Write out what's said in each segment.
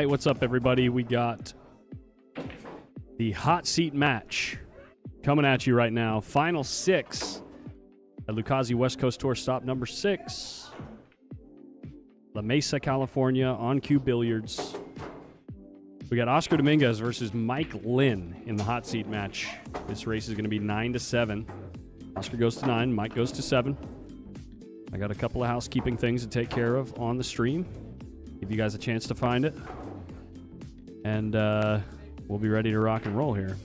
right, what's up, everybody? We got the hot seat match coming at you right now. Final 6 at LUCASI West Coast Tour stop number 6. La Mesa, California, on cue Billiards. We got Oscar Dominguez versus Mike LIN in the hot seat match. This race is going to be 9-7. Oscar goes to 9, Mike goes to 7. I got a couple of housekeeping things to take care of on the stream. Give you guys a chance to find it. And we'll be ready to rock and roll here.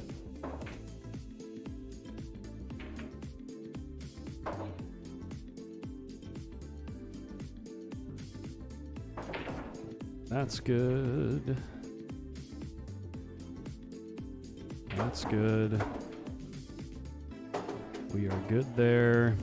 That's good. That's good. We are good there.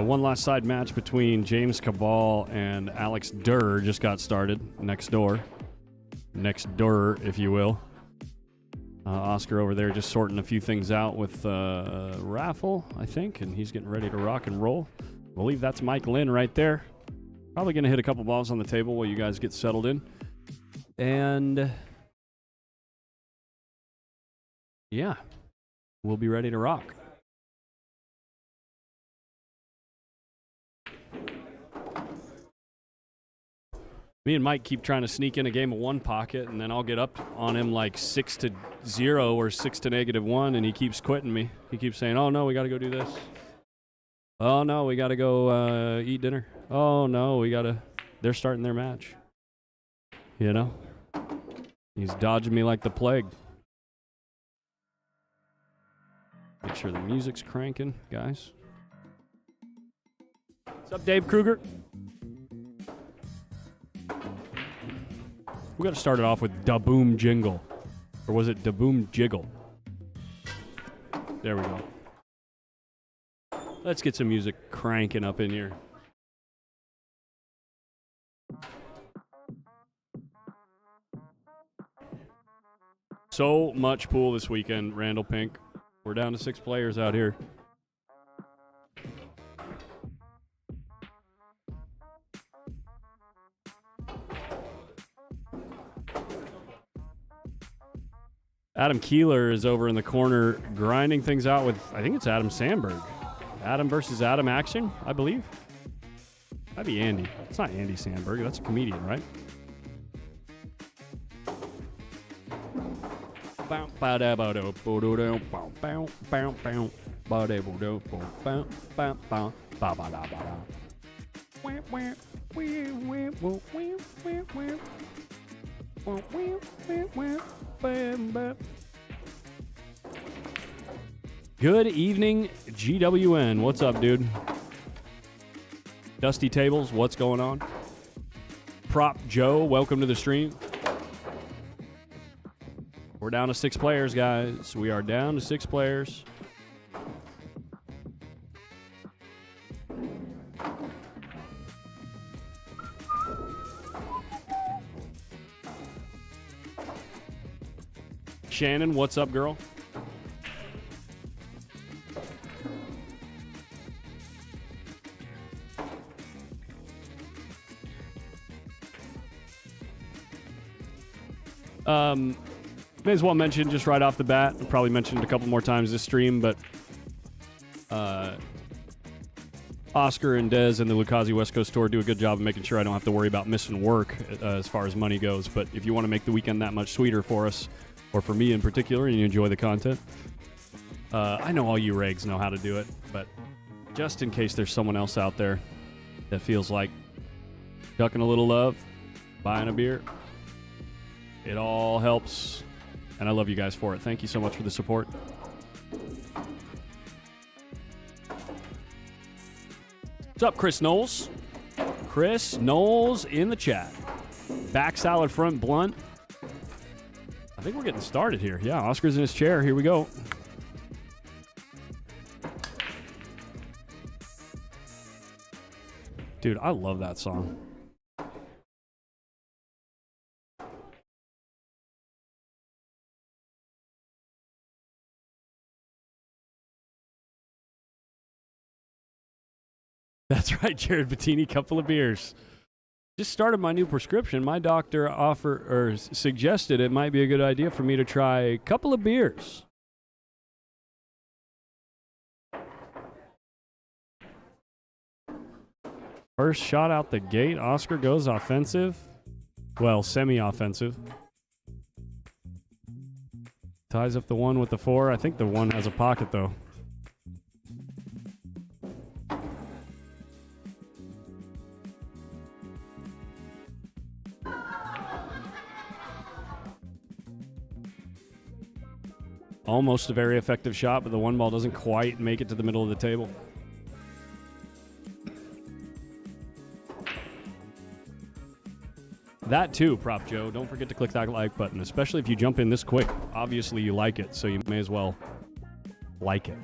One last side match between James Cabal and Alex Durr just got started next door. Next door, if you will. Oscar over there just sorting a few things out with raffle, I think, and he's getting ready to rock and roll. I believe that's Mike LIN right there. Probably going to hit a couple balls on the table while you guys get settled in. And yeah, we'll be ready to rock. Me and Mike keep trying to sneak in a game of one pocket, and then I'll get up on him like 6-0 or 6-1, and he keeps quitting me. He keeps saying, oh, no, we got to go do this. Oh, no, we got to go eat dinner. Oh, no, we got to... They're starting their match. You know? He's dodging me like the plague. Make sure the music's cranking, guys. What's up, Dave Kruger? We got to start it off with Da Boom Jingle. Or was it Da Boom Jiggle? There we go. Let's get some music cranking up in here. So much pool this weekend, Randall Pink. We're down to 6 players out here. Adam Keeler is over in the corner grinding things out with, I think it's Adam Sandberg. Adam versus Adam action, I believe. That'd be Andy. It's not Andy Sandberg. That's a comedian, right? Good evening, GWN. What's up, dude? Dusty Tables, what's going on? Prop Joe, welcome to the stream. We're down to 6 players, guys. We are down to 6 players. Shannon, what's up, girl? May as well mention just right off the bat, I probably mentioned it a couple more times this stream, but Oscar and Dez and the LUCASI West Coast Tour do a good job of making sure I don't have to worry about missing work as far as money goes. But if you want to make the weekend that much sweeter for us, or for me in particular, and you enjoy the content, I know all you regs know how to do it, but just in case there's someone else out there that feels like ducking a little love, buying a beer, it all helps, and I love you guys for it. Thank you so much for the support. What's up, Chris Knowles? Chris Knowles in the chat. Back salad front blunt. I think we're getting started here. Yeah, Oscar's in his chair. Here we go. Dude, I love that song. That's right, Jared Bettini, couple of beers. Just started my new prescription. My doctor suggested it might be a good idea for me to try a couple of beers. First shot out the gate. Oscar goes offensive. Well, semi-offensive. Ties up the 1 with the 4. I think the 1 has a pocket, though. Almost a very effective shot, but the 1 ball doesn't quite make it to the middle of the table. That too, Prop Joe. Don't forget to click that like button, especially if you jump in this quick. Obviously, you like it, so you may as well like it.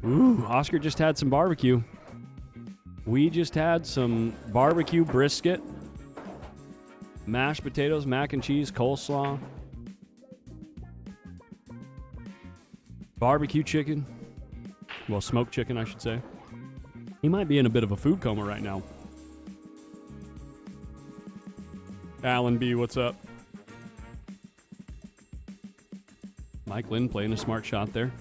Ooh, Oscar just had some barbecue. We just had some barbecue brisket, mashed potatoes, mac and cheese, coleslaw, barbecue chicken. Well, smoked chicken, I should say. He might be in a bit of a food coma right now. Alan B, what's up? Mike Lynn playing a smart shot there.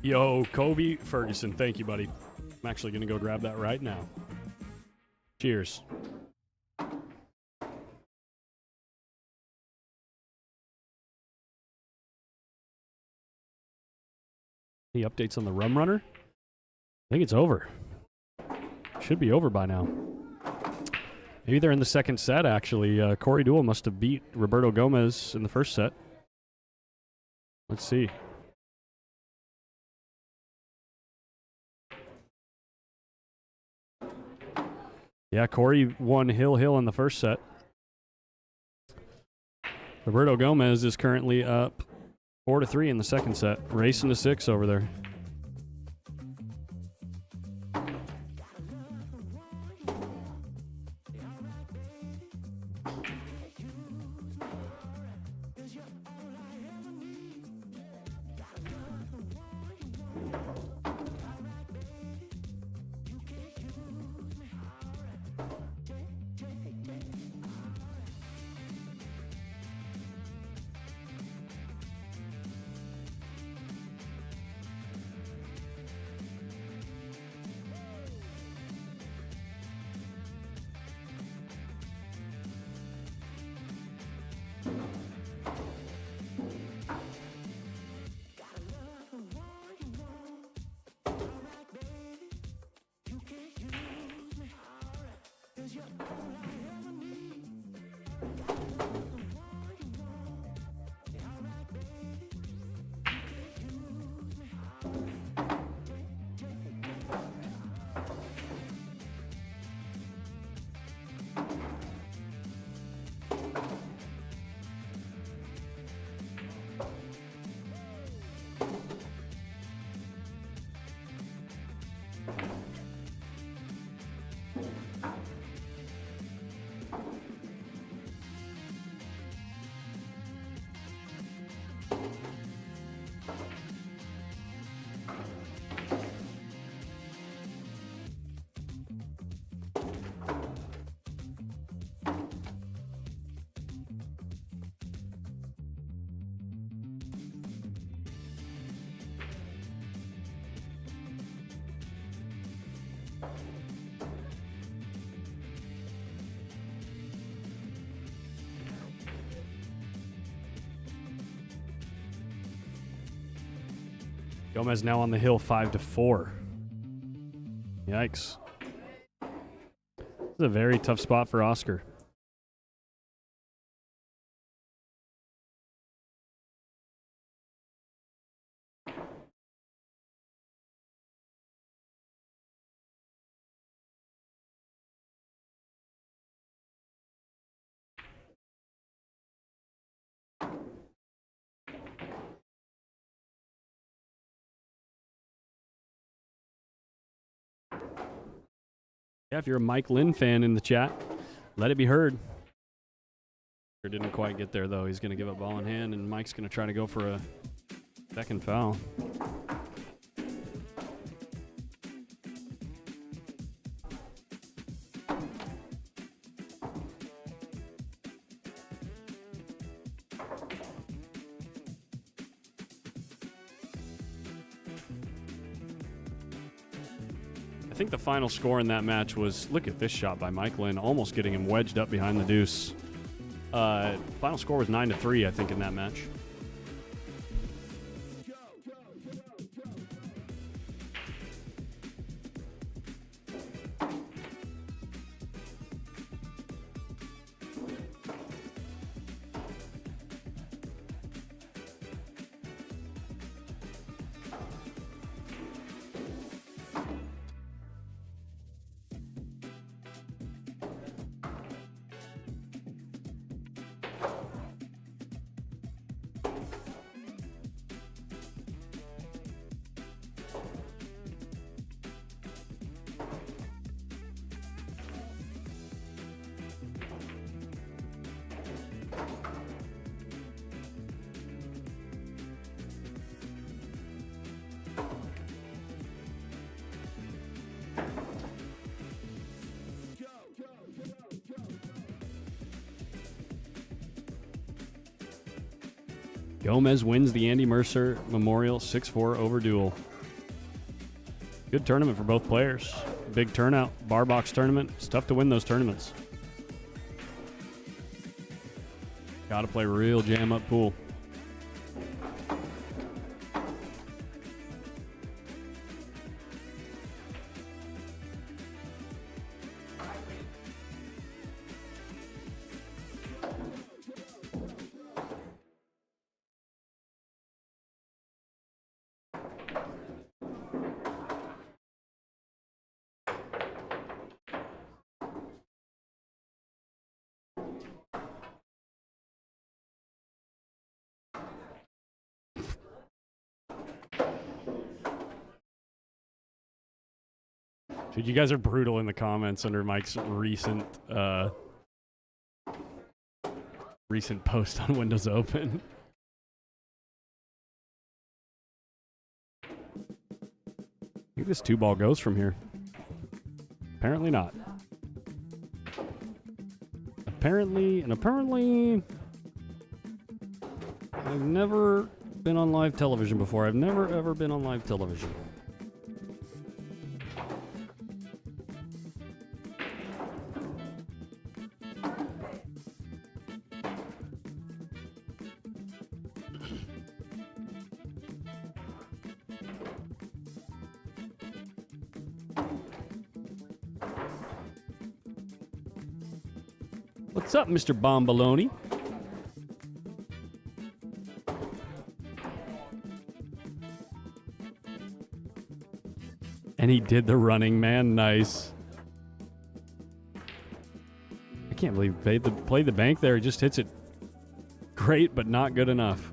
Yo, Kobe Ferguson. Thank you, buddy. I'm actually going to go grab that right now. Cheers. Any updates on the rum runner? I think it's over. Should be over by now. Maybe they're in the second set, actually. Corey Deuel must have beat Roberto Gomez in the first set. Let's see. Yeah, Corey won Hill in the first set. Roberto Gomez is currently up 4-3 in the second set. Racing to 6 over there. Gomez now on the hill, 5-4. Yikes. This is a very tough spot for Oscar. Yeah, if you're a Mike Lin fan in the chat, let it be heard. Didn't quite get there, though. He's going to give up ball in hand, and Mike's going to try to go for a second foul. I think the final score in that match was, look at this shot by Mike Lin, almost getting him wedged up behind the deuce. Final score was 9-3, I think, in that match. Gomez wins the Andy Mercer Memorial 6-4 over duel. Good tournament for both players. Big turnout, bar box tournament. It's tough to win those tournaments. Got to play real jam up pool. Dude, you guys are brutal in the comments under Mike's recent post on Windows Open. I think this 2-ball goes from here. Apparently not. Apparently, I've never been on live television before. I've never, ever been on live television. What's up, Mr. Bombaloni? And he did the running man. Nice. I can't believe he played the bank there. He just hits it great, but not good enough.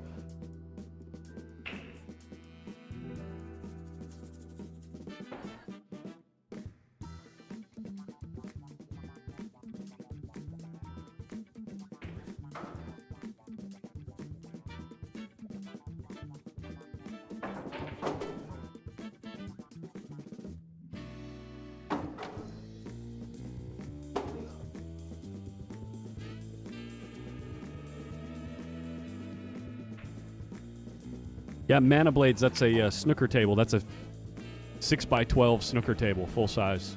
Yeah, Mana Blades, that's a snooker table. That's a 6x12 snooker table, full size.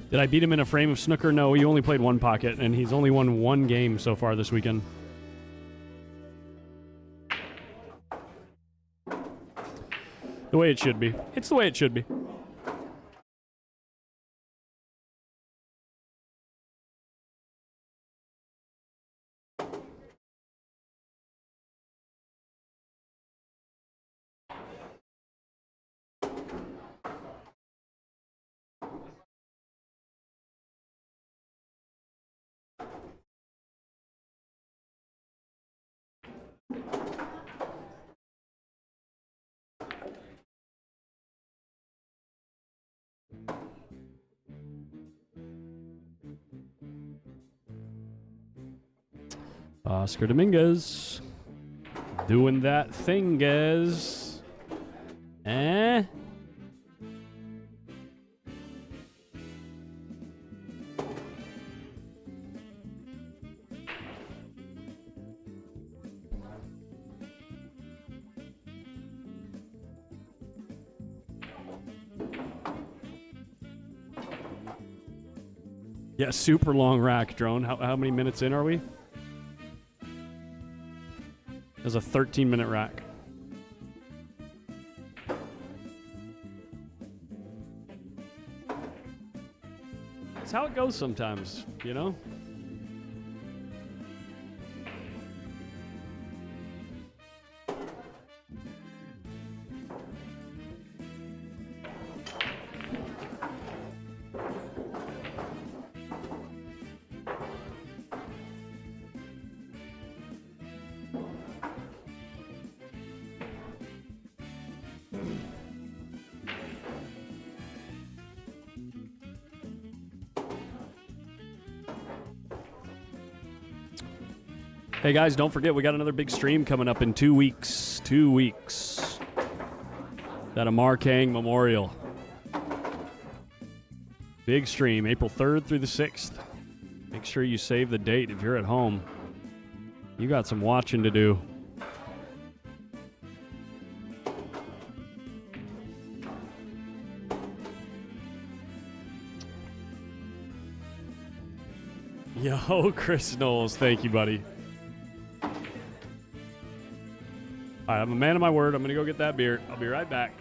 Did I beat him in a frame of snooker? No, he only played one pocket, and he's only won one game so far this weekend. The way it should be. It's the way it should be. Oscar Dominguez doing that thing, guys. Eh? Yeah, super long rack, Drone. How many minutes in are we? There's a 13-minute rack. That's how it goes sometimes, you know? Hey guys, don't forget we got another big stream coming up in 2 weeks. 2 weeks. That Amar Kang Memorial. Big stream, April 3rd through the 6th. Make sure you save the date if you're at home. You got some watching to do. Yo, Chris Knowles, thank you, buddy. All right, I'm a man of my word. I'm going to go get that beer. I'll be right back.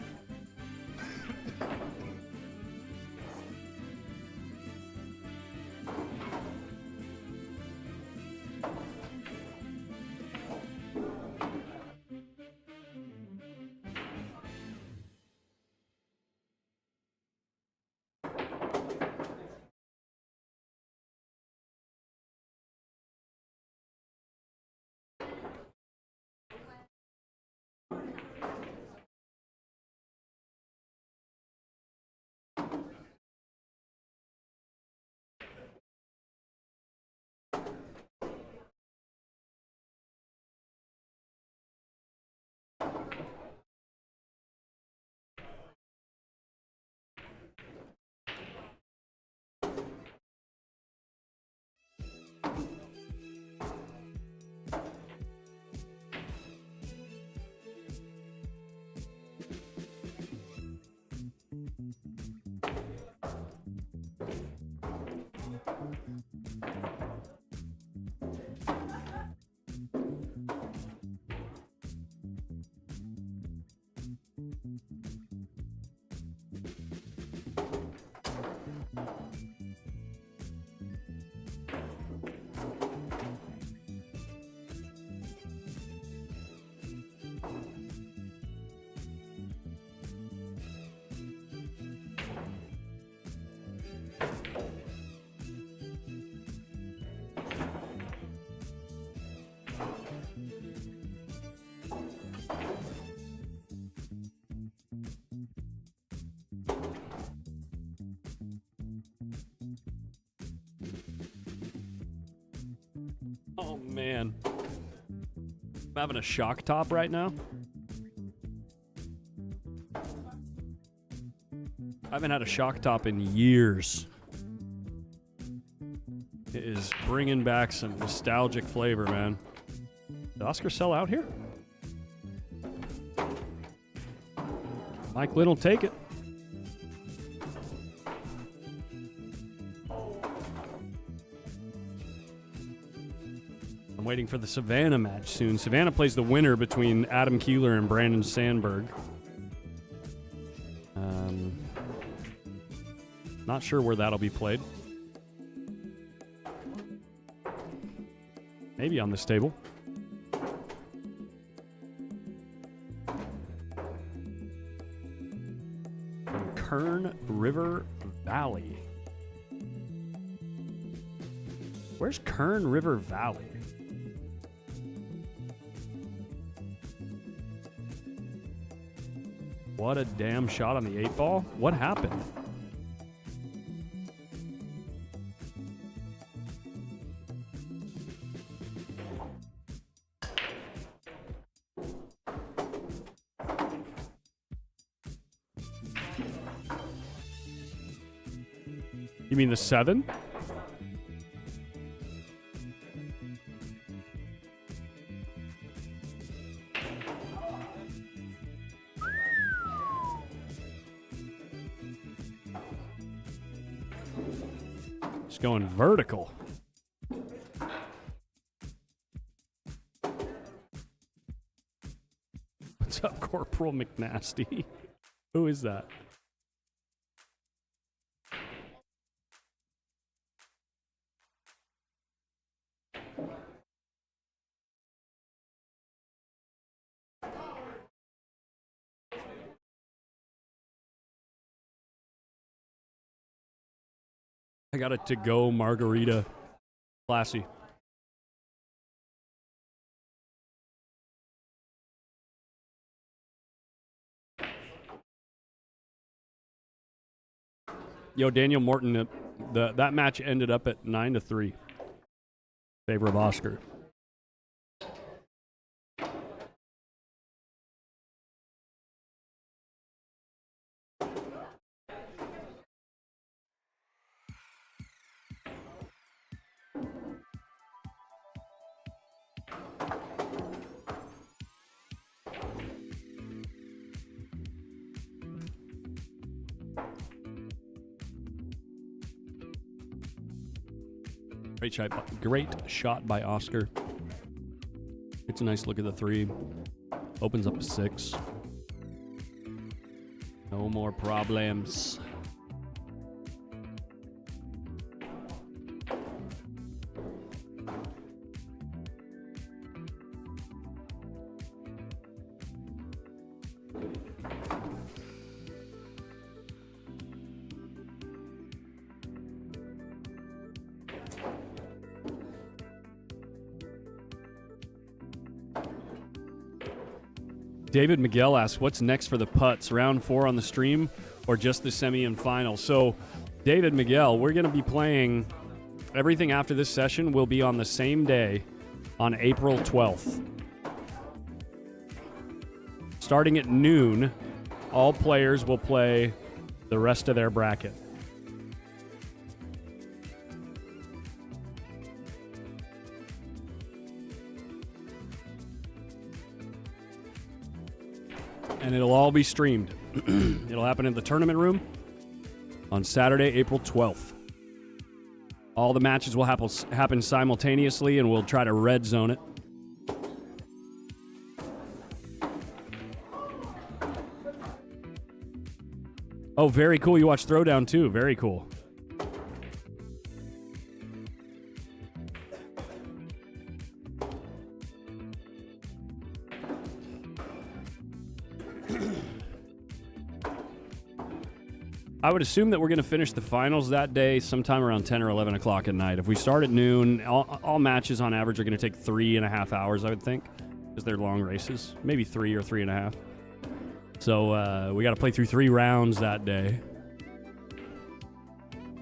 Oh, man. I'm having a shock top right now. I haven't had a shock top in years. It is bringing back some nostalgic flavor, man. Did Oscar sell out here? Mike Lynn will take it. I'm waiting for the Savannah match soon. Savannah plays the winner between Adam Keeler and Brandon Sandberg. Not sure where that'll be played. Maybe on this table. Kern River Valley. Where's Kern River Valley? What a damn shot on the 8-ball. What happened? You mean the 7? Just going vertical. What's up, Corporal McNasty? Who is that? I got a to-go margarita. Classy. Yo, Daniel Morton, that match ended up at 9-3. Favor of Oscar. Great shot by Oscar. It's a nice look at the 3. Opens up a 6. No more problems. David Miguel asks, what's next for the putts? Round 4 on the stream or just the semi and final? So, David Miguel, we're going to be playing everything after this session will be on the same day on April 12th. Starting at noon, all players will play the rest of their bracket. And it'll all be streamed. It'll happen in the tournament room on Saturday, April 12th. All the matches will happen simultaneously, and we'll try to red zone it. Oh, very cool. You watched Throwdown, too. Very cool. I would assume that we're going to finish the finals that day sometime around 10 or 11 o'clock at night. If we start at noon, all matches on average are going to take 3.5 hours, I would think, because they're long races. Maybe 3 or 3.5. So we got to play through 3 rounds that day.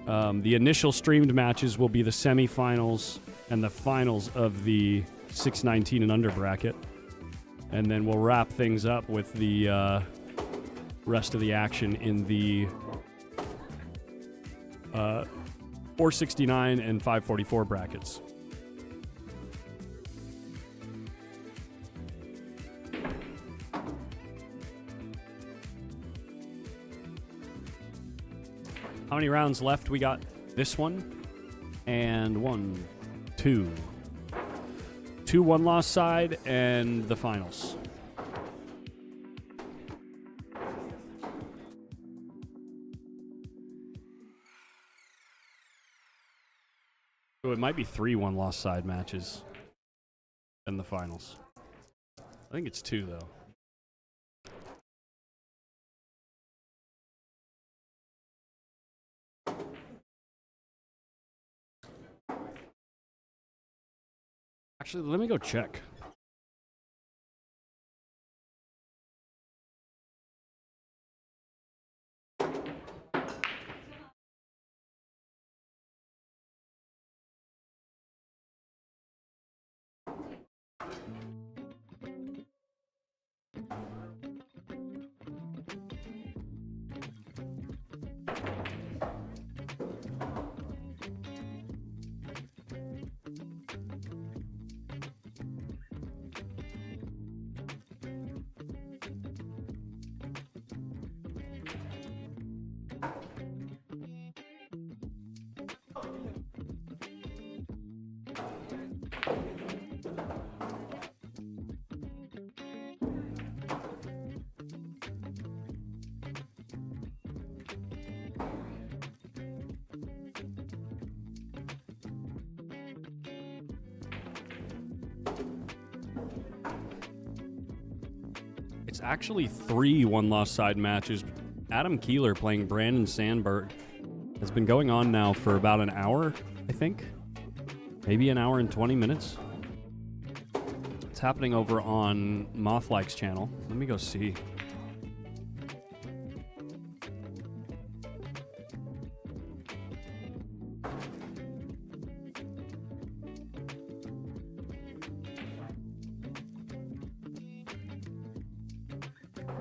The initial streamed matches will be the semifinals and the finals of the 619 and under bracket. And then we'll wrap things up with the rest of the action in the 469 and 544 brackets. How many rounds left? We got this one and 1, 2, 2 one-loss side and the finals. So it might be 3 one-loss side matches and the finals. I think it's 2, though. Actually, let me go check. It's actually 3 one-loss side matches. Adam Keeler playing Brandon Sandberg has been going on now for about an hour, I think. Maybe an hour and 20 minutes. It's happening over on Mothlike's channel. Let me go see.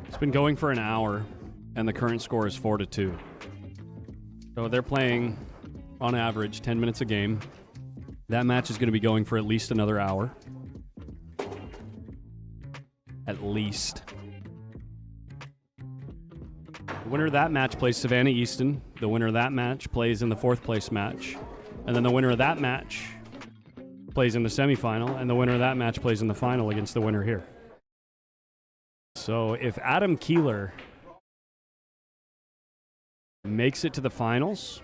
It's been going for an hour, and the current score is 4-2. So they're playing, on average, 10 minutes a game. That match is going to be going for at least another hour. At least. The winner of that match plays Savannah Easton. The winner of that match plays in the 4th place match. And then the winner of that match plays in the semifinal, and the winner of that match plays in the final against the winner here. So if Adam Keeler makes it to the finals,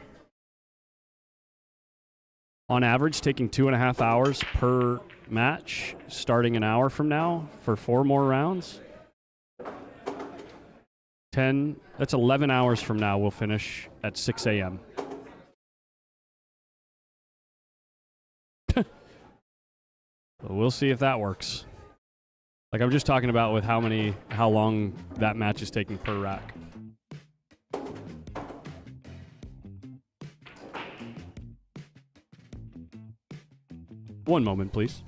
on average taking 2.5 hours per match, starting an hour from now for 4 more rounds, that's 11 hours from now we'll finish at 6 a.m. We'll see if that works. Like, I'm just talking about with how long that match is taking per rack. One moment, please.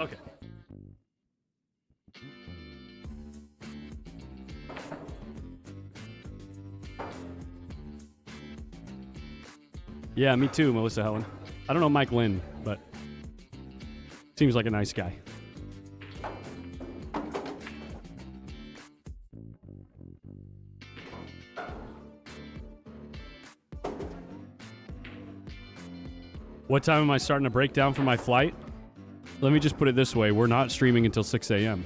Okay. Yeah, me too, Melissa Helen. I don't know Mike Lynn, but seems like a nice guy. What time am I starting to break down for my flight? Let me just put it this way. We're not streaming until 6 a.m.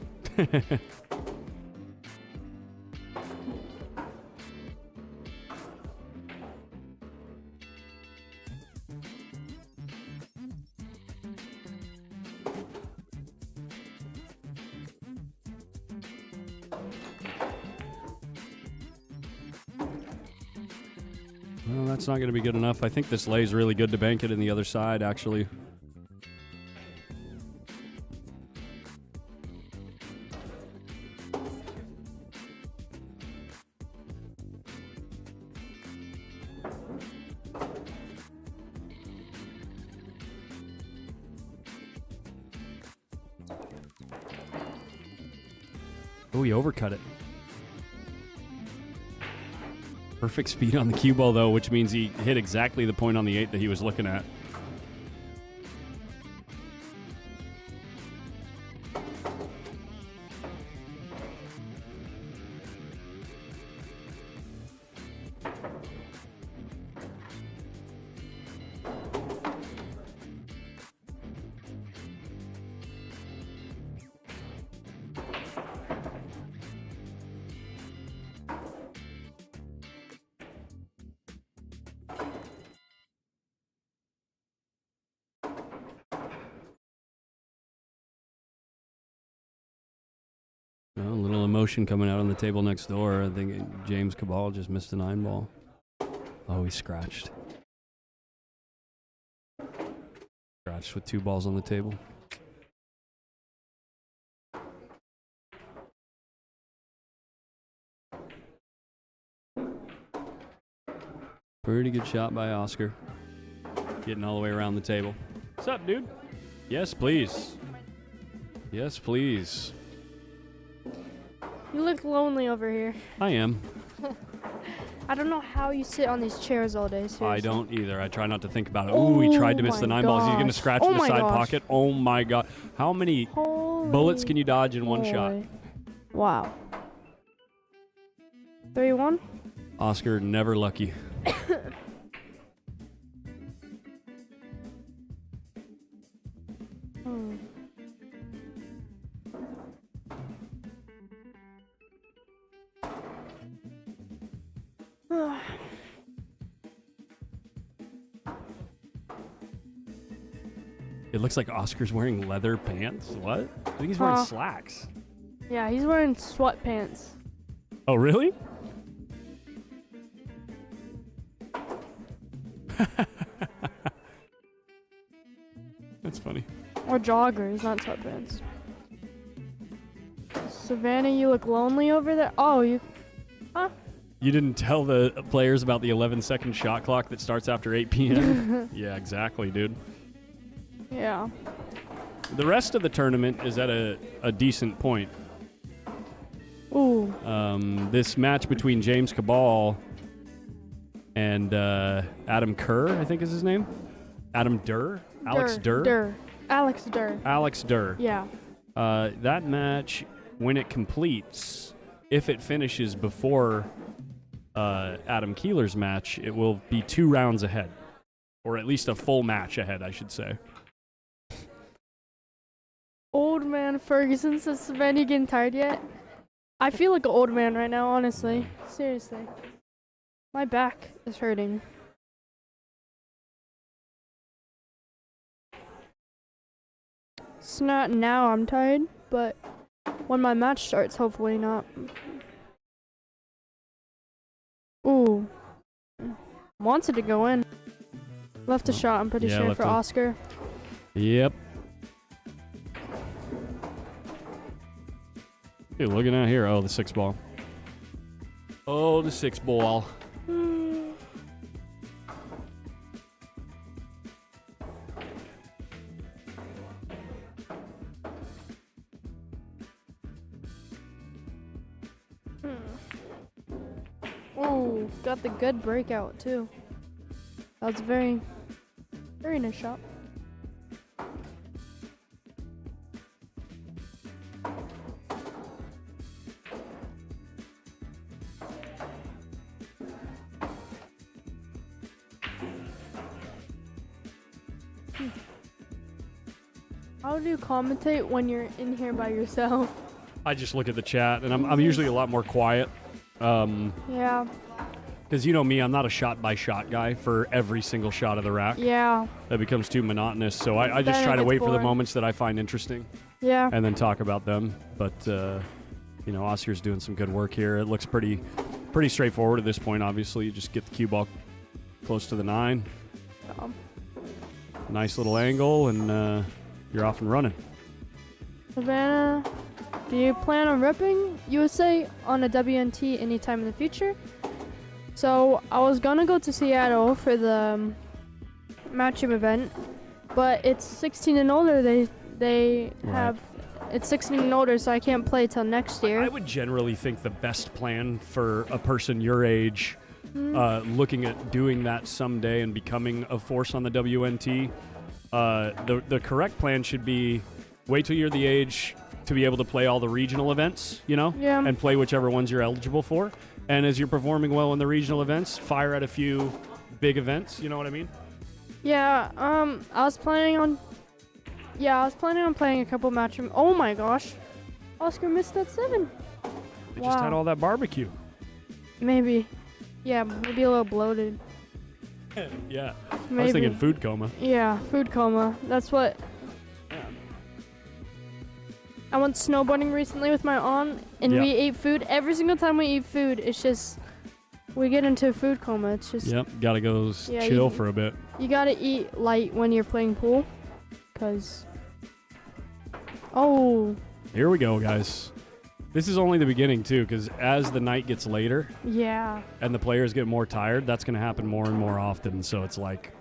Well, that's not going to be good enough. I think this lay's really good to bank it in the other side, actually. Oh, he overcut it. Perfect speed on the cue ball, though, which means he hit exactly the point on the 8 that he was looking at. Well, a little emotion coming out on the table next door. I think James Cabal just missed a 9-ball. Oh, he scratched. Scratched with 2 balls on the table. Pretty good shot by Oscar. Getting all the way around the table. What's up, dude? Yes, please. Yes, please. You look lonely over here. I am. I don't know how you sit on these chairs all day, seriously. I don't either. I try not to think about it. Oh, he tried to miss the 9 balls. He's going to scratch in the side pocket. Oh, my God. How many bullets can you dodge in one shot? Wow. 3-1? Oscar, never lucky. It looks like Oscar's wearing leather pants. What? I think he's wearing slacks. Yeah, he's wearing sweatpants. Oh, really? That's funny. Or joggers, not sweatpants. Savannah, you look lonely over there? Oh, you... Huh? You didn't tell the players about the 11-second shot clock that starts after 8 p.m.? Yeah, exactly, dude. Yeah. The rest of the tournament is at a decent point. Ooh. This match between James Cabal and Adam Kerr, I think is his name. Adam Durr? Alex Durr? Alex Durr. Alex Durr. Yeah. That match, when it completes, if it finishes before Adam Keeler's match, it will be 2 rounds ahead. Or at least a full match ahead, I should say. man Ferguson says, Savannah, you getting tired yet? I feel like an old man right now, honestly. Seriously. My back is hurting. It's not now I'm tired, but when my match starts, hopefully not. Ooh. Wants it to go in. Left a shot, I'm pretty sure, for Oscar. Yep. Dude, looking out here. Oh, the 6 ball. Oh, the 6 ball. Ooh, got the good breakout too. That was very, very nice shot. How do you commentate when you're in here by yourself? I just look at the chat, and I'm usually a lot more quiet. Yeah. Because you know me, I'm not a shot-by-shot guy for every single shot of the rack. Yeah. That becomes too monotonous, so I just try to wait for the moments that I find interesting. Yeah. And then talk about them. But, you know, Oscar's doing some good work here. It looks pretty straightforward at this point, obviously. You just get the cue ball close to the 9. Nice little angle, and you're off and running. Savannah, do you plan on ripping USA on a WNT anytime in the future? So I was gonna go to Seattle for the matchup event, but it's 16 and older. They have it's 16 and older, so I can't play till next year. I would generally think the best plan for a person your age, looking at doing that someday and becoming a force on the WNT, the correct plan should be wait till you're the age to be able to play all the regional events, you know, and play whichever ones you're eligible for. And as you're performing well in the regional events, fire at a few big events. You know what I mean? Yeah. I was planning on playing a couple matches. Oh my gosh, Oscar missed that 7. They just had all that barbecue. Maybe. Yeah, maybe a little bloated. Yeah. Maybe. I was thinking food coma. Yeah, food coma. That's what. I went snowboarding recently with my aunt, and we ate food. Every single time we eat food, it's just, we get into a food coma. It's just... Yep, gotta go chill for a bit. You gotta eat light when you're playing pool, because... Oh. Here we go, guys. This is only the beginning, too, because as the night gets later... Yeah. And the players get more tired, that's gonna happen more and more often, so it's like...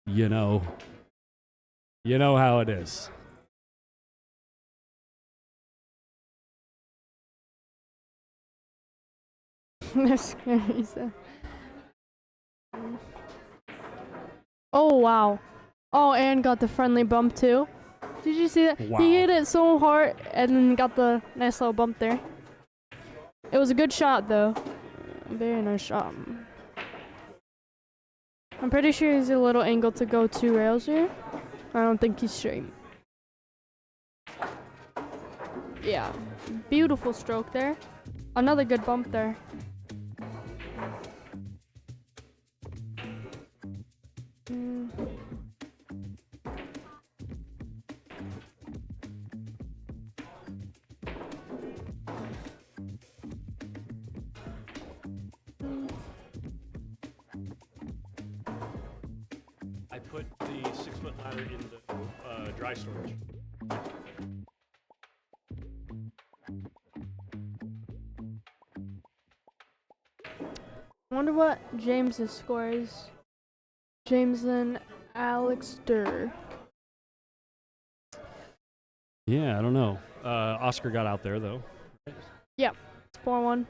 You know how it is. That's scary. Oh, wow. Oh, and got the friendly bump, too. Did you see that? Wow. He hit it so hard and then got the nice little bump there. It was a good shot, though. Very nice shot. I'm pretty sure he's a little angle to go 2 rails here. I don't think he's straight. Yeah, beautiful stroke there. Another good bump there. I put the 6-foot ladder in the dry storage. I wonder what James's score is. James and Alex Durr. Yeah, I don't know. Oscar got out there, though. Yep, it's 4-1.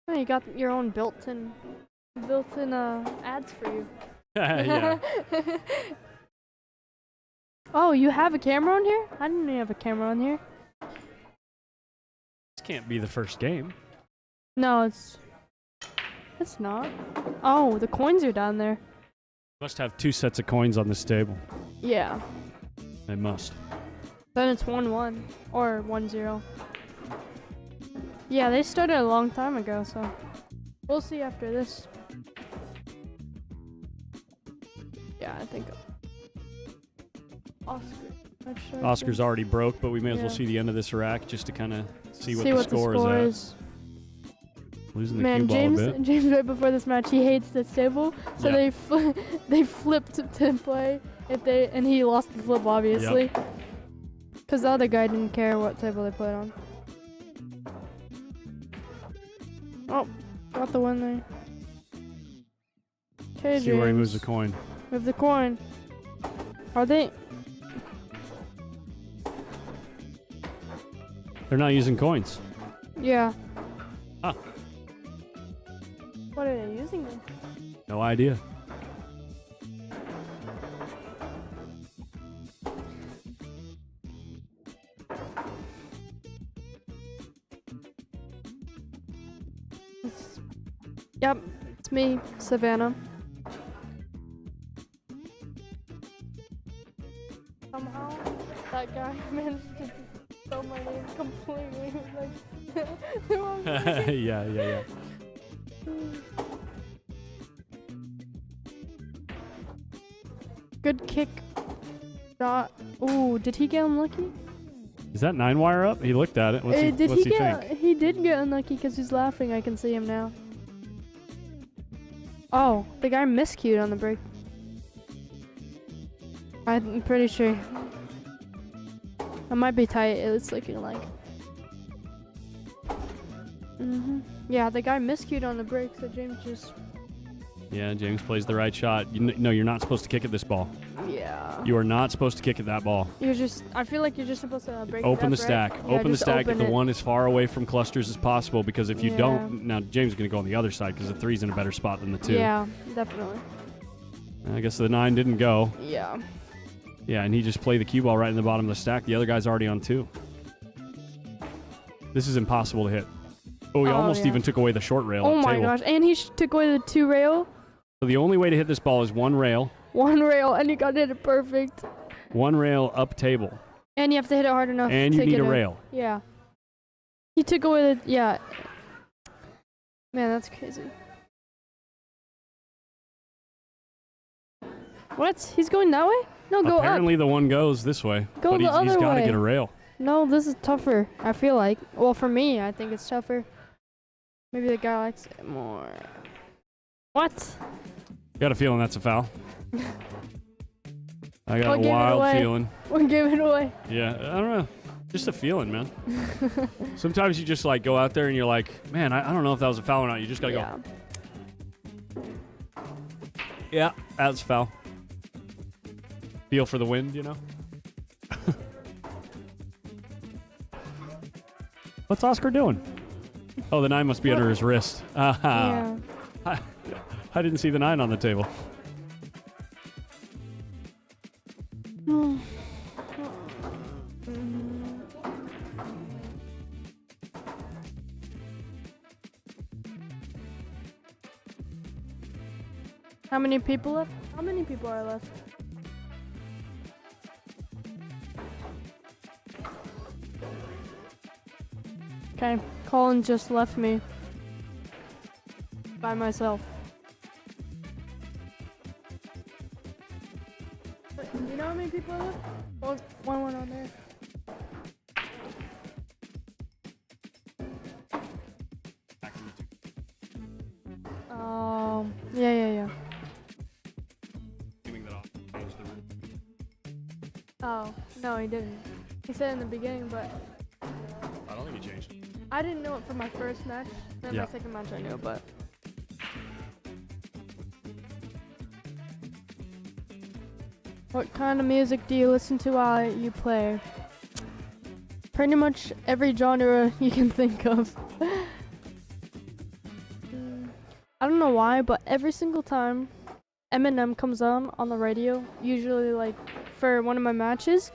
Oh, you got your own built-in ads for you. Yeah. Oh, you have a camera on here? I didn't even have a camera on here. This can't be the first game. No, It's not. Oh, the coins are down there. Must have 2 sets of coins on this table. Yeah. They must. Then it's 1-1 or 1-0. Yeah, they started a long time ago, so we'll see after this. Yeah, I think Oscar's already broke, but we may as well see the end of this rack just to kind of see what the score is. Losing the cue ball a bit. James, right before this match, he hates this table, so they flipped to play and he lost the flip obviously, because the other guy didn't care what table they played on. Oh, got the one there. Okay, see where he moves the coin. Move the coin. Are they? They're not using coins. Yeah. Huh. What are they using then? No idea. Yep, it's me, Savannah. Somehow, that guy managed to spell my name completely. Like, yeah. Good kick. Shot. Ooh, did he get unlucky? Is that 9-wire up? He looked at it. What's he think? He did get unlucky because he's laughing. I can see him now. Oh, the guy miscued on the break. I'm pretty sure. I might be tight. It's looking like. Yeah, the guy miscued on the break, so James just. Yeah, James plays the right shot. No, you're not supposed to kick at this ball. Yeah. You are not supposed to kick at that ball. I feel like you're just supposed to break. Open the stack. Right? Open Yeah, the stack. Get the it. one as far away from clusters as possible, because if you don't, now James is going to go on the other side because the 3's in a better spot than the 2. Yeah, definitely. I guess the 9 didn't go. Yeah. Yeah, and he just played the cue ball right in the bottom of the stack. The other guy's already on 2. This is impossible to hit. Oh, he almost even took away the short rail. Oh my gosh, and he took away the 2 rail. So the only way to hit this ball is 1 rail. 1 rail, and he got it perfect. 1 rail up table. And you have to hit it hard enough. And you need a rail. Yeah. He took away the Man, that's crazy. What? He's going that way? No, go up. Apparently the one goes this way. Go the other way. He's got to get a rail. No, this is tougher, I feel like. Well, for me, I think it's tougher. Maybe the guy likes it more. What? Got a feeling that's a foul. I got a wild feeling. We'll give it away. Yeah, I don't know. Just a feeling, man. Sometimes you just like go out there and you're like, man, I don't know if that was a foul or not. You just got to go. Yeah, that's a foul. Feel for the wind, you know? What's Oscar doing? Oh, the 9 must be under his wrist. Yeah. I didn't see the 9 on the table. How many people left? How many people are left? Okay, Colin just left me by myself. Do you know how many people are left? Oh, one went on there. Yeah. Oh, no, he didn't. He said in the beginning, but I don't think he changed. I didn't know it from my first match. Then my second match I knew, but. What kind of music do you listen to while you play? Pretty much every genre you can think of. I don't know why, but every single time Eminem comes on the radio, usually like for one of my matches,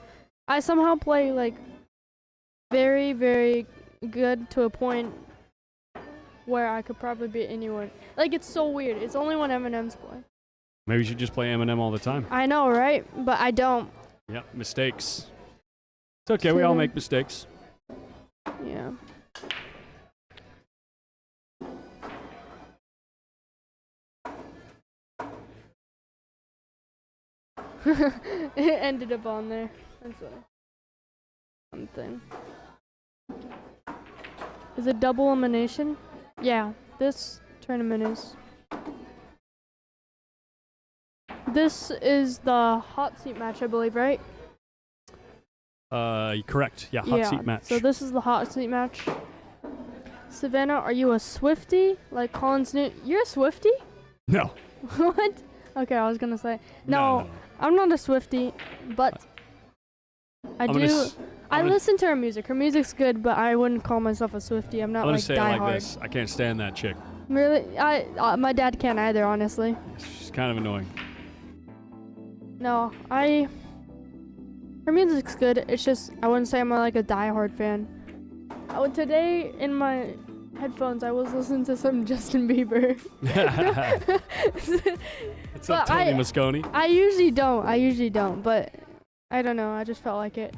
I somehow play like very, very good to a point where I could probably beat anyone. Like, it's so weird. It's only when Eminem's playing. Maybe you should just play Eminem all the time. I know, right? But I don't. Yep, mistakes. It's okay, we all make mistakes. Yeah. It ended up on there. That's something. Is it double elimination? Yeah, this tournament is. This is the hot seat match, I believe, right? Correct. Yeah, hot seat match. So this is the hot seat match. Savannah, are you a Swiftie? Like Colin's new. You're a Swiftie? No. What? Okay, I was gonna say no. I'm not a Swiftie, but I listen to her music. Her music's good, but I wouldn't call myself a Swiftie. I'm not like say it diehard. like this. I can't stand that chick. Really? My dad can't either, honestly. She's kind of annoying. No, her music's good. It's just I wouldn't say I'm like a diehard fan. Today in my headphones I was listening to some Justin Bieber. What's up, Tony Moscone? I usually don't, but I don't know. I just felt like it.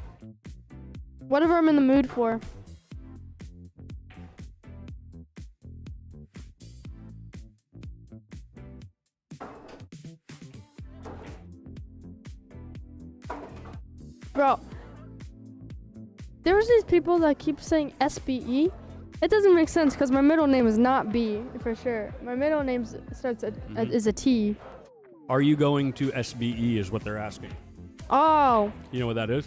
Whatever I'm in the mood for. Bro, there was these people that keep saying SBE. It doesn't make sense because my middle name is not B for sure. My middle name starts is a T. Are you going to SBE is what they're asking. Oh. You know what that is?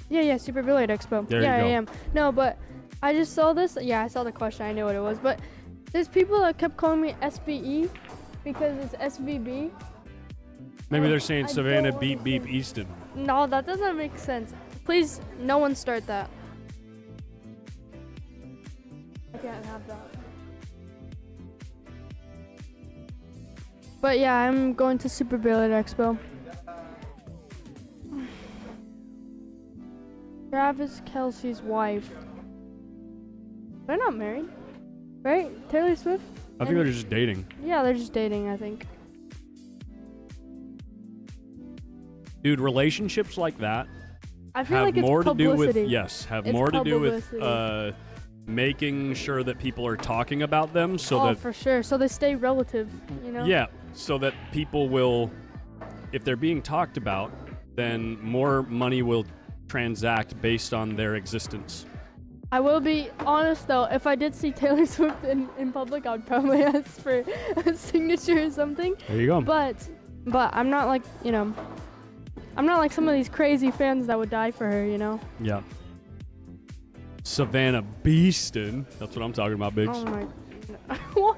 Yeah, Super Billiard Expo. There you go. I am. No, but I just saw this. Yeah, I saw the question. I knew what it was. But there's people that kept calling me SBE because it's SVB. Maybe they're saying Savannah beep beep Easton. No, that doesn't make sense. Please, no one start that. I can't have that. But yeah, I'm going to Super Billiard Expo. Travis Kelce's wife. They're not married, right? Taylor Swift? I think they're just dating. Yeah, they're just dating, I think. Dude, relationships like that I feel have like it's more publicity. to do with have It's more to do publicity. with making sure that people are talking about them so Oh, that for sure. So they stay relative, you know? yeah, so that people will, if they're being talked about, then more money will transact based on their existence. I will be honest though, if I did see Taylor Swift in public, I would probably ask for a signature or something. There you go. But I'm not like, you know, I'm not like some of these crazy fans that would die for her, you know? Yeah. Savannah Beaston. That's what I'm talking about, Biggs. Oh my. What?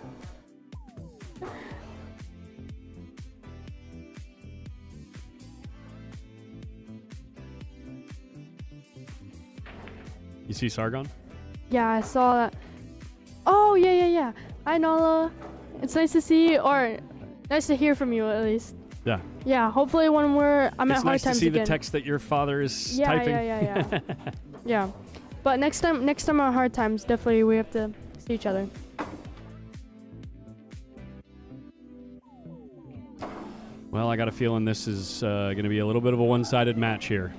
You see Sargon? Yeah, I saw that. Oh, yeah. Hi, Nala. It's nice to see you, or nice to hear from you at least. Yeah. Yeah, hopefully when I'm at it's hard nice times to see again. the text that your father is typing. Yeah. Yeah. But next time on hard times, definitely we have to see each other. Well, I got a feeling this is going to be a little bit of a one-sided match here.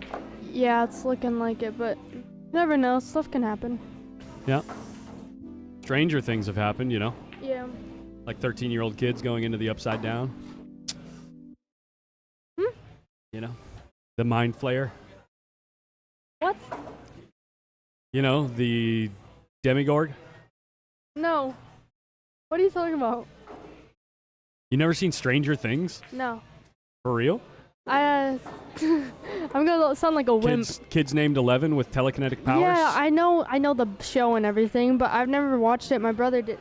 Yeah, it's looking like it, but never know. Stuff can happen. Yeah. Stranger things have happened, you know? Yeah. Like 13-year-old kids going into the Upside Down. You know? The Mind Flayer. What? You know, the Demigorg. No. What are you talking about? You never seen Stranger Things? No. For real? I'm gonna sound like a wimp. Kids named 11 with telekinetic powers? Yeah, I know the show and everything, but I've never watched it. My brother did.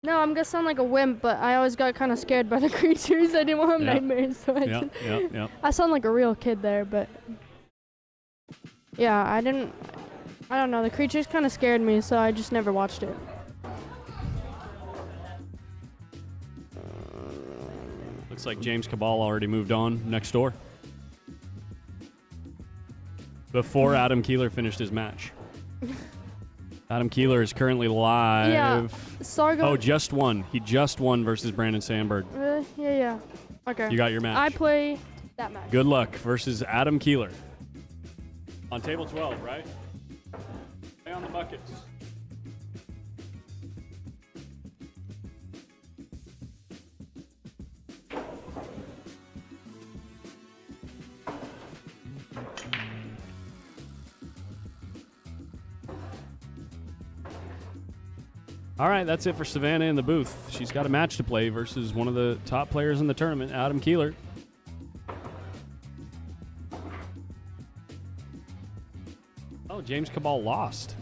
No, I'm gonna sound like a wimp, but I always got kind of scared by the creatures. I didn't want to have nightmares, so Yeah. I sound like a real kid there, but yeah, I don't know. The creatures kind of scared me, so I just never watched it. Looks like James Cabal already moved on next door. Before Adam Keeler finished his match. Adam Keeler is currently live. Yeah, Sargon. Oh, just won. He just won versus Brandon Sandberg. Really? Yeah. Okay. You got your match. I play that match. Good luck versus Adam Keeler. On table 12, right? Stay on the buckets. All right, that's it for Savannah in the booth. She's got a match to play versus one of the top players in the tournament, Adam Keeler. Oh, James Cabal lost.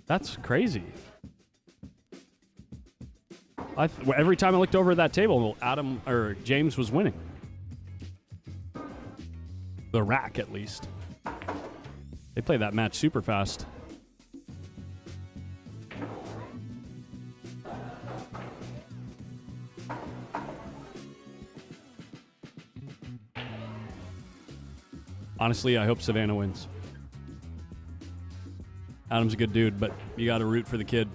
That's crazy. Every time I looked over at that table, James was winning. The rack, at least. They play that match super fast. Honestly, I hope Savannah wins. Adam's a good dude, but you got to root for the kid.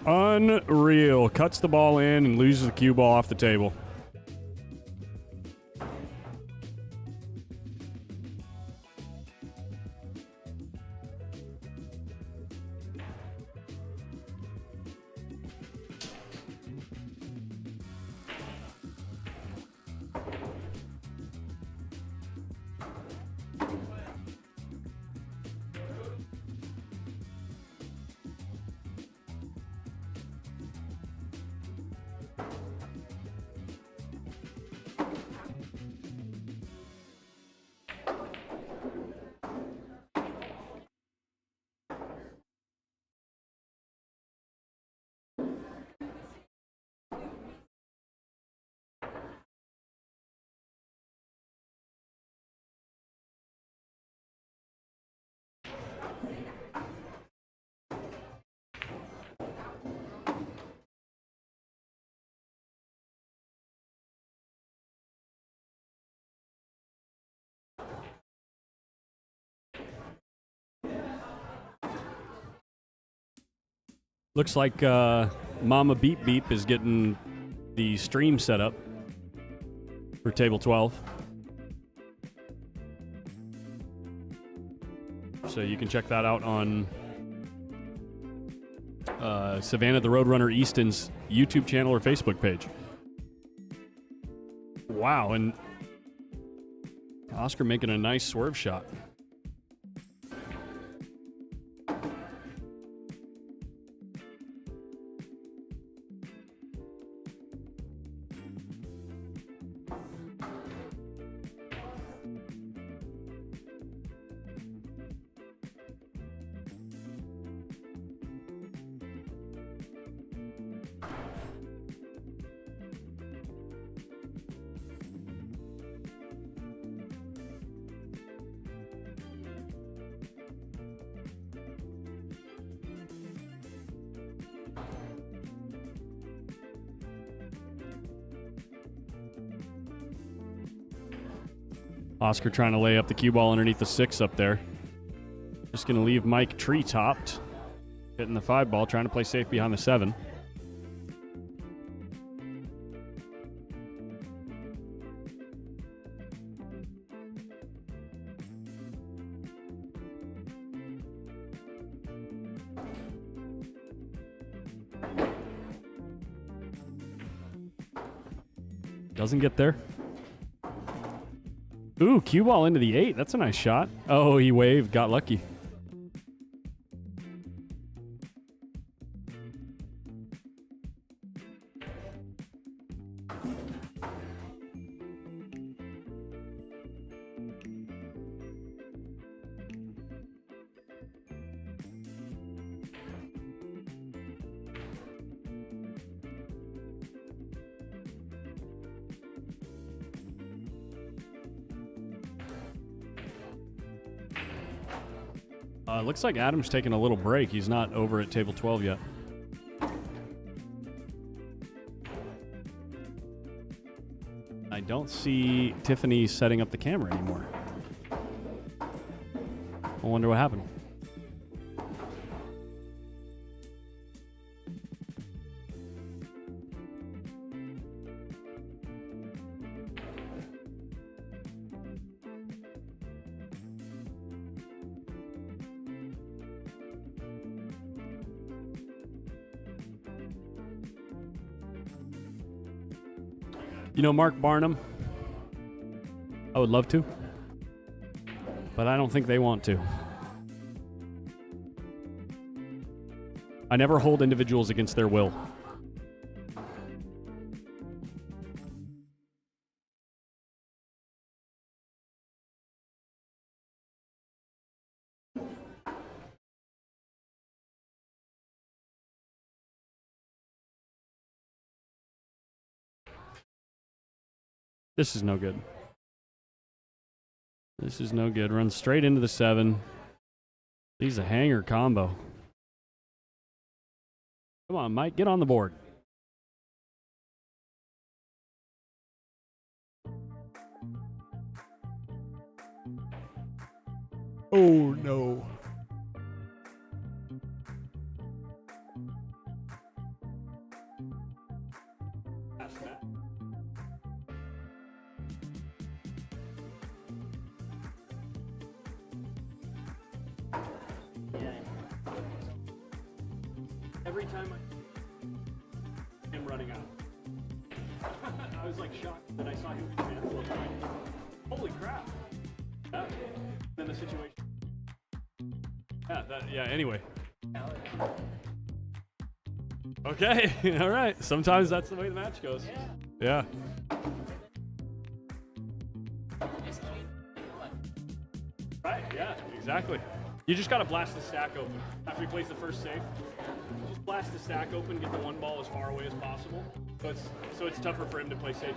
Unreal. Cuts the ball in and loses the cue ball off the table. Looks like Mama Beep Beep is getting the stream set up for table 12. So you can check that out on Savannah the Roadrunner Easton's YouTube channel or Facebook page. Wow, and Oscar making a nice swerve shot. Oscar trying to lay up the cue ball underneath the 6 up there. Just going to leave Mike tree-topped. Hitting the 5 ball, trying to play safe behind the 7. Doesn't get there. Ooh, cue ball into the 8. That's a nice shot. Oh, he waved. Got lucky. Looks like Adam's taking a little break. He's not over at table 12 yet. I don't see Tiffany setting up the camera anymore. I wonder what happened. You know Mark Barnum? I would love to, but I don't think they want to. I never hold individuals against their will. This is no good. This is no good. Runs straight into the 7. He's a hanger combo. Come on, Mike, get on the board. Oh, no. Every time I'm running out. I was like shocked that I saw him cancel it. Holy crap. Yeah. Then the situation. Yeah, anyway. Okay, all right. Sometimes that's the way the match goes. Yeah. Right, yeah, exactly. You just got to blast the stack open. After he plays the first save, just blast the stack open, get the one ball as far away as possible. So it's tougher for him to play safe.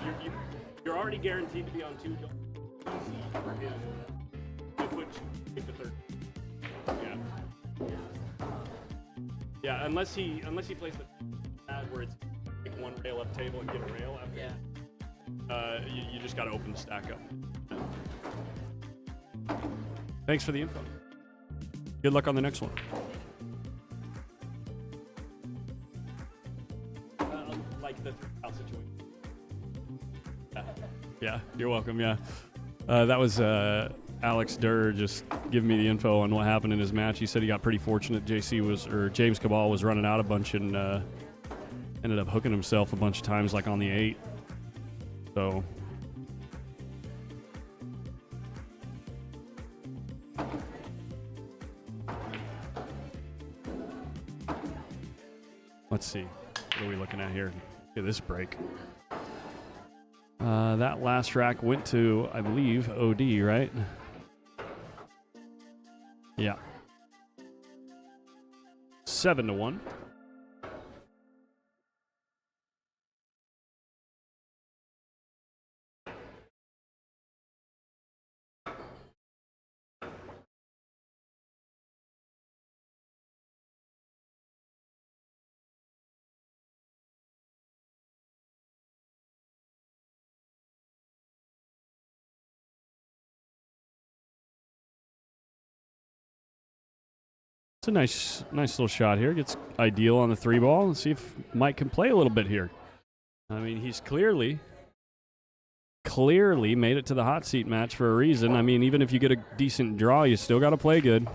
You're already guaranteed to be on 2. Don't easy for him to put the third. Yeah, unless he plays the pad where it's like one rail up table and get a rail after. Yeah. You just got to open the stack up. Thanks for the info. Good luck on the next one. Like the out situation. Yeah, you're welcome. Yeah, that was Alex Durr just giving me the info on what happened in his match. He said he got pretty fortunate. James Cabal was running out a bunch and ended up hooking himself a bunch of times, like on the 8. So. Let's see. What are we looking at here? Look at this break. That last rack went to, I believe, OD, right? Yeah. 7-1. It's a nice little shot here. Gets ideal on the 3 ball. Let's see if Mike can play a little bit here. I mean, he's clearly made it to the hot seat match for a reason. I mean, even if you get a decent draw, you still got to play good.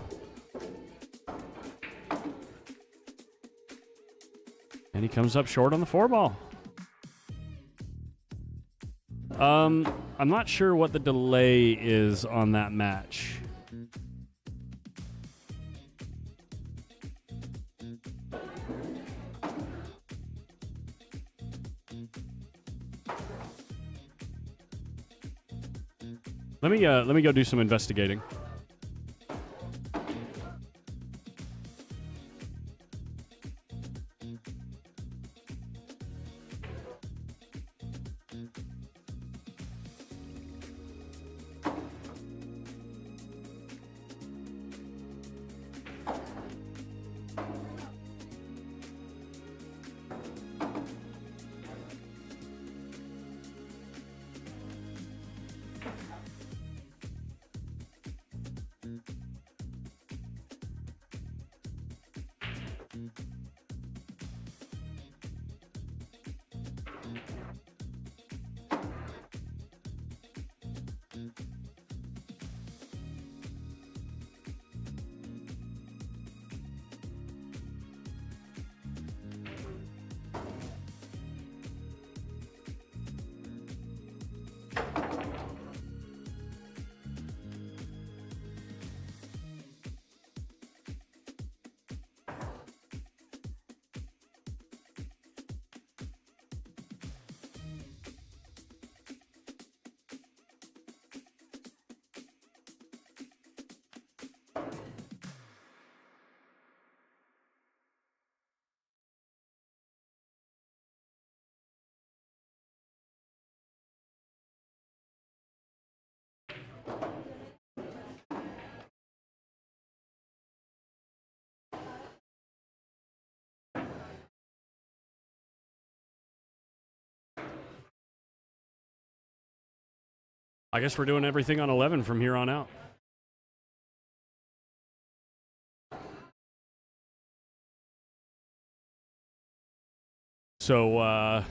And he comes up short on the 4 ball. I'm not sure what the delay is on that match. Let me go do some investigating. I guess we're doing everything on 11 from here on out. So,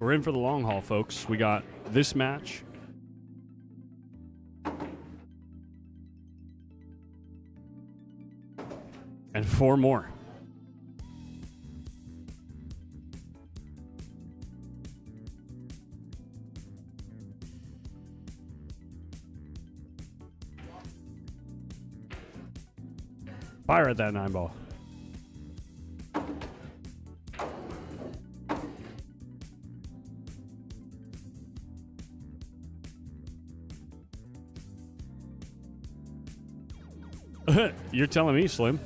we're in for the long haul, folks. We got this match. And 4 more. Fire at that 9-ball. You're telling me, Slim.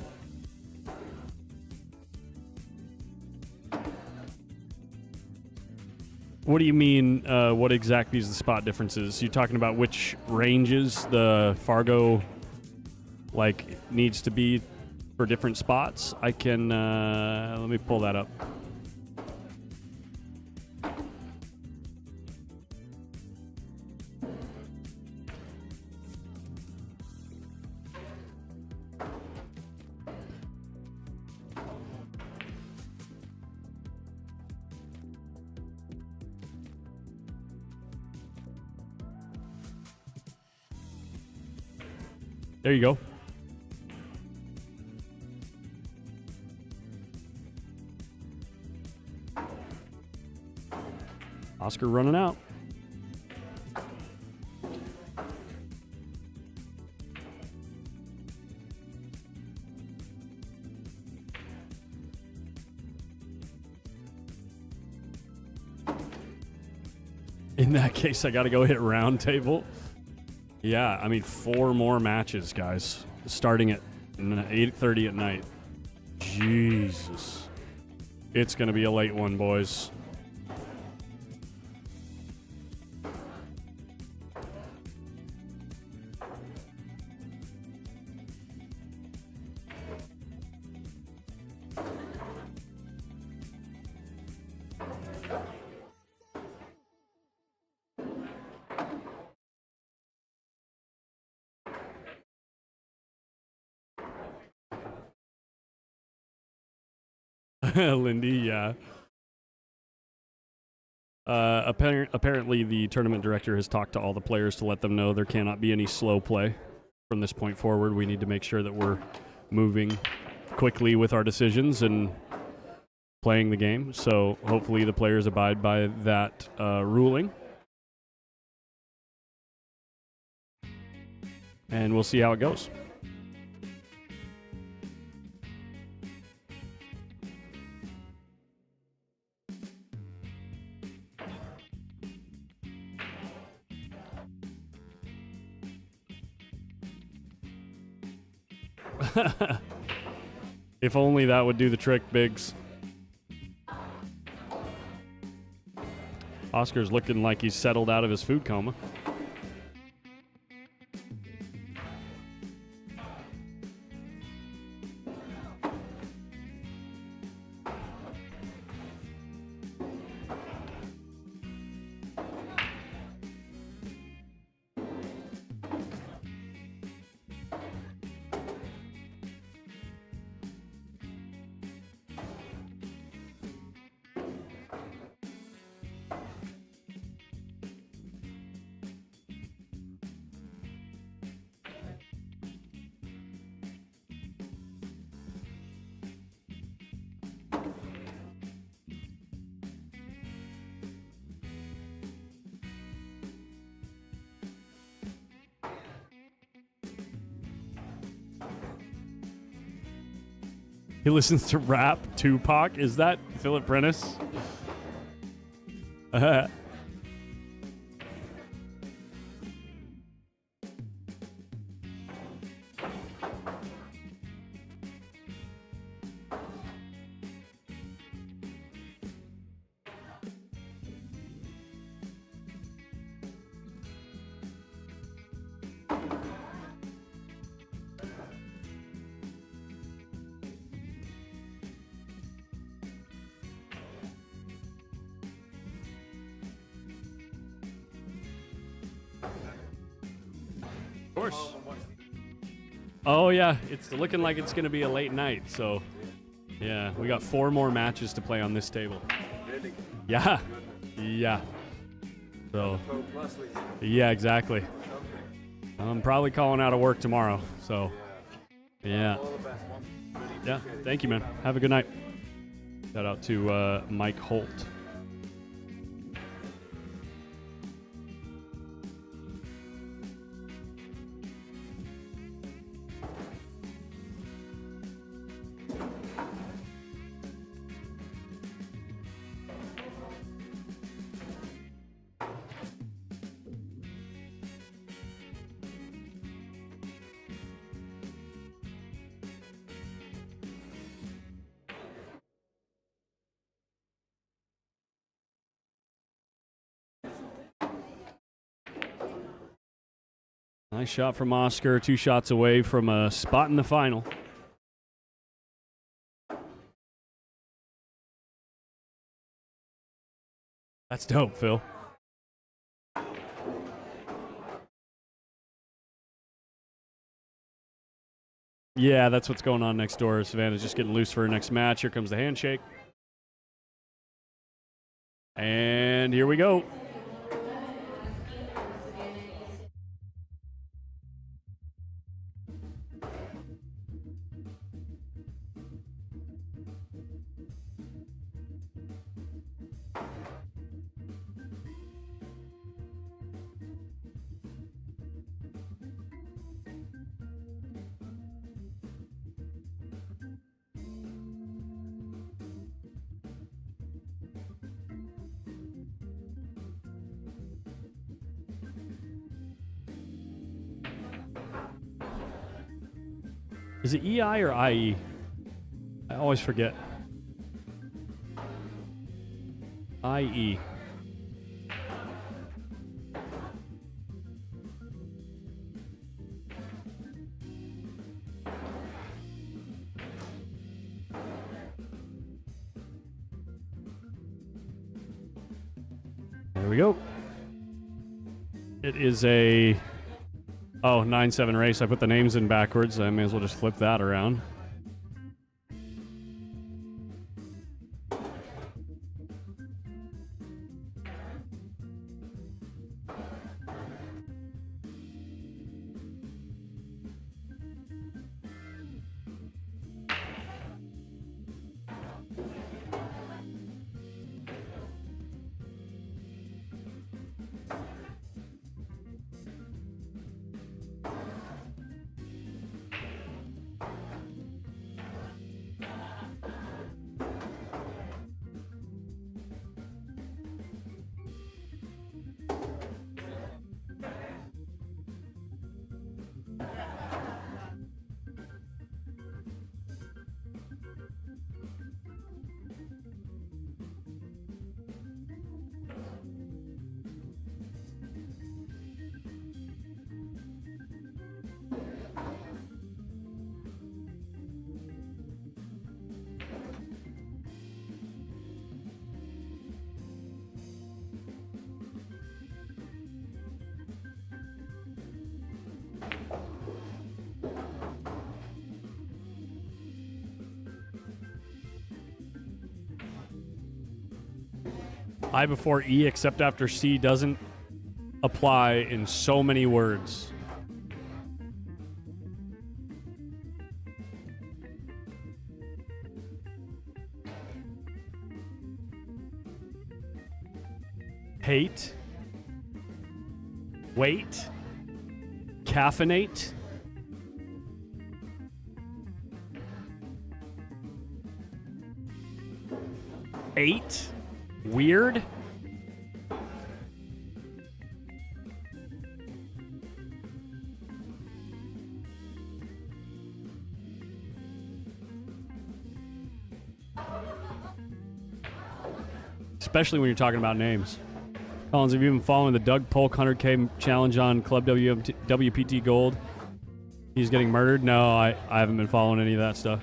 What do you mean, what exactly is the spot differences? You talking about which ranges the Fargo, like, needs to be for different spots? I can, let me pull that up. There you go. Oscar running out. In that case, I got to go hit round table. Yeah, I mean, 4 more matches, guys, starting at 8:30 at night. Jesus. It's going to be a late one, boys. Lindy, yeah. Apparently, the tournament director has talked to all the players to let them know there cannot be any slow play from this point forward. We need to make sure that we're moving quickly with our decisions and playing the game. So hopefully the players abide by that ruling. And we'll see how it goes. If only that would do the trick, Biggs. Oscar's looking like he's settled out of his food coma. He listens to rap, Tupac. Is that Philip Prentice? course. Oh, yeah. It's looking like it's going to be a late night. So, yeah, we got 4 more matches to play on this table. Really? Yeah. Yeah. So, yeah, exactly. I'm probably calling out of work tomorrow. So, yeah. Yeah. Thank you, man. Have a good night. Shout out to Mike Holt. Nice shot from Oscar. 2 shots away from a spot in the final. That's dope, Phil. Yeah, that's what's going on next door. Savannah's just getting loose for her next match. Here comes the handshake. And here we go. Is it EI or IE? I always forget. IE. There we go. It is a 9-7 race. I put the names in backwards. I may as well just flip that around. I before E except after C doesn't apply in so many words. Hate. Wait. Caffeinate. Eight. Weird. Especially when you're talking about names. Collins, have you been following the Doug Polk 100K challenge on Club WPT Gold? He's getting murdered? No, I haven't been following any of that stuff.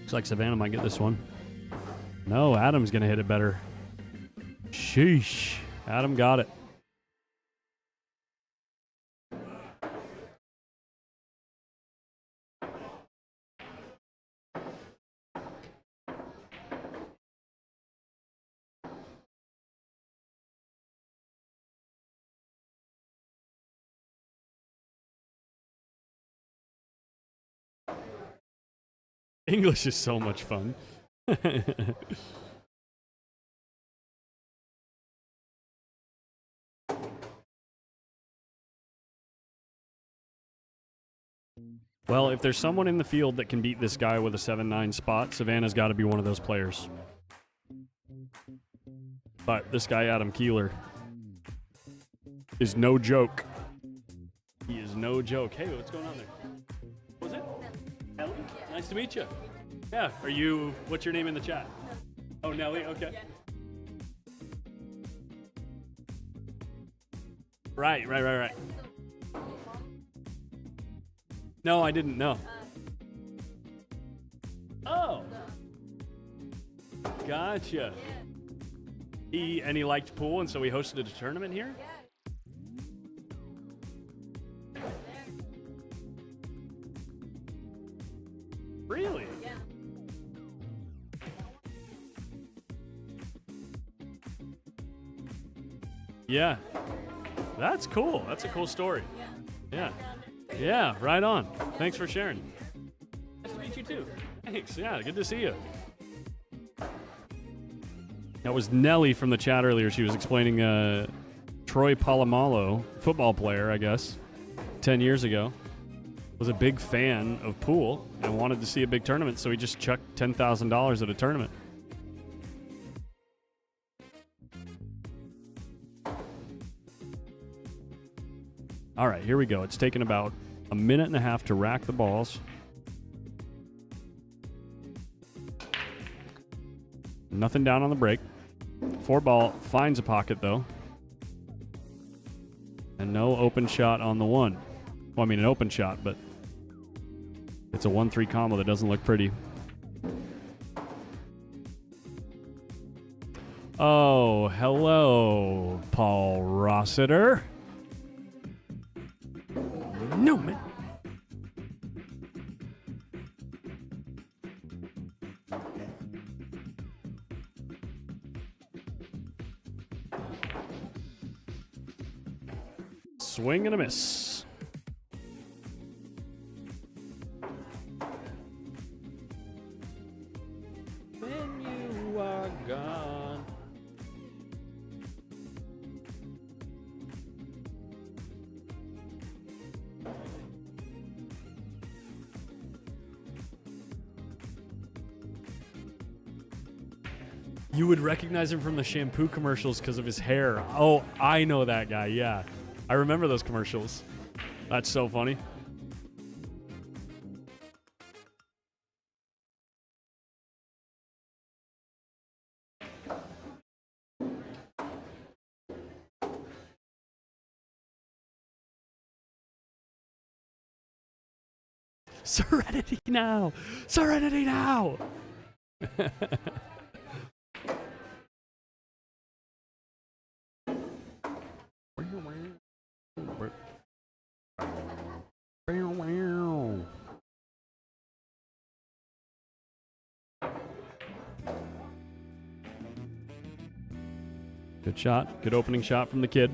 Looks like Savannah might get this one. No, Adam's going to hit it better. Sheesh. Adam got it. English is so much fun. Well, if there's someone in the field that can beat this guy with a 7-9 spot, Savannah's got to be one of those players. But this guy, Adam Keeler, is no joke. He is no joke. Hey, what's going on there? What was it? Ellie? Nice to meet you. Yeah, are you, what's your name in the chat? Oh, Nelly, okay. Right. No, I didn't know. Oh. Gotcha. He liked pool, and so he hosted a tournament here? Really? Yeah. That's cool. That's a cool story. Yeah. Yeah, right on. Thanks for sharing. Nice to meet you too. Thanks. Yeah, good to see you. That was Nelly from the chat earlier. She was explaining Troy Polamalu, football player, I guess, 10 years ago, was a big fan of pool and wanted to see a big tournament, so he just chucked $10,000 at a tournament. All right, here we go. It's taken about a minute and a half to rack the balls. Nothing down on the break. 4-ball finds a pocket, though. And no open shot on the one. Well, I mean, an open shot, but it's a 1-3 combo that doesn't look pretty. Oh, hello, Paul Rossiter. No, man. Swing and a miss. When you are gone. You would recognize him from the shampoo commercials because of his hair. Oh, I know that guy, yeah. I remember those commercials. That's so funny. Serenity now! Serenity now! Good shot. Good opening shot from the kid.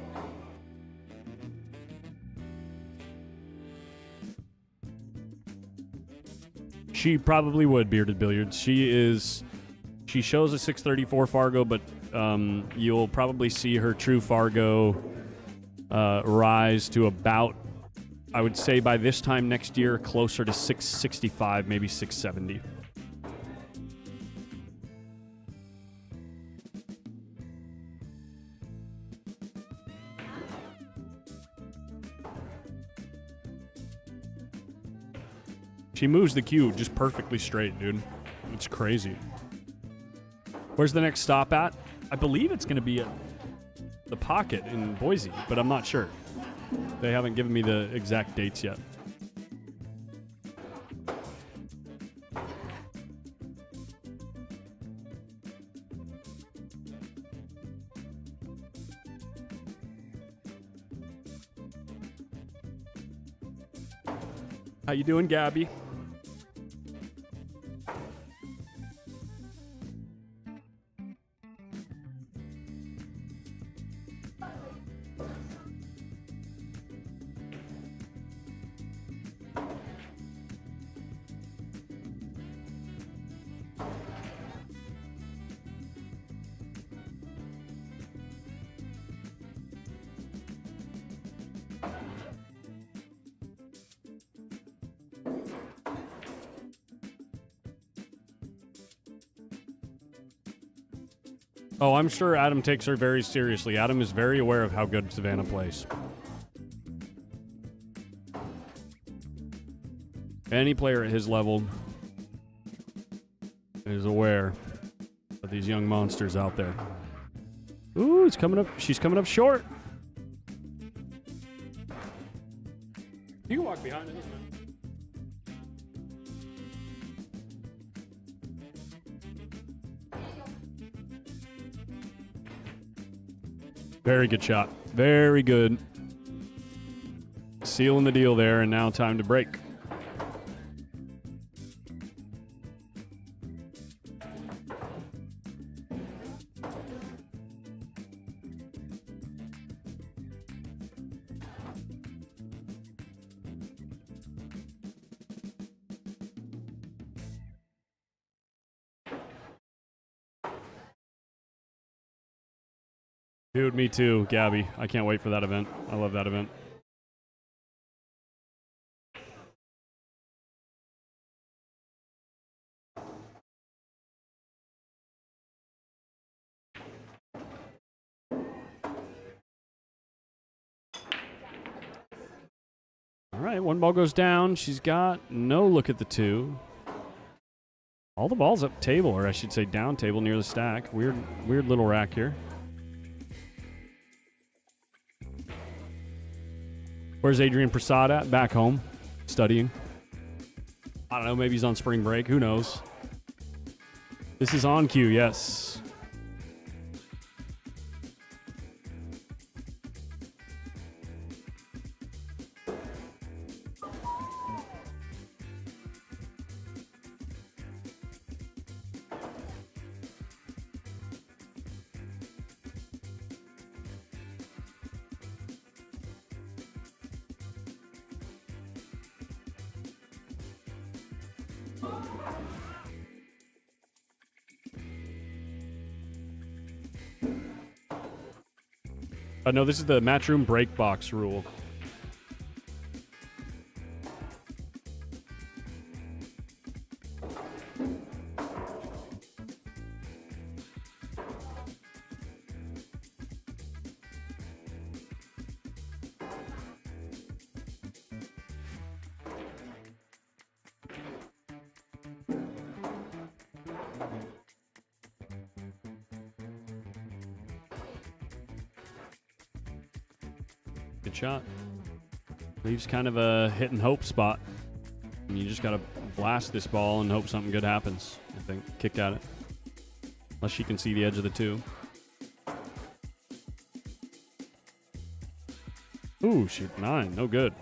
She probably would, Bearded Billiards. She shows a 634 Fargo, but you'll probably see her true Fargo rise to about, I would say by this time next year, closer to 665, maybe 670. She moves the cue just perfectly straight, dude. It's crazy. Where's the next stop at? I believe it's going to be at the Pocket in Boise, but I'm not sure. They haven't given me the exact dates yet. How you doing, Gabby? Oh, I'm sure Adam takes her very seriously. Adam is very aware of how good Savannah plays. Any player at his level is aware of these young monsters out there. Ooh, it's coming up. She's coming up short. You can walk behind it. Very good shot. Very good. Sealing the deal there, and now time to break. Dude, me too, Gabby. I can't wait for that event. I love that event. All right, one ball goes down. She's got no look at the two. All the balls up table, or I should say down table near the stack. Weird little rack here. Where's Adrian Prasad at? Back home, studying. I don't know, maybe he's on spring break. Who knows? This is on cue, yes. No, this is the Matchroom break box rule. Good shot. Leaves kind of a hit and hope spot. And you just got to blast this ball and hope something good happens. I think. Kick at it. Unless she can see the edge of the two. Ooh, shoot, 9. No good.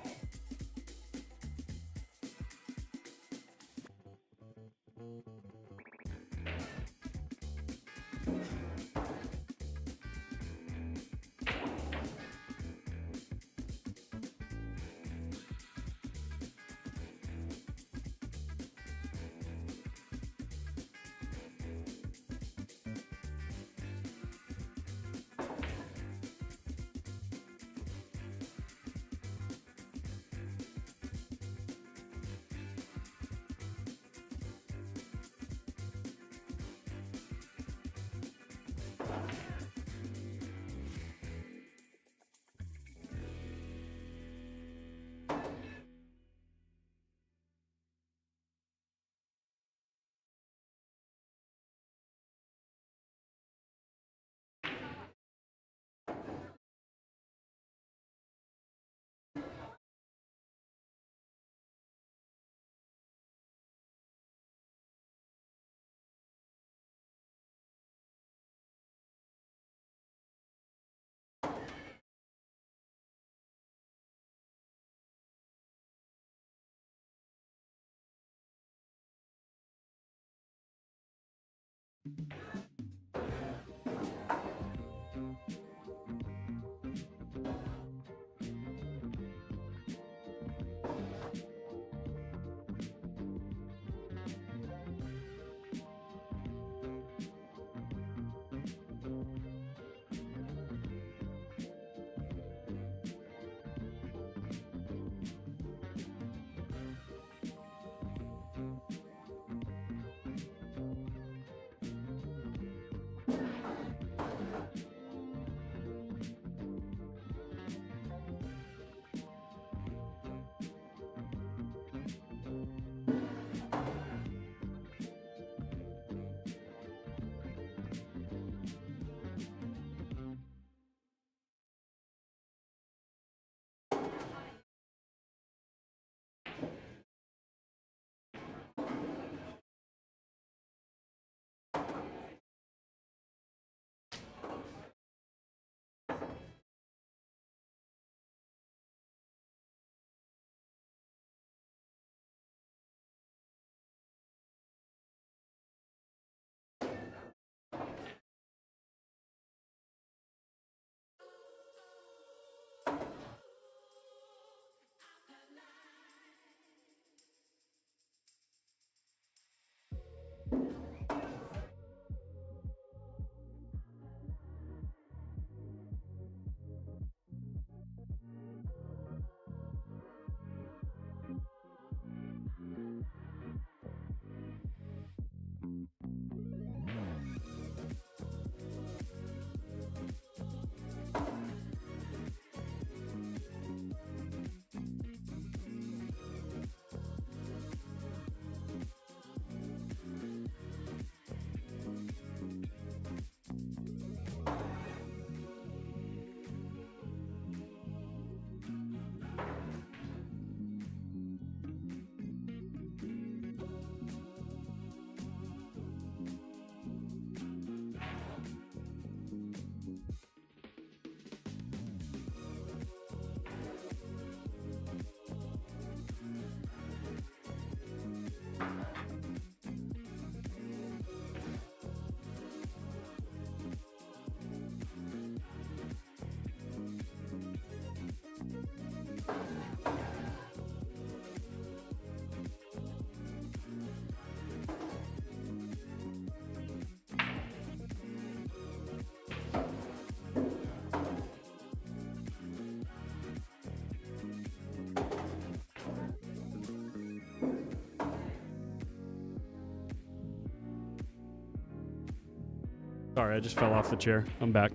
Sorry, I just fell off the chair. I'm back.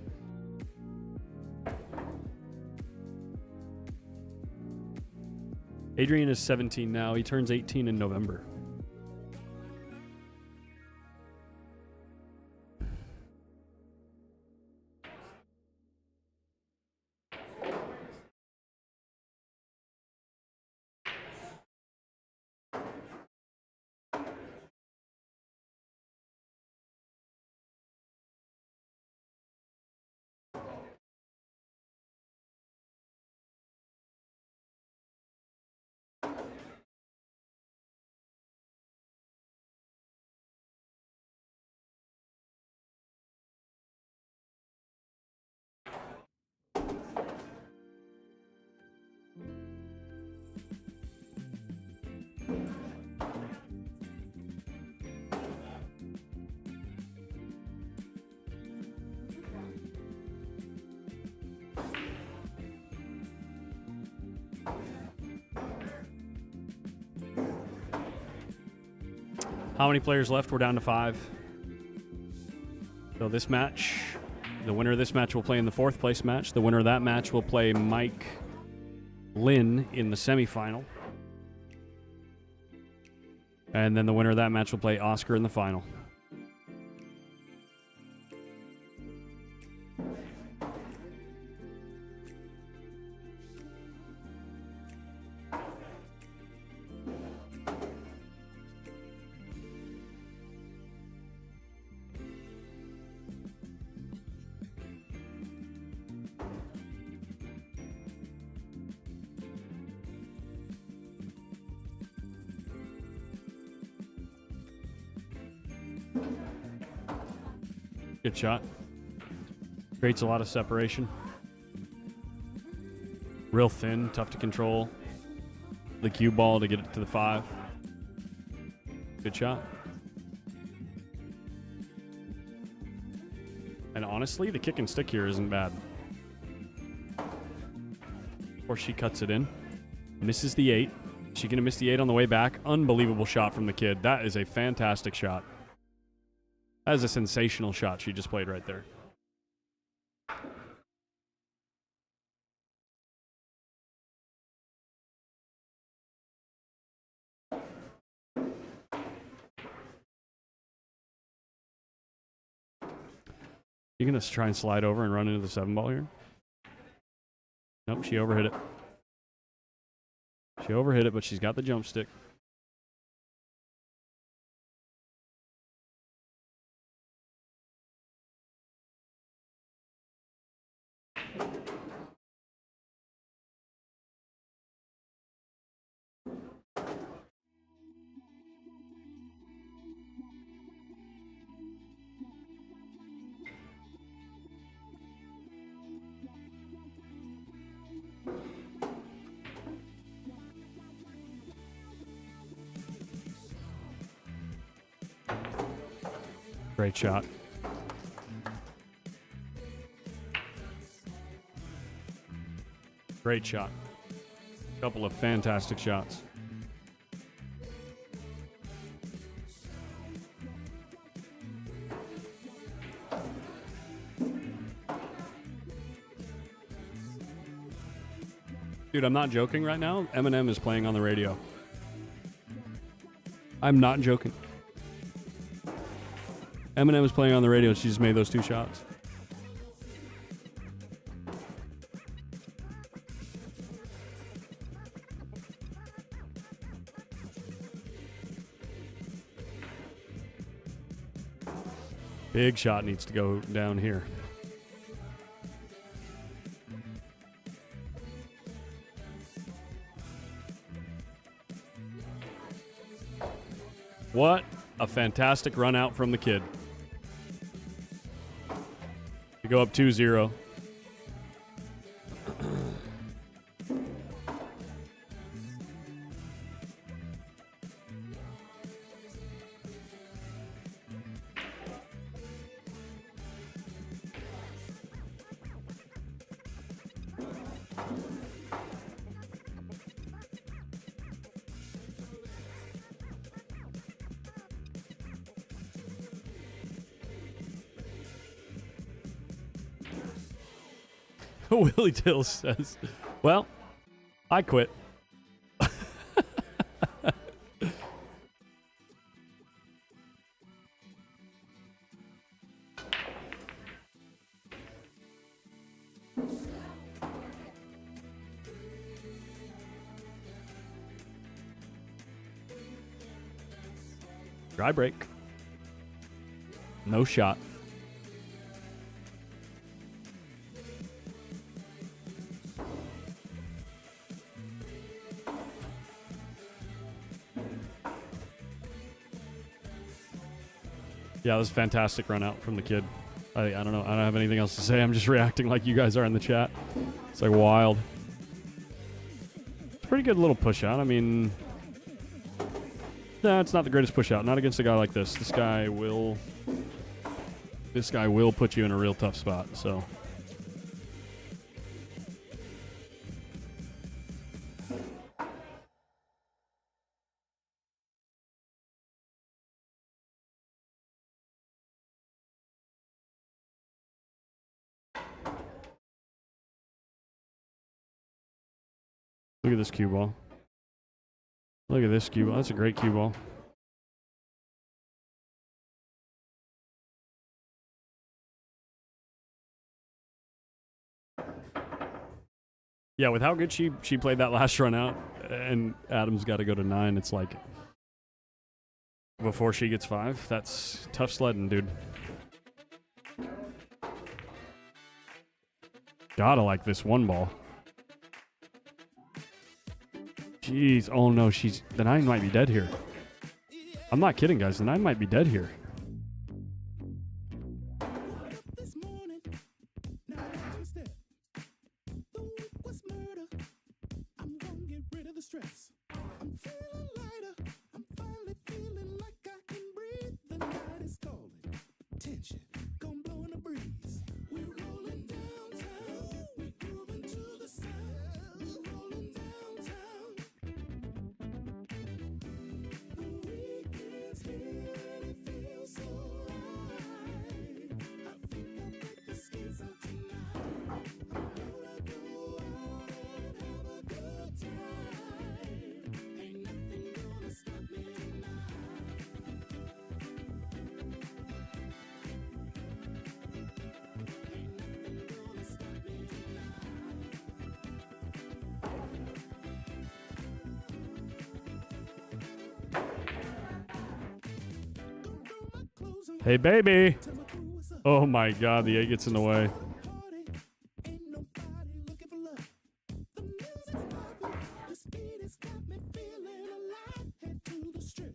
Adrian is 17 now. He turns 18 in November. How many players left? We're down to 5. So this match, the winner of this match will play in the 4th place match. The winner of that match will play Mike LIN in the semifinal. And then the winner of that match will play Oscar in the final. Good shot. Creates a lot of separation. Real thin, tough to control. The cue ball to get it to the 5. Good shot. And honestly, the kick and stick here isn't bad. Or she cuts it in. Misses the 8. She gonna miss the 8 on the way back. Unbelievable shot from the kid. That is a fantastic shot. That is a sensational shot she just played right there. You gonna try and slide over and run into the 7 ball here? Nope, she overhit it. She overhit it, but she's got the jump stick. Great shot. Great shot. Couple of fantastic shots. Dude, I'm not joking right now. Eminem is playing on the radio. I'm not joking. Eminem is playing on the radio. She just made those 2 shots. Big shot needs to go down here. What a fantastic run out from the kid. To go up 2-0. Willie Dill says, well, I quit. Dry break. No shot. Yeah, it was a fantastic run out from the kid. I don't know. I don't have anything else to say. I'm just reacting like you guys are in the chat. It's like wild. It's a pretty good little push out. I mean, it's not the greatest push out. Not against a guy like this. This guy will put you in a real tough spot. So. Look at this cue ball. Look at this cue ball. That's a great cue ball. Yeah, with how good she played that last run out, and Adam's got to go to 9, it's like before she gets 5. That's tough sledding, dude. Gotta like this 1 ball. Jeez, oh no, the 9 might be dead here. I'm not kidding, guys. The 9 might be dead here. attention. Come blowing the breeze. We're rolling downtown. We're grooving to the sound. We're rolling downtown. The weekend's here and it feels so right. I think I'll break the skates out tonight. I'm gonna go out and have a good time. Ain't nothing gonna stop me tonight. Hey, baby. Oh, my God. The 8 gets in the way.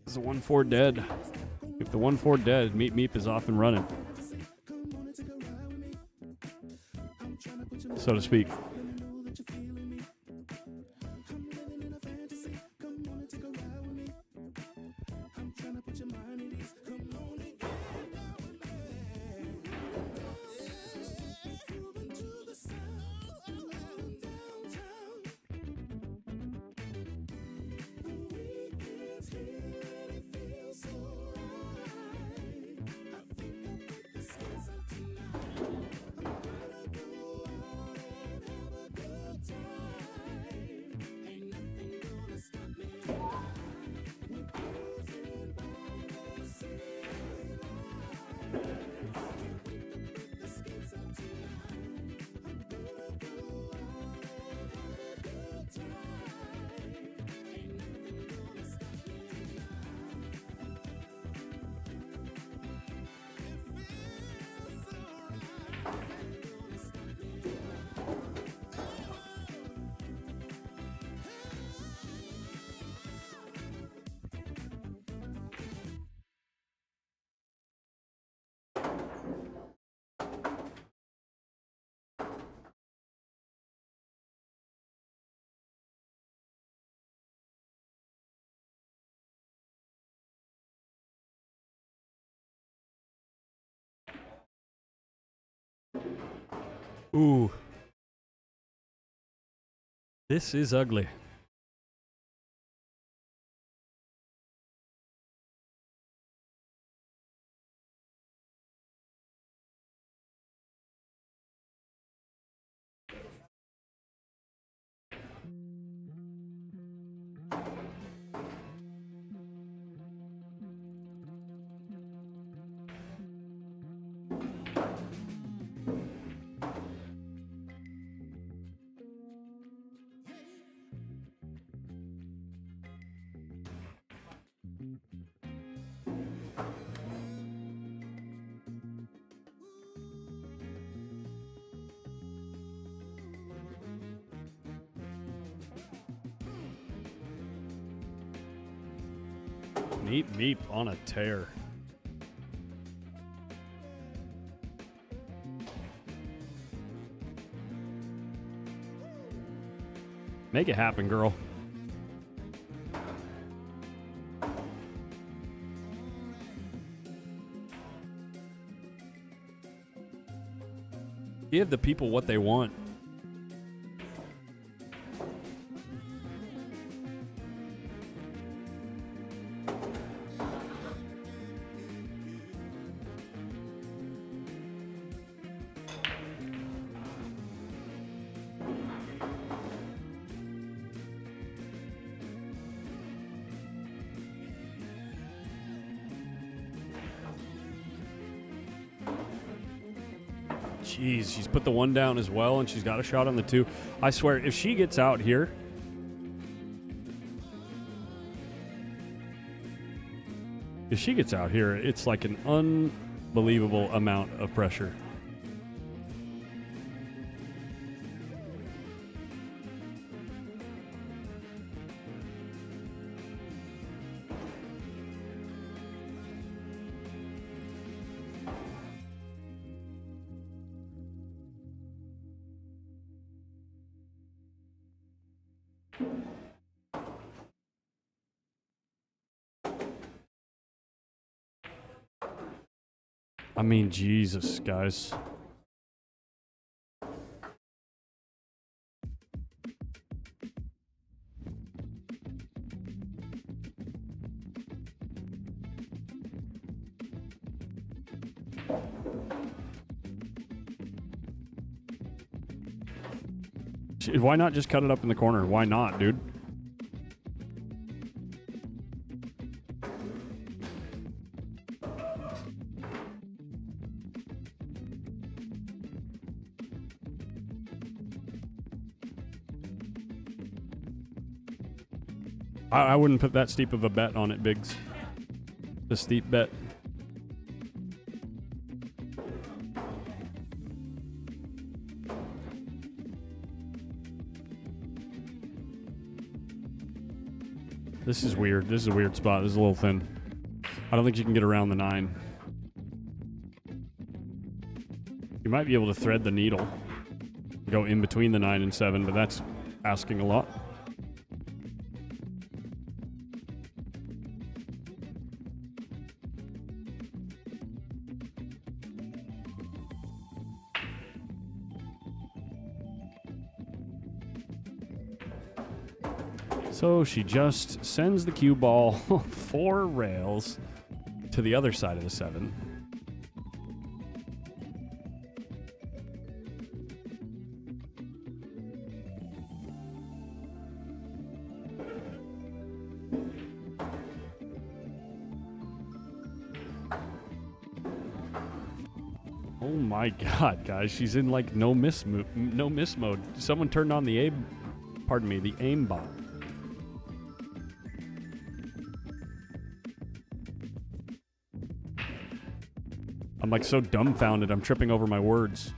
It's a 1-4 dead. If the 1-4 dead, Meep Meep is off and running, so to speak. Ooh. This is ugly. Meep Meep on a tear. Make it happen, girl. Give the people what they want. Jeez, she's put the 1 down as well, and she's got a shot on the 2. I swear, if she gets out here, it's like an unbelievable amount of pressure. I mean, Jesus, guys. Why not just cut it up in the corner? Why not, dude? I wouldn't put that steep of a bet on it, Biggs. The steep bet. This is weird. This is a weird spot. This is a little thin. I don't think you can get around the 9. You might be able to thread the needle. Go in between the 9 and 7, but that's asking a lot. So she just sends the cue ball 4 rails to the other side of the 7. Oh my God, guys, she's in like no miss mode. Someone turned on the the aim bot. I'm like so dumbfounded, I'm tripping over my words.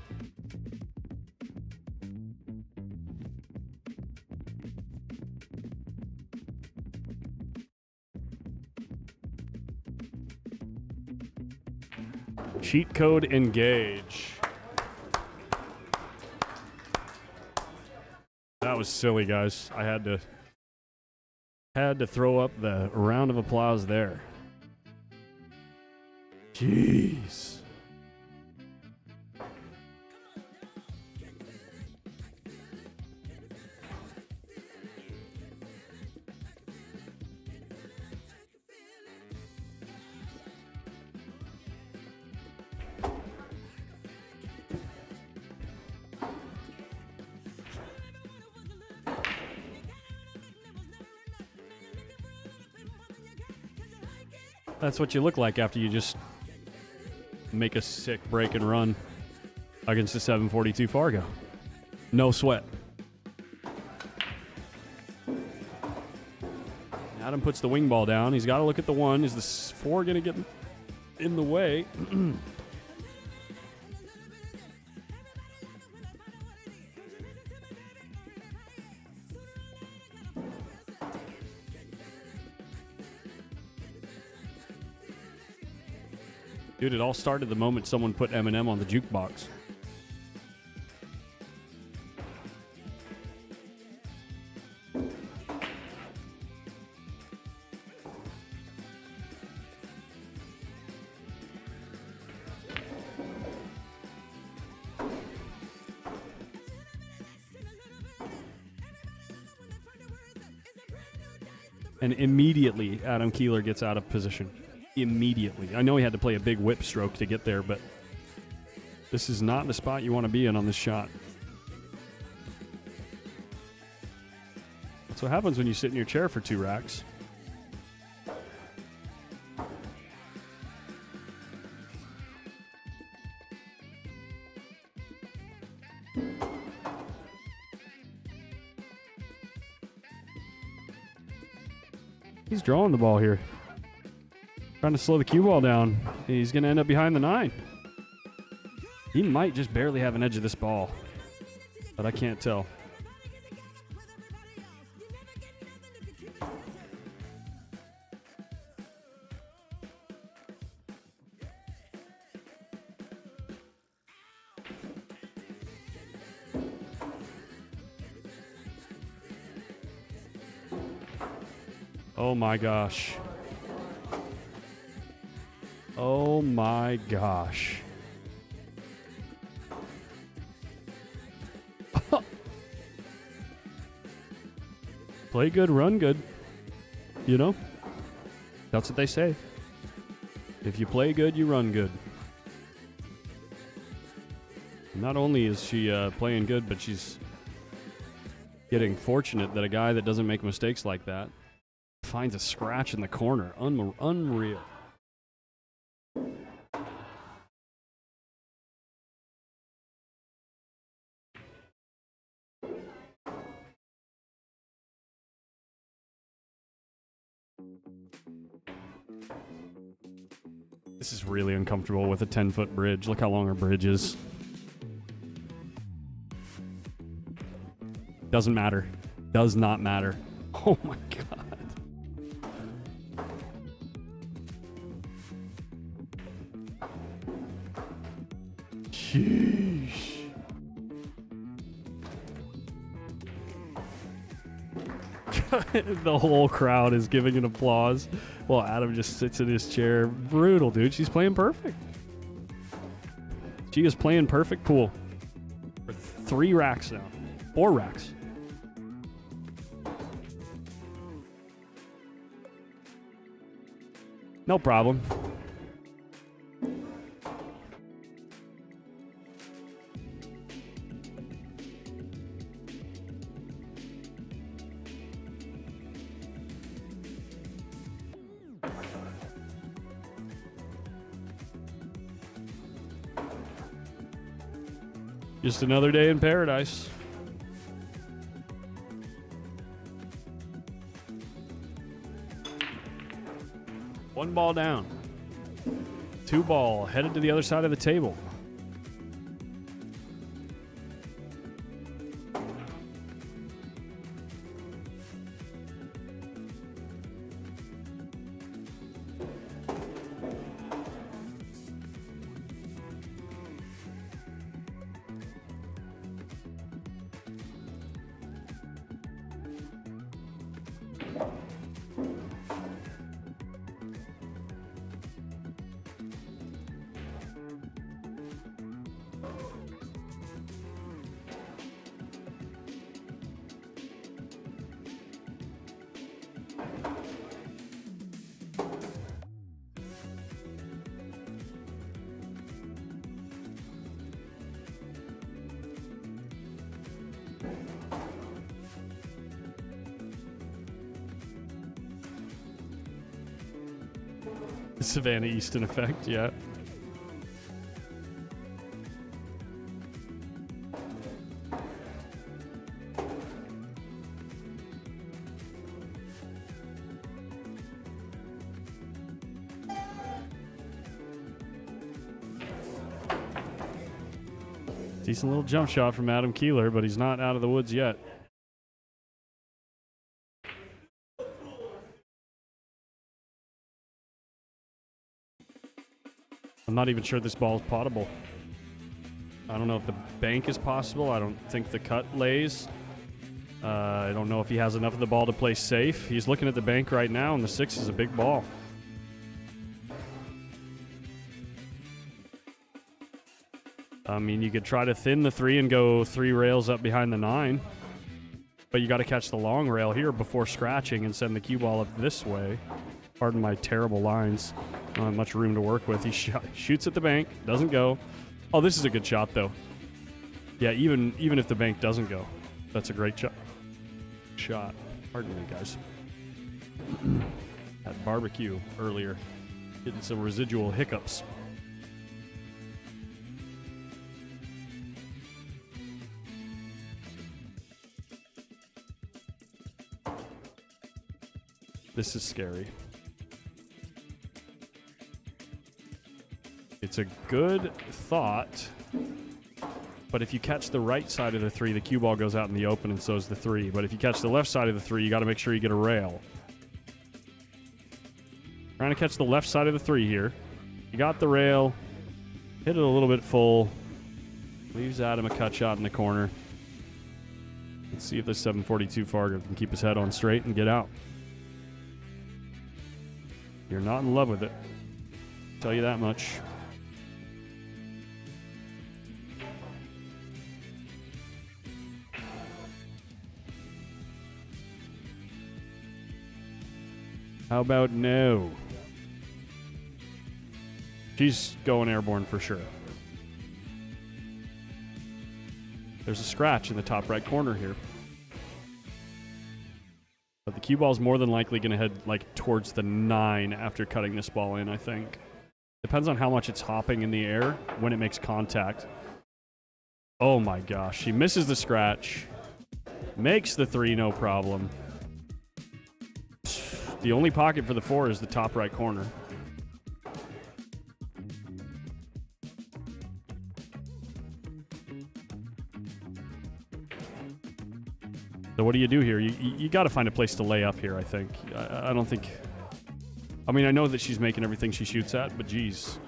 Cheat code engage. That was silly, guys. I had to throw up the round of applause there. Jeez. That's what you look like after you just make a sick break and run against the 742 Fargo. No sweat. Adam puts the wing ball down. He's got to look at the 1. Is the 4 going to get in the way? Dude, it all started the moment someone put Eminem on the jukebox. And immediately, Adam Keeler gets out of position. Immediately. I know he had to play a big whip stroke to get there, but this is not the spot you want to be in on this shot. That's what happens when you sit in your chair for 2 racks. He's drawing the ball here. Trying to slow the cue ball down. He's going to end up behind the 9. He might just barely have an edge of this ball, but I can't tell. Oh my gosh. Oh my gosh. Play good, run good. You know? That's what they say. If you play good, you run good. Not only is she playing good, but she's getting fortunate that a guy that doesn't make mistakes like that finds a scratch in the corner. Unreal. This is really uncomfortable with a 10-foot bridge. Look how long our bridge is. Doesn't matter. Does not matter. Oh my god. Sheesh. The whole crowd is giving an applause while Adam just sits in his chair. Brutal, dude. She's playing perfect. She is playing perfect pool. For 3 racks now. 4 racks. No problem. Just another day in paradise. One ball down. 2 ball headed to the other side of the table. Savannah Easton effect, yeah. Decent little jump shot from Adam Keeler, but he's not out of the woods yet. I'm not even sure this ball is potable. I don't know if the bank is possible. I don't think the cut lays. I don't know if he has enough of the ball to play safe. He's looking at the bank right now, and the 6 is a big ball. I mean, you could try to thin the 3 and go 3 rails up behind the 9. But you got to catch the long rail here before scratching and send the cue ball up this way. Pardon my terrible lines. Not much room to work with. He shoots at the bank, doesn't go. Oh, this is a good shot, though. Yeah, even if the bank doesn't go, that's a great shot. Pardon me, guys. Had barbecue earlier. Getting some residual hiccups. This is scary. It's a good thought, but if you catch the right side of the 3, the cue ball goes out in the open and so is the 3. But if you catch the left side of the 3, you got to make sure you get a rail. Trying to catch the left side of the 3 here. You got the rail. Hit it a little bit full. Leaves Adam a cut shot in the corner. Let's see if this 742 Fargo can keep his head on straight and get out. You're not in love with it. Tell you that much. How about no? She's going airborne for sure. There's a scratch in the top right corner here. But the cue ball's more than likely going to head like towards the 9 after cutting this ball in, I think. Depends on how much it's hopping in the air when it makes contact. Oh my gosh, she misses the scratch. Makes the 3, no problem. The only pocket for the 4 is the top right corner. So what do you do here? You got to find a place to lay up here, I think. I don't think... I mean, I know that she's making everything she shoots at, but geez.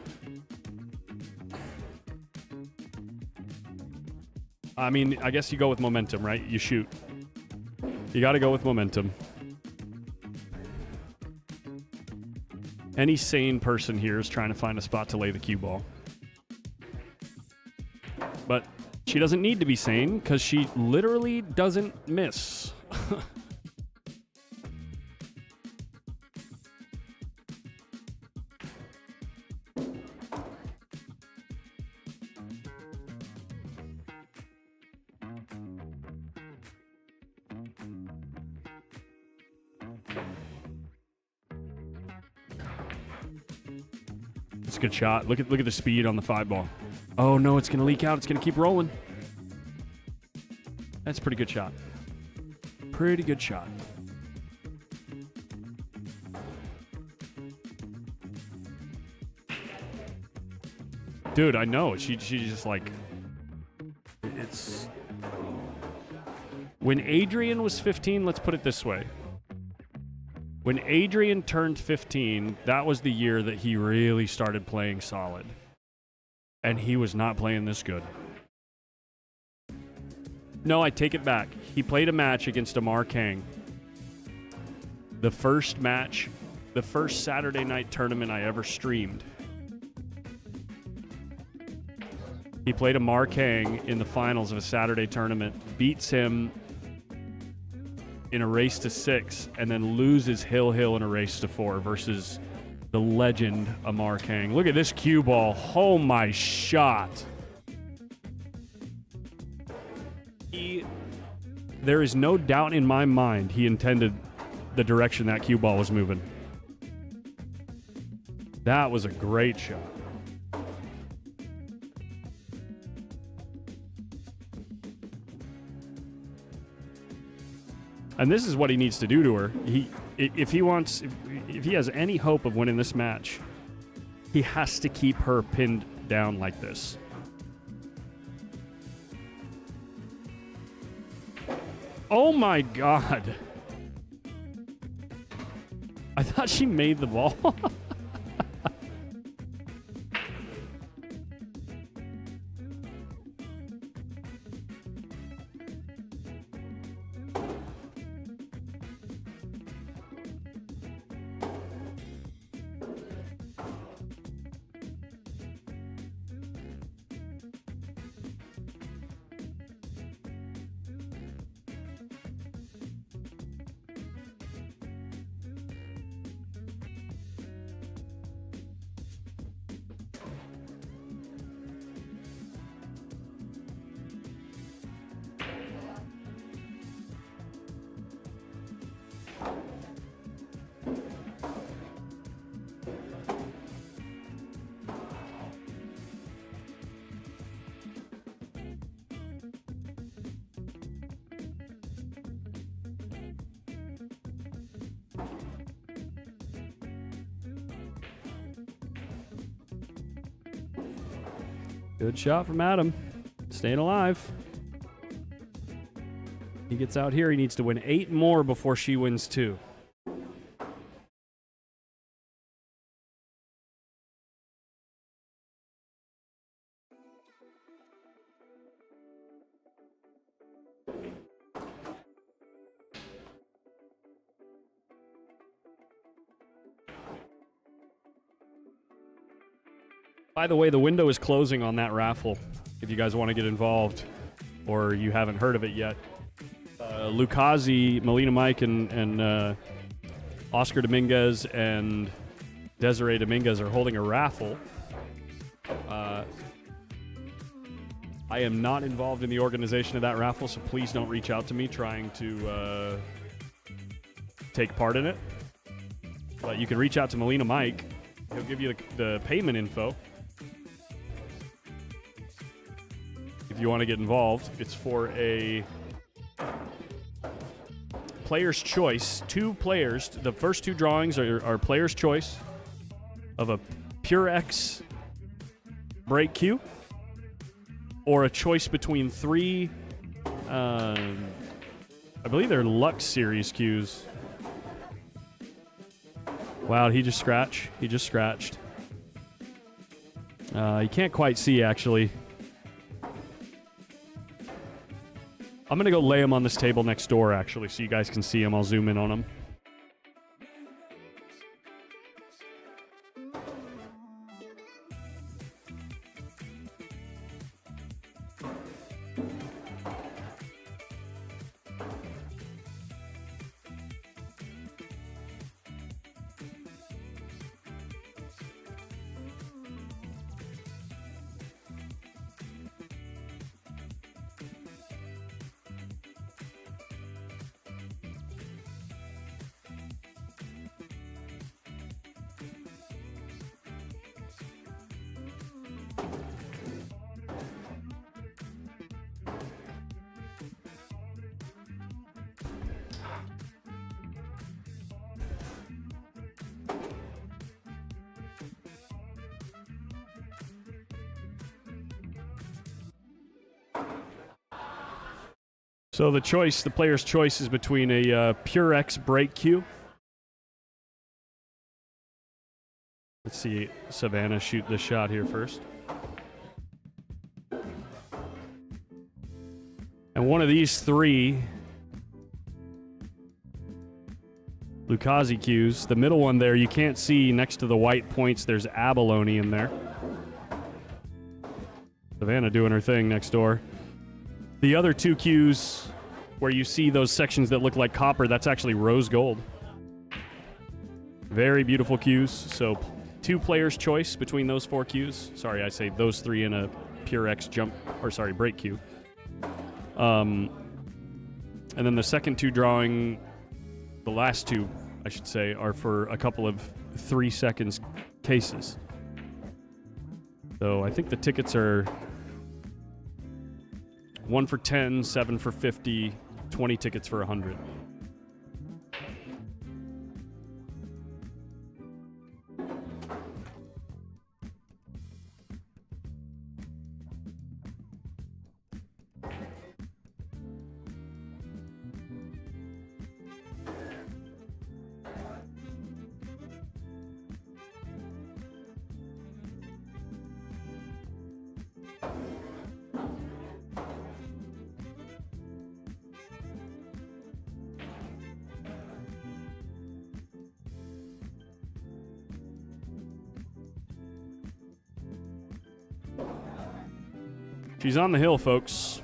I mean, I guess you go with momentum, right? You shoot. You got to go with momentum. Any sane person here is trying to find a spot to lay the cue ball. But she doesn't need to be sane because she literally doesn't miss. It's a good shot. Look at the speed on the 5 ball. Oh no, it's gonna leak out. It's gonna keep rolling. That's a pretty good shot. Pretty good shot. Dude, I know. She's just like... It's... When Adrian was 15, let's put it this way. When Adrian turned 15, that was the year that he really started playing solid. And he was not playing this good. No, I take it back. He played a match against Amar Kang. The first match, the first Saturday night tournament I ever streamed. He played Amar Kang in the finals of a Saturday tournament, beats him in a race to 6, and then loses Hill in a race to 4 versus the legend Amar Kang. Look at this cue ball. Oh my shot. There is no doubt in my mind he intended the direction that cue ball was moving. That was a great shot. And this is what he needs to do to her. If he has any hope of winning this match, he has to keep her pinned down like this. Oh my God. I thought she made the ball. Good shot from Adam. Staying alive. He gets out here. He needs to win 8 more before she wins 2. By the way, the window is closing on that raffle. If you guys want to get involved, or you haven't heard of it yet, Lucasi, Melina Mike, and Oscar Dominguez and Desiree Dominguez are holding a raffle. I am not involved in the organization of that raffle, so please don't reach out to me trying to take part in it. But you can reach out to Melina Mike. He'll give you the payment info. If you want to get involved, it's for a player's choice. 2 players. The first 2 drawings are player's choice of a Pure X break cue, or a choice between 3, I believe they're Lux Series cues. Wow, he just scratched. He just scratched. You can't quite see, actually. I'm going to go lay him on this table next door, actually, so you guys can see him. I'll zoom in on him. So the player's choice is between a Pure X break cue. Let's see Savannah shoot this shot here first. And one of these 3 Lucasi cues. The middle one there, you can't see next to the white points, there's abalone in there. Savannah doing her thing next door. The other 2 cues where you see those sections that look like copper, that's actually rose gold. Very beautiful cues. So 2 players' choice between those 4 cues. Sorry, I say those 3 in a Pure X break cue. And then the second 2 drawing, the last 2, I should say, are for a couple of 3 seconds cases. So I think the tickets are 1 for 10, 7 for 50, 20 tickets for 100. She's on the hill, folks,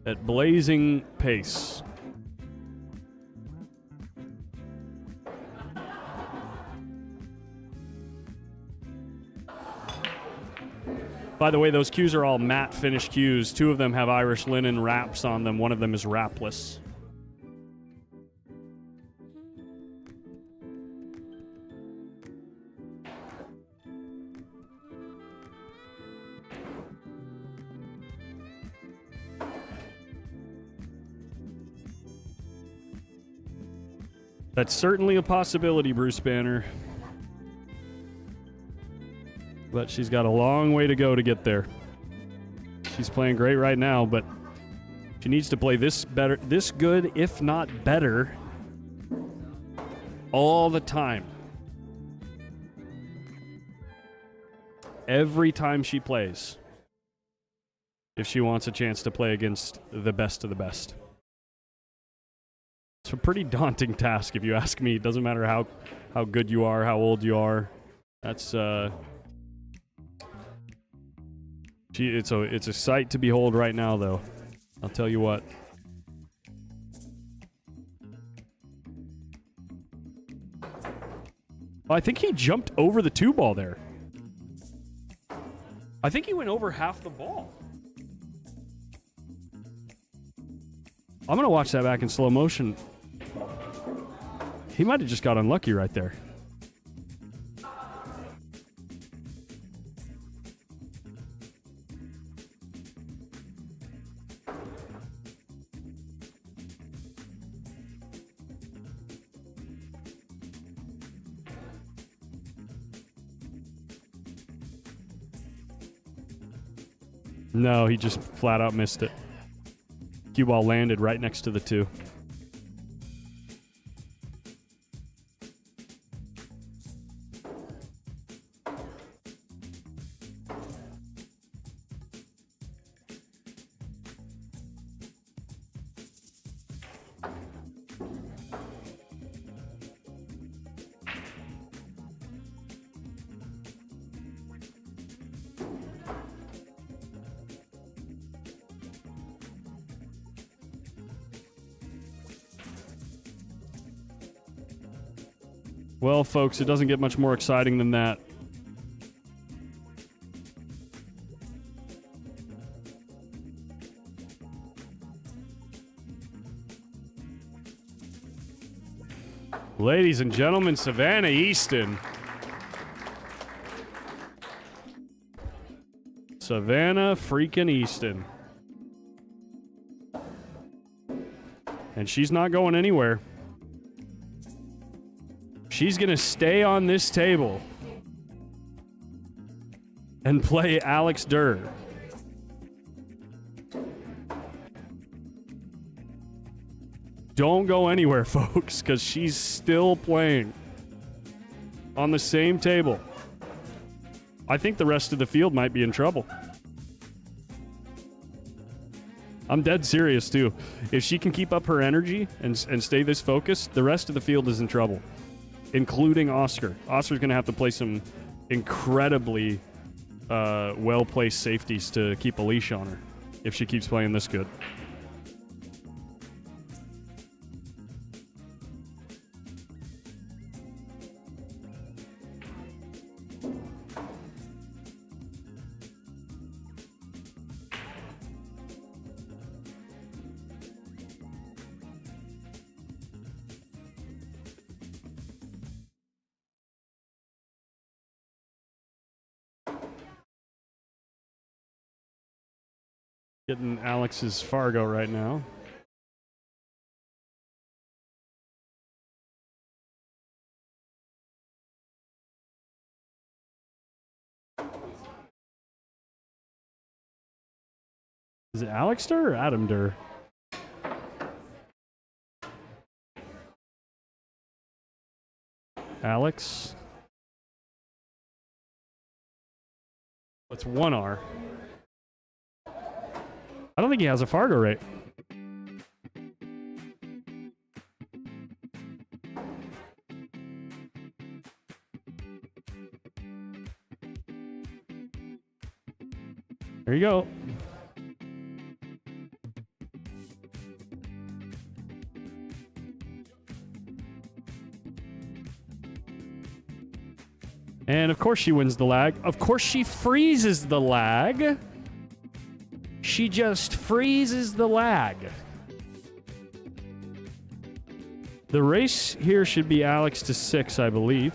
at blazing pace. By the way, those cues are all matte finish cues. 2 of them have Irish linen wraps on them. 1 of them is wrapless. That's certainly a possibility, Bruce Banner. But she's got a long way to go to get there. She's playing great right now, but she needs to play this good, if not better, all the time. Every time she plays, if she wants a chance to play against the best of the best. It's a pretty daunting task, if you ask me. It doesn't matter how good you are, how old you are. That's It's a sight to behold right now, though. I'll tell you what. I think he jumped over the 2-ball there. I think he went over half the ball. I'm going to watch that back in slow motion. He might have just got unlucky right there. No, he just flat out missed it. Cue ball landed right next to the 2. Well, folks, it doesn't get much more exciting than that. Ladies and gentlemen, Savannah Easton. Savannah freaking Easton. And she's not going anywhere. She's going to stay on this table and play Alex Durr. Don't go anywhere, folks, because she's still playing on the same table. I think the rest of the field might be in trouble. I'm dead serious, too. If she can keep up her energy and stay this focused, the rest of the field is in trouble, including Oscar. Oscar's going to have to play some incredibly well-placed safeties to keep a leash on her if she keeps playing this good. Getting Alex's Fargo right now. Is it Alex Durr or Adam Durr? Alex. That's one R. I don't think he has a Fargo rate. There you go. And of course she wins the lag. Of course she freezes the lag. She just freezes the lag. The race here should be Alex to 6, I believe.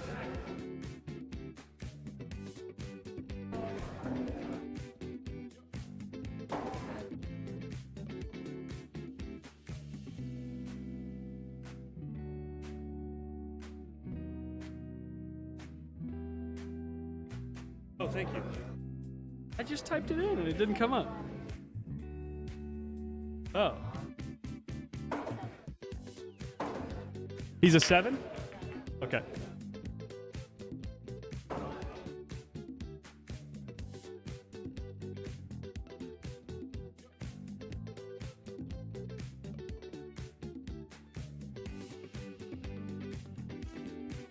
Oh, thank you. I just typed it in and it didn't come up. Oh. He's a 7? Okay.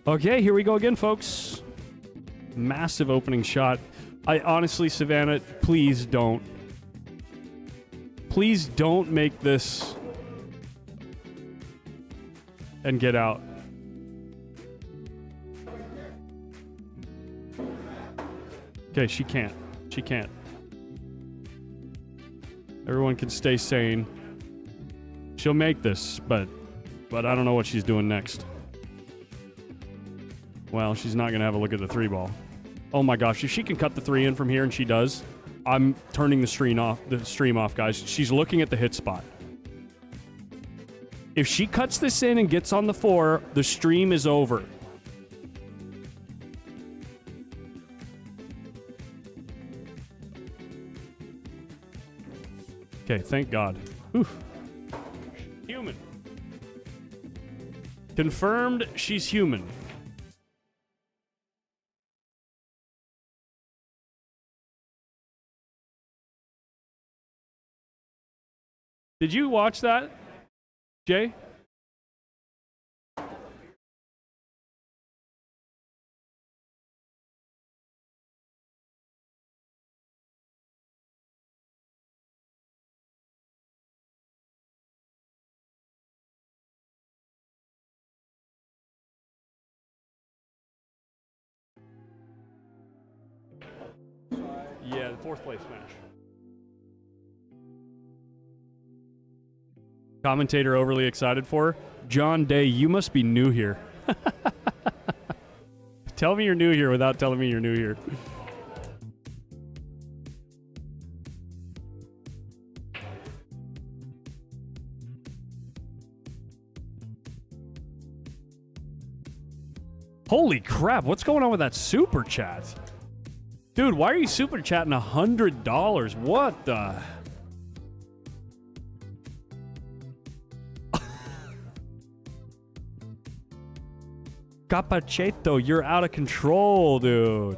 Okay, here we go again, folks. Massive opening shot. I honestly, Savannah, please don't. Please don't make this and get out. Okay, she can't. She can't. Everyone can stay sane. She'll make this, but I don't know what she's doing next. Well, she's not going to have a look at the 3-ball. Oh my gosh, if she can cut the 3 in from here, and she does, I'm turning the stream off, guys. She's looking at the hit spot. If she cuts this in and gets on the 4, the stream is over. Okay, thank God. Whew. Human. Confirmed she's human. Did you watch that, Jay? Yeah, the 4th place match. Commentator overly excited for her. John Day, you must be new here. Tell me you're new here without telling me you're new here. Holy crap, what's going on with that super chat? Dude, why are you super chatting $100? What the... Capacheto, you're out of control, dude.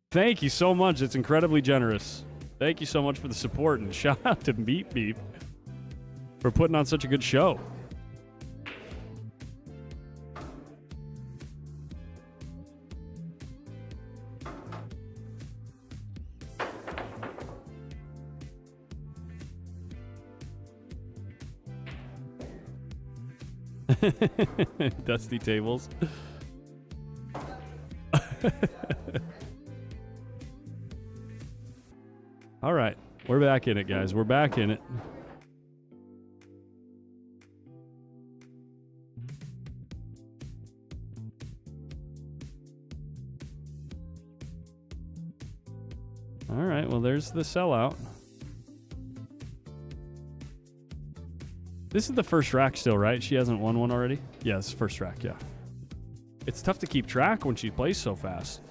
Thank you so much. It's incredibly generous. Thank you so much for the support, and shout out to Beep Beep for putting on such a good show. Dusty tables. All right, we're back in it, guys. We're back in it. All right, well, there's the sellout. This is the first rack still, right? She hasn't won one already? Yeah, it's first rack, yeah. It's tough to keep track when she plays so fast.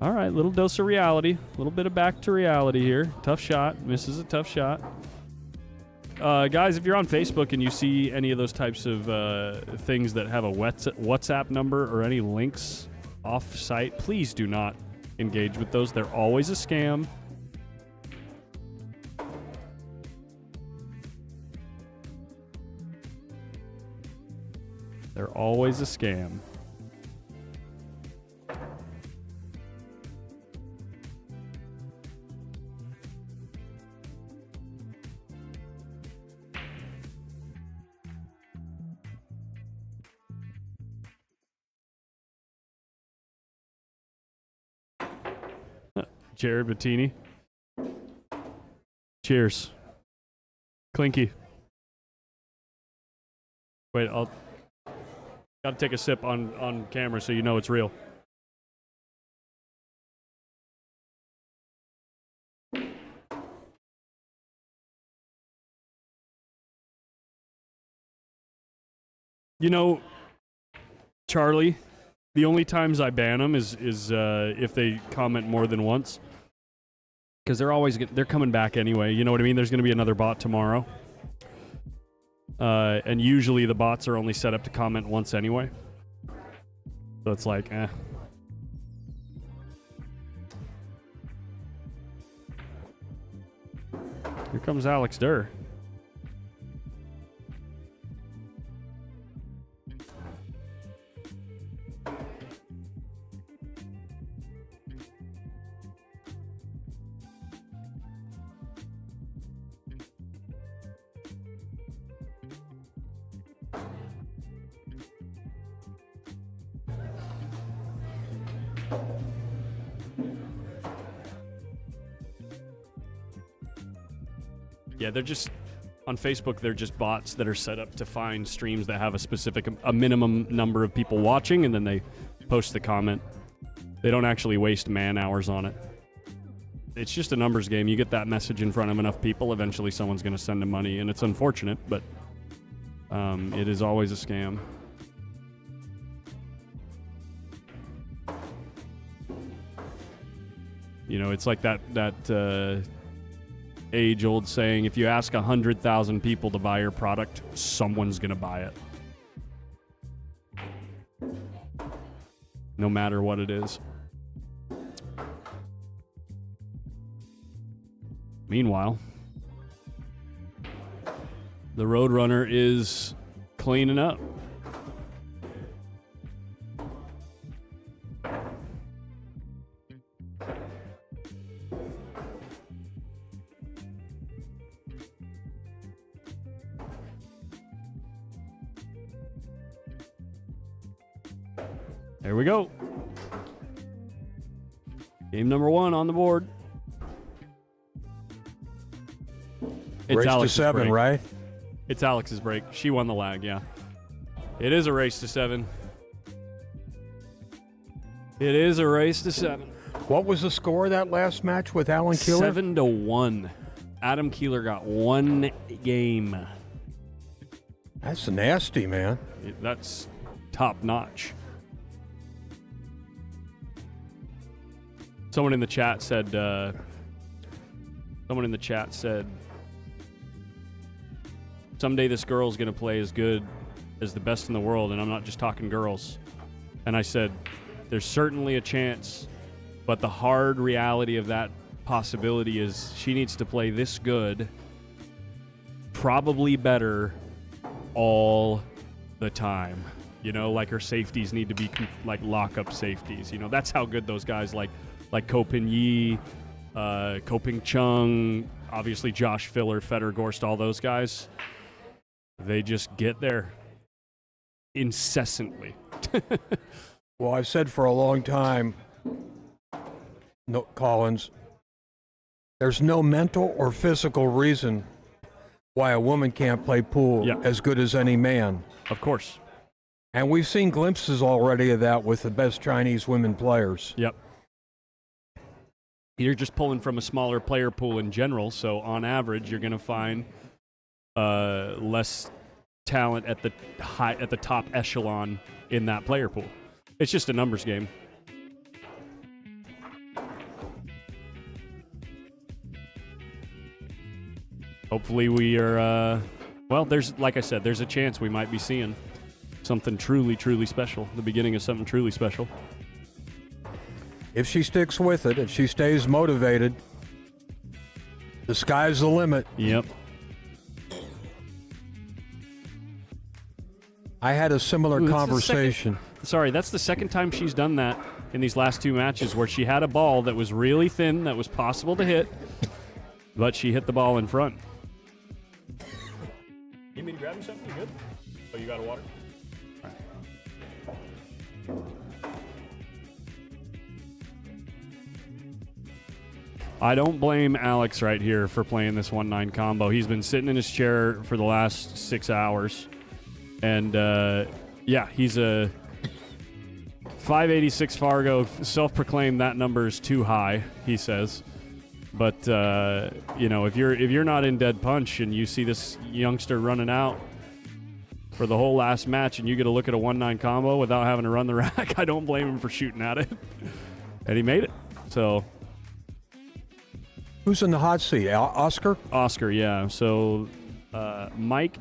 All right, little dose of reality. A little bit of back to reality here. Tough shot. Misses a tough shot. Guys, if you're on Facebook and you see any of those types of things that have a WhatsApp number or any links off-site, please do not engage with those. They're always a scam. They're always a scam. Jared Bettini. Cheers. Clinky. Wait, I'll gotta take a sip on camera so you know it's real. You know, Charlie, the only times I ban them is if they comment more than once. Because they're coming back anyway. You know what I mean? There's going to be another bot tomorrow. And usually the bots are only set up to comment once anyway. So it's like, eh. Here comes Alex Durr. Yeah, they're just on Facebook. They're just bots that are set up to find streams that have a minimum number of people watching, and then they post the comment. They don't actually waste man hours on it. It's just a numbers game. You get that message in front of enough people, eventually someone's going to send them money, and it's unfortunate, but it is always a scam. You know, it's like that age-old saying, if you ask 100,000 people to buy your product, someone's going to buy it. No matter what it is. Meanwhile, the Roadrunner is cleaning up. There we go. Game number 1 on the board. It's Race Alex's to 7, break. right? It's Alex's break. She won the lag, yeah. It is a race to 7. It is a race to 7. What was the score of that last match with Alan Keeler? 7-1. Adam Keeler got 1 game. That's nasty, man. That's top notch. Someone in the chat said, someday this girl's going to play as good as the best in the world, and I'm not just talking girls. And I said, there's certainly a chance, but the hard reality of that possibility is she needs to play this good, probably better, all the time. You know, like her safeties need to be like lock-up safeties. You know, that's how good those guys like Kopin Yi, Koping Chung, obviously Josh Filler, Feder Gorst, all those guys. They just get there incessantly. Well, I've said for a long time, no, Collins, there's no mental or physical reason why a woman can't play pool as good as any man. Of course. And we've seen glimpses already of that with the best Chinese women players. Yep. You're just pulling from a smaller player pool in general, so on average, you're going to find less talent at the top echelon in that player pool. It's just a numbers game. Hopefully we are, well, like I said, there's a chance we might be seeing something truly, truly special, the beginning of something truly special. If she sticks with it, if she stays motivated, the sky's the limit. Yep. I had a similar conversation. That's the second time she's done that in these last 2 matches, where she had a ball that was really thin, that was possible to hit, but she hit the ball in front. You mean to grab me something? You good? Oh, you got a water? All right. I don't blame Alex right here for playing this 1-9 combo. He's been sitting in his chair for the last 6 hours. And, yeah, he's a 586 Fargo. Self-proclaimed that number is too high, he says. But, you know, if you're not in dead punch and you see this youngster running out for the whole last match and you get to look at a 1-9 combo without having to run the rack, I don't blame him for shooting at it. And he made it. So... Who's in the hot seat? Oscar? Oscar, yeah. So Mike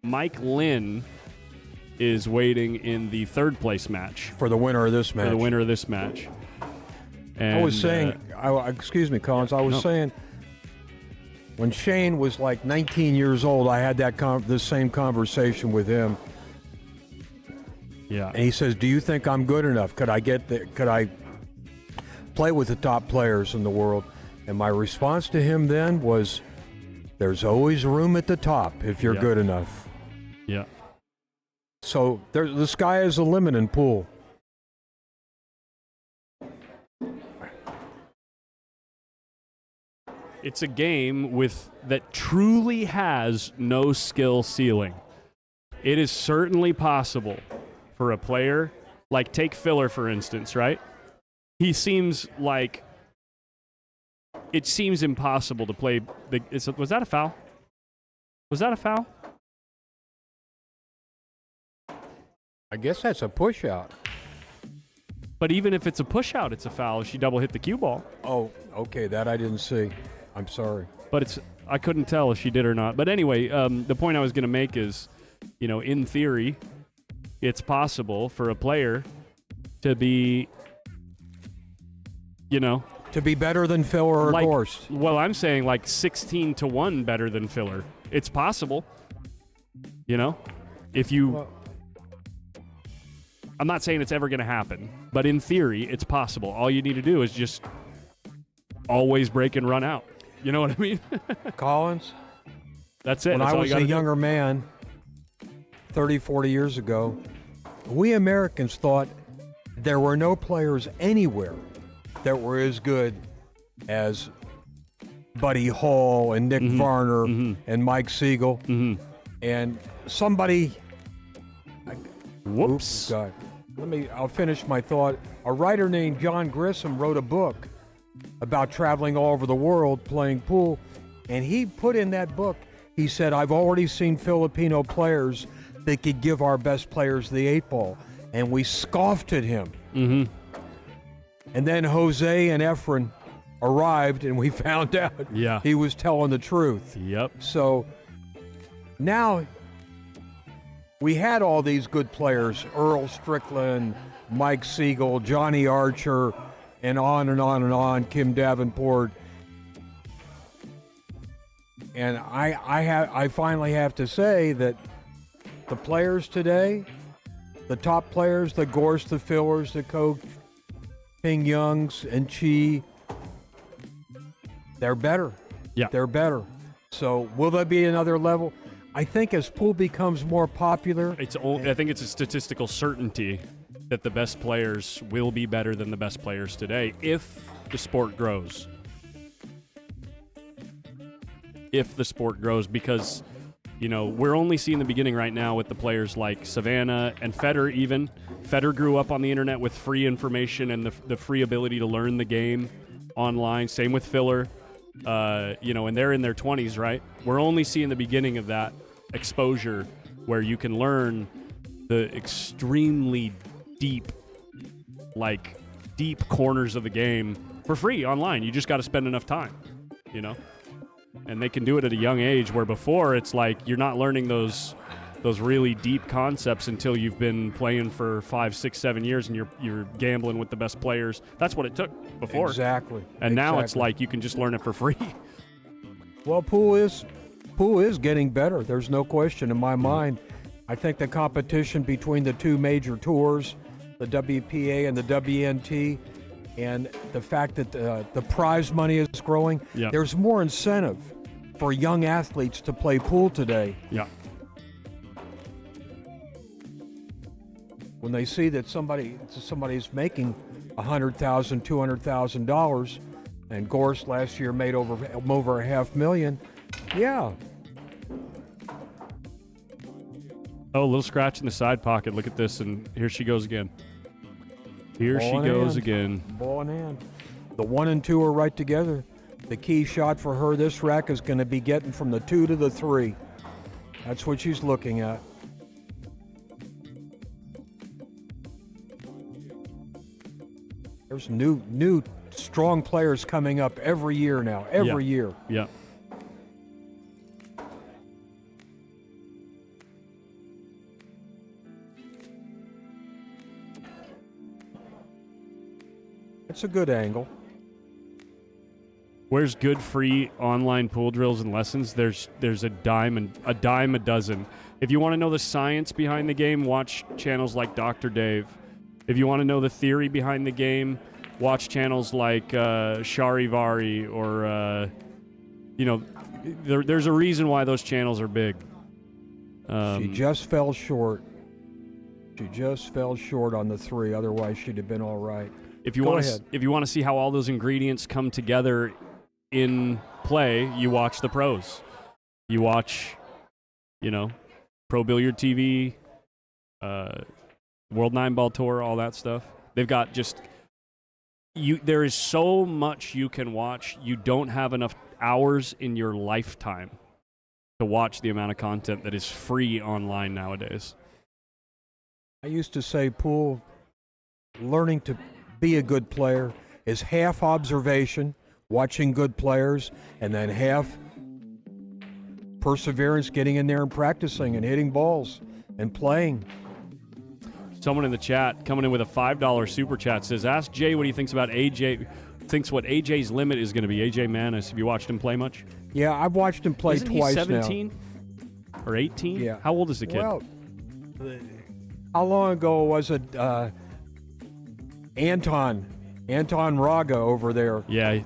LIN is waiting in the 3rd place match. For the winner of this match. For the winner of this match. And, I was saying, excuse me, Collins, I was saying, When Shane was like 19 years old, I had this same conversation with him. Yeah. And he says, "Do you think I'm good enough? Could I play with the top players in the world?" And my response to him then was, "There's always room at the top if you're good enough." Yeah. So the sky is the limit in pool. It's a game that truly has no skill ceiling. It is certainly possible for a player, like take Filler for instance, right? He seems like it seems impossible to play. Was that a foul? Was that a foul? I guess that's a push out. But even if it's a push out, it's a foul if she double hit the cue ball. Oh, okay, that I didn't see. I'm sorry. But I couldn't tell if she did or not. But anyway, the point I was going to make is, in theory, it's possible for a player to be, to be better than Filler or Gorst. Well, I'm saying like 16-1 better than Filler. It's possible. If you. Well, I'm not saying it's ever going to happen, but in theory, it's possible. All you need to do is just always break and run out. You know what I mean? Collins, that's it. when That's I all was you a gotta do. younger man, 30, 40 years ago, we Americans thought there were no players anywhere that were as good as Buddy Hall and Nick Varner and Mike Siegel. And somebody... Whoops. Oops, God. I'll finish my thought. A writer named John Grissom wrote a book about traveling all over the world playing pool, and he put in that book, he said, "I've already seen Filipino players that could give our best players the 8-ball," and we scoffed at him. And then Jose and Efren arrived, and we found out he was telling the truth. Yep. So now we had all these good players, Earl Strickland, Mike Siegel, Johnny Archer, and on and on and on, Kim Davenport. And I finally have to say that the players today, the top players, the Gorst, the Fillers, the Koch, Ping Youngs, and Chi, they're better. Yeah. They're better. So will there be another level? I think as pool becomes more popular, I think it's a statistical certainty that the best players will be better than the best players today if the sport grows. If the sport grows, because, we're only seeing the beginning right now with the players like Savannah and Federer even. Federer grew up on the internet with free information and the free ability to learn the game online. Same with Filler. And they're in their 20s, right? We're only seeing the beginning of that exposure where you can learn the extremely deep corners of the game for free online. You just got to spend enough time, And they can do it at a young age, where before it's like you're not learning those really deep concepts until you've been playing for 5, 6, 7 years and you're gambling with the best players. That's what it took before. Exactly. And now it's like you can just learn it for free. Well, pool is getting better. There's no question in my mind. I think the competition between the two major tours, the WPA and the WNT, and the fact that the prize money is growing, there's more incentive for young athletes to play pool today. Yeah. When they see that somebody's making $100,000, $200,000, and Gorst last year made over $500,000, yeah. Oh, a little scratch in the side pocket. Look at this, and here she goes again. Here she goes again. Ball in hand. The 1 and 2 are right together. The key shot for her this rack is going to be getting from the 2 to the 3. That's what she's looking at. There's new strong players coming up every year now. Every year. Yeah. It's a good angle. Where's good free online pool drills and lessons? There's a dime a dozen. If you want to know the science behind the game, watch channels like Dr. Dave. If you want to know the theory behind the game, watch channels like Charivari or there's a reason why those channels are big. She just fell short. She just fell short on the 3. Otherwise, she'd have been all right. If you want to see how all those ingredients come together in play, you watch the pros. You watch, Pro Billiard TV, World 9-Ball Tour, all that stuff. They've got there is so much you can watch. You don't have enough hours in your lifetime to watch the amount of content that is free online nowadays. I used to say, pool, learning to be a good player is half observation, watching good players, and then half perseverance, getting in there and practicing and hitting balls and playing. Someone in the chat coming in with a $5 super chat says, ask Jay what he thinks about AJ, thinks what AJ's limit is going to be. AJ Manis, have you watched him play much? Yeah, I've watched him play Isn't twice he 17 now. or 18? Yeah. How old is the kid? Well, how long ago was it Anton Raga over there Yeah.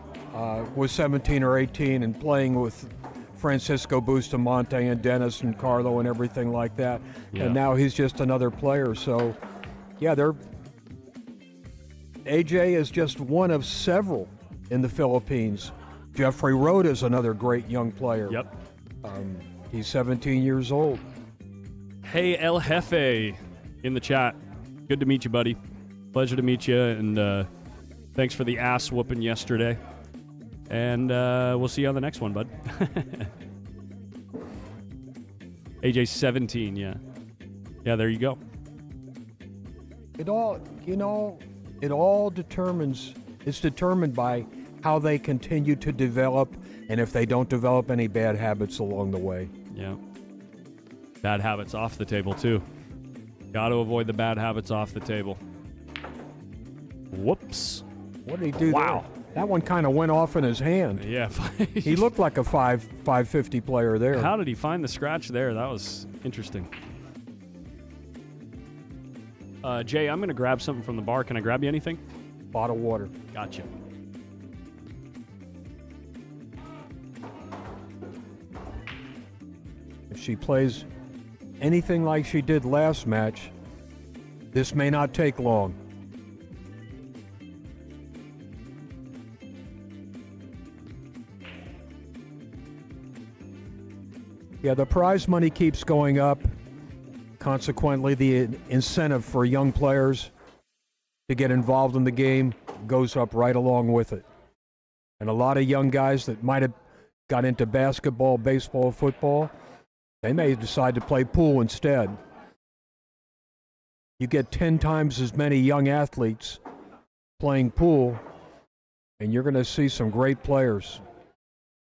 was 17 or 18 and playing with Francisco Bustamante and Dennis and Carlo and everything like that. Yeah. And now he's just another player. So, yeah, AJ is just one of several in the Philippines. Jeffrey Roda is another great young player. Yep. He's 17 years old. Hey, El Jefe in the chat. Good to meet you, buddy. Pleasure to meet you, and thanks for the ass whooping yesterday. And we'll see you on the next one, bud. AJ's 17, yeah. Yeah, there you go. It's determined by how they continue to develop and if they don't develop any bad habits along the way. Yeah. Bad habits off the table, too. Got to avoid the bad habits off the table. Whoops. What did he do Wow. there? That one kind of went off in his hand. Yeah. He looked like a 550 player there. How did he find the scratch there? That was interesting. Jay, I'm going to grab something from the bar. Can I grab you anything? Bottled water. Gotcha. If she plays anything like she did last match, this may not take long. Yeah, the prize money keeps going up. Consequently, the incentive for young players to get involved in the game goes up right along with it. And a lot of young guys that might have got into basketball, baseball, football, they may decide to play pool instead. You get 10 times as many young athletes playing pool, and you're going to see some great players.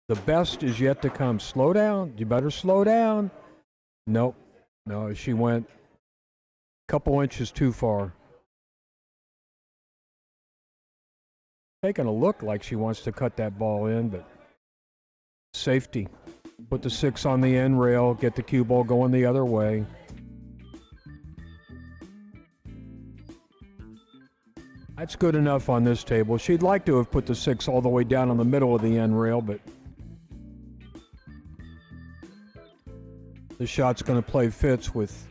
The best is yet to come. Slow down. You better slow down. Nope. No, she went a couple inches too far. Taking a look like she wants to cut that ball in, but safety. Put the 6 on the end rail, get the cue ball going the other way. That's good enough on this table. She'd like to have put the 6 all the way down on the middle of the end rail, but the shot's going to play fits with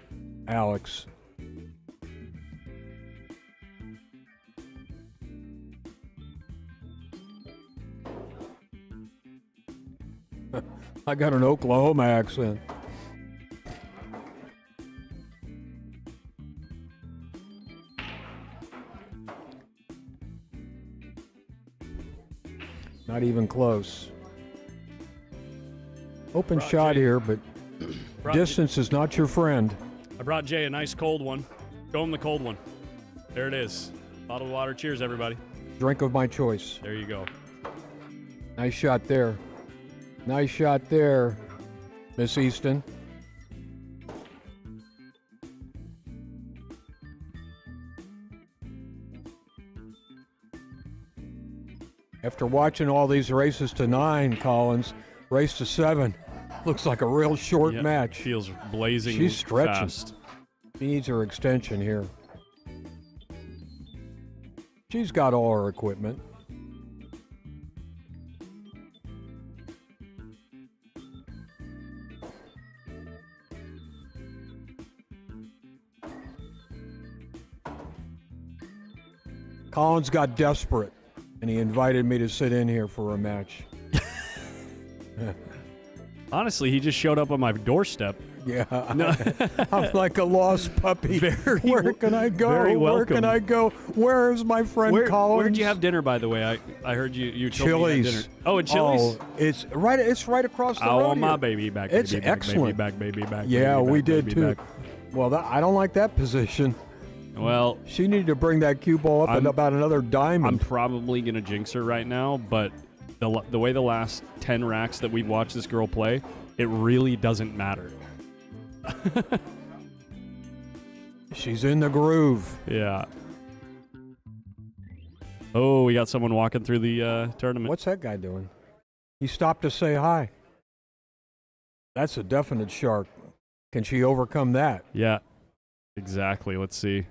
Alex. I got an Oklahoma accent. Not even close. Open shot here, but distance is not your friend. I brought Jay a nice cold one. Show him the cold one. There it is. Bottled water. Cheers, everybody. Drink of my choice. There you go. Nice shot there. Nice shot there, Miss Easton. After watching all these races to 9, Collins, race to 7, looks like a real short Yep, match. Feels blazing She's stretching. fast. She needs her extension here. She's got all her equipment. Collins got desperate, and he invited me to sit in here for a match. Honestly, he just showed up on my doorstep. Yeah, No. I'm like a lost puppy. Where can I go? very Where can welcome. I go? Where is my friend Collins? Where'd you have dinner, by the way? I heard you told me you had Chili's. dinner. Oh, at Chili's? Oh, it's right across the I road want my here. baby back. It's baby back, excellent. Baby back. Yeah, baby we back, did baby too. back. Well, I don't like that position. Well, She needed to bring that cue ball up at about another I'm diamond. probably gonna jinx her right now, but the way the last 10 racks that we've watched this girl play, it really doesn't matter. She's in the groove. Yeah. Oh, we got someone walking through the tournament. What's that guy doing? He stopped to say hi. That's a definite shark. Can she overcome that? Yeah, exactly. Let's see.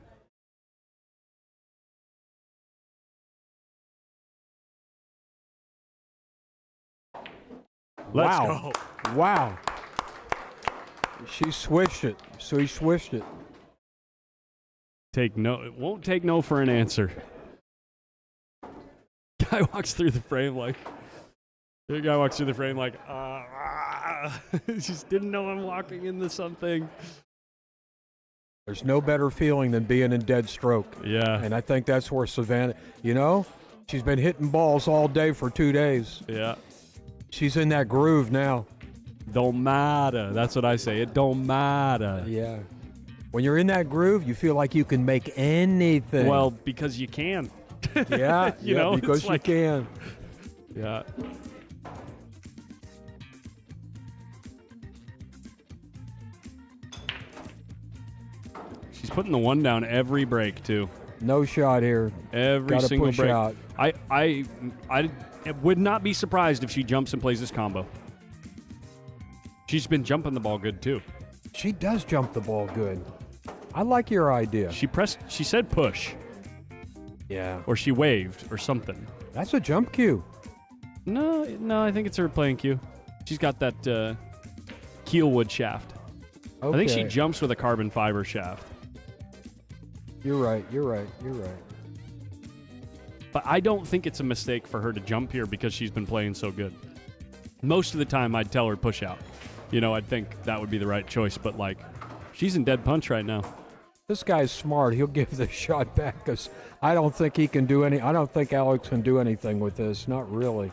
Let's Wow. go. Wow. She swished it. So he swished it. Take no. It won't take no for an answer. Guy walks through the frame like. The guy walks through the frame like. Just didn't know I'm walking into something. There's no better feeling than being in dead stroke. Yeah. And I think that's where Savannah, she's been hitting balls all day for 2 days. Yeah. She's in that groove now. Don't matter. That's what I say. It don't matter. Yeah. When you're in that groove, you feel like you can make anything. Well, because you can. yeah, you know, it's because you like- can. Yeah. She's putting the one down every break too. No shot here. Every Gotta single push break. out. I would not be surprised if she jumps and plays this combo. She's been jumping the ball good too. She does jump the ball good. I like your idea. She said push, Yeah. or she waved or something. That's a jump cue. No, I think it's her playing cue. She's got that keelwood shaft. Okay. I think she jumps with a carbon fiber shaft. You're right. But I don't think it's a mistake for her to jump here because she's been playing so good. Most of the time, I'd tell her push out. I'd think that would be the right choice. But, she's in dead punch right now. This guy's smart. He'll give the shot back because I don't think he can do any. I don't think Alex can do anything with this. Not really.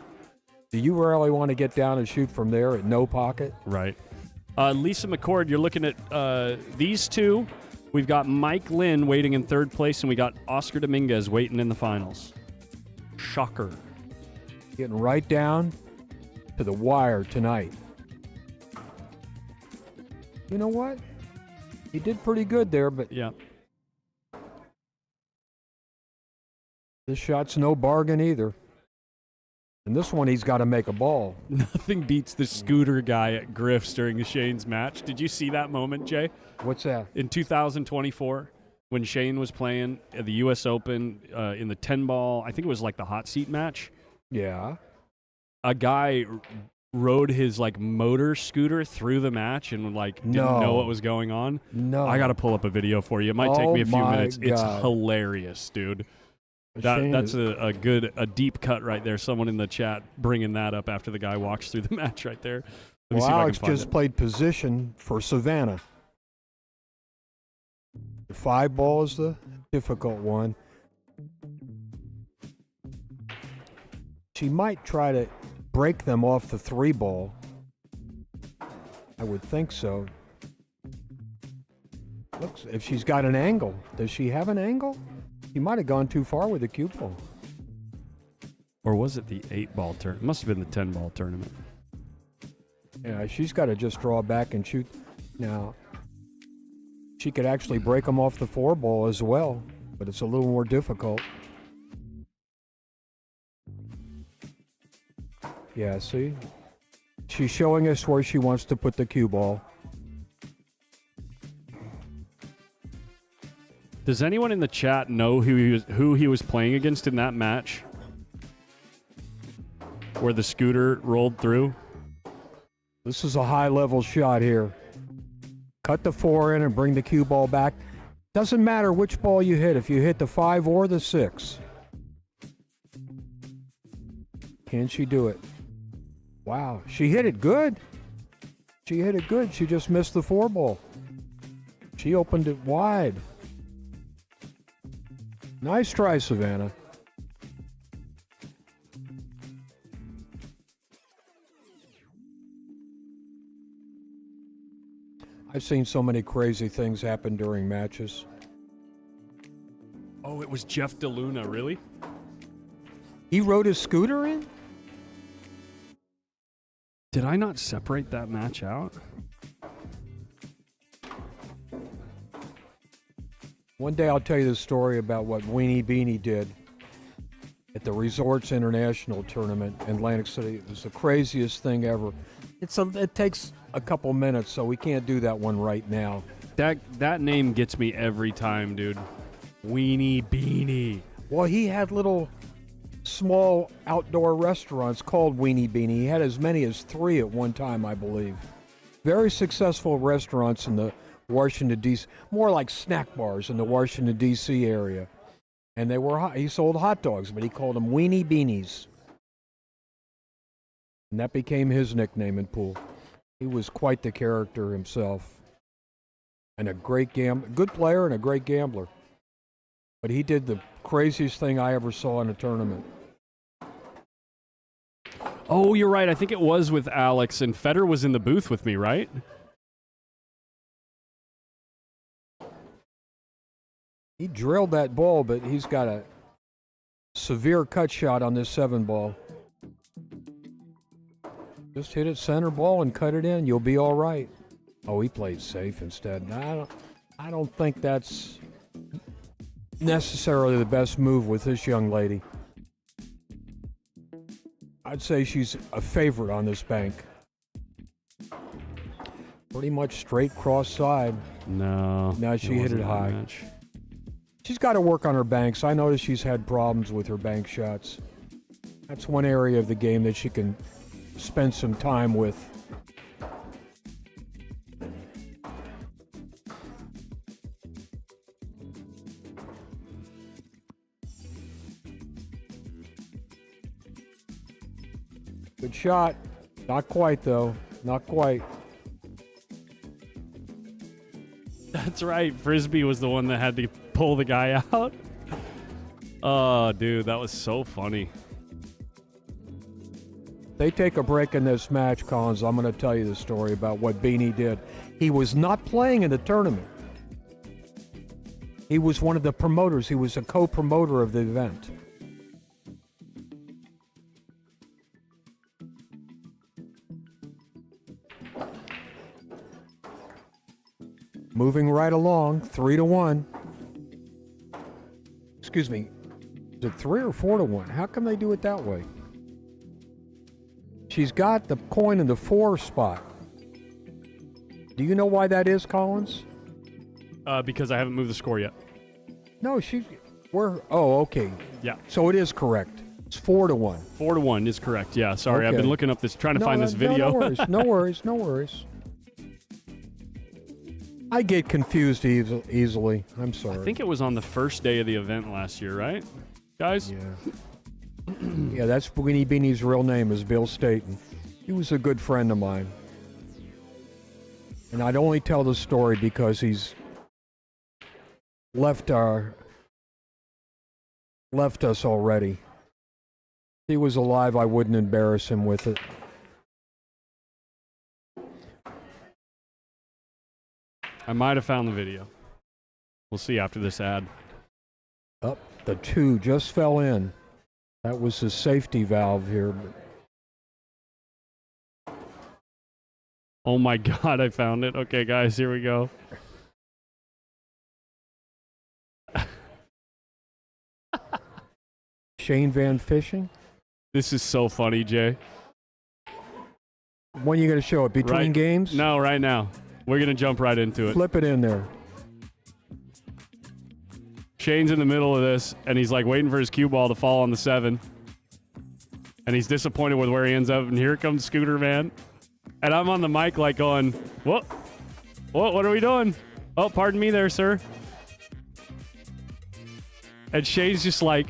Do you really want to get down and shoot from there at no pocket? Right. Lisa McCord, you're looking at these two. We've got Mike Lin waiting in third place, and we got Oscar Dominguez waiting in the finals. Shocker. Getting right down to the wire tonight. You know what? He did pretty good there, but Yeah. this shot's no bargain either. And this one, he's got to make a ball. Nothing beats the scooter guy at Griff's during the Shane's match. Did you see that moment, Jay? What's that? In 2024, when Shane was playing at the U.S. Open in the 10-ball, I think it was like the hot seat match, Yeah. a guy rode his motor scooter through the match and didn't No. know what was going on. No. I got to pull up a video for you. It might take Oh me a few my minutes. It's God. hilarious, dude. Shane That's is- a deep cut right there. Someone in the chat bringing that up after the guy walks through the match right there. Let me Well, see if I Alex can find just it. played position for Savannah. The 5-ball is the difficult one. She might try to break them off the 3-ball. I would think so. Looks, if she's got an angle. Does she have an angle? She might have gone too far with the cue ball. Or was it the 8-ball tournament? It must have been the 10-ball tournament. Yeah, she's got to just draw back and shoot. Now, she could actually break them off the 4-ball as well, but it's a little more difficult. Yeah, see? She's showing us where she wants to put the cue ball. Does anyone in the chat know who he was playing against in that match? Where the scooter rolled through? This is a high-level shot here. Cut the 4 in and bring the cue ball back. Doesn't matter which ball you hit, if you hit the 5 or the 6. Can she do it? Wow, she hit it good. She hit it good. She just missed the 4 ball. She opened it wide. Nice try, Savannah. I've seen so many crazy things happen during matches. Oh, it was Jeff DeLuna, really? He rode his scooter in? Did I not separate that match out? One day I'll tell you the story about what Weenie Beanie did at the Resorts International Tournament in Atlantic City. It was the craziest thing ever. It takes a couple minutes, so we can't do that one right now. That name gets me every time, dude. Weenie Beanie. Well, he had little small outdoor restaurants called Weenie Beanie. He had as many as 3 at one time, I believe. Very successful restaurants in the Washington, D.C., more like snack bars in the Washington, D.C. area. And they were he sold hot dogs, but he called them Weenie Beanies. And that became his nickname in pool. He was quite the character himself. And a great good player and a great gambler. But he did the craziest thing I ever saw in a tournament. Oh, you're right. I think it was with Alex, and Federer was in the booth with me, right? He drilled that ball, but he's got a severe cut shot on this 7 ball. Just hit it center ball and cut it in. You'll be all right. Oh, he played safe instead. I don't think that's necessarily the best move with this young lady. I'd say she's a favorite on this bank. Pretty much straight cross side. No. Now she hit it wasn't that high. match. She's got to work on her banks. I noticed she's had problems with her bank shots. That's one area of the game that she can spend some time with. Good shot. Not quite, though. Not quite. That's right. Frisbee was the one that had to pull the guy out. Oh, dude, that was so funny. They take a break in this match, Collins. I'm going to tell you the story about what Beanie did. He was not playing in the tournament. He was one of the promoters. He was a co-promoter of the event. Moving right along, 3-1. Excuse me, is it 3 or 4-1? How come they do it that way? She's got the coin in the 4 spot. Do you know why that is, Collins? Because I haven't moved the score yet. No, oh, okay. Yeah. So it is correct. It's 4-1. 4-1 is correct. Yeah, sorry. I've Okay. been looking up this, trying to find this video. No worries, no worries, no worries. I get confused easily. I'm sorry. I think it was on the first day of the event last year, right, guys? Yeah. Yeah, that's Weenie Beanie's real name is Bill Staten. He was a good friend of mine. And I'd only tell the story because he's left us already. If he was alive, I wouldn't embarrass him with it. I might have found the video. We'll see after this ad. Up, the 2 just fell in. That was the safety valve here. Oh my God, I found it. Okay, guys, here we go. Shane Van Fishing. This is so funny, Jay. When are you going to show it? Between Right. games? No, right now. We're going to jump right into it. Flip it in there. Shane's in the middle of this, and he's like waiting for his cue ball to fall on the 7. And he's disappointed with where he ends up, and here comes Scooter Man. And I'm on the mic like going, what are we doing? Oh, pardon me there, sir. And Shane's just like,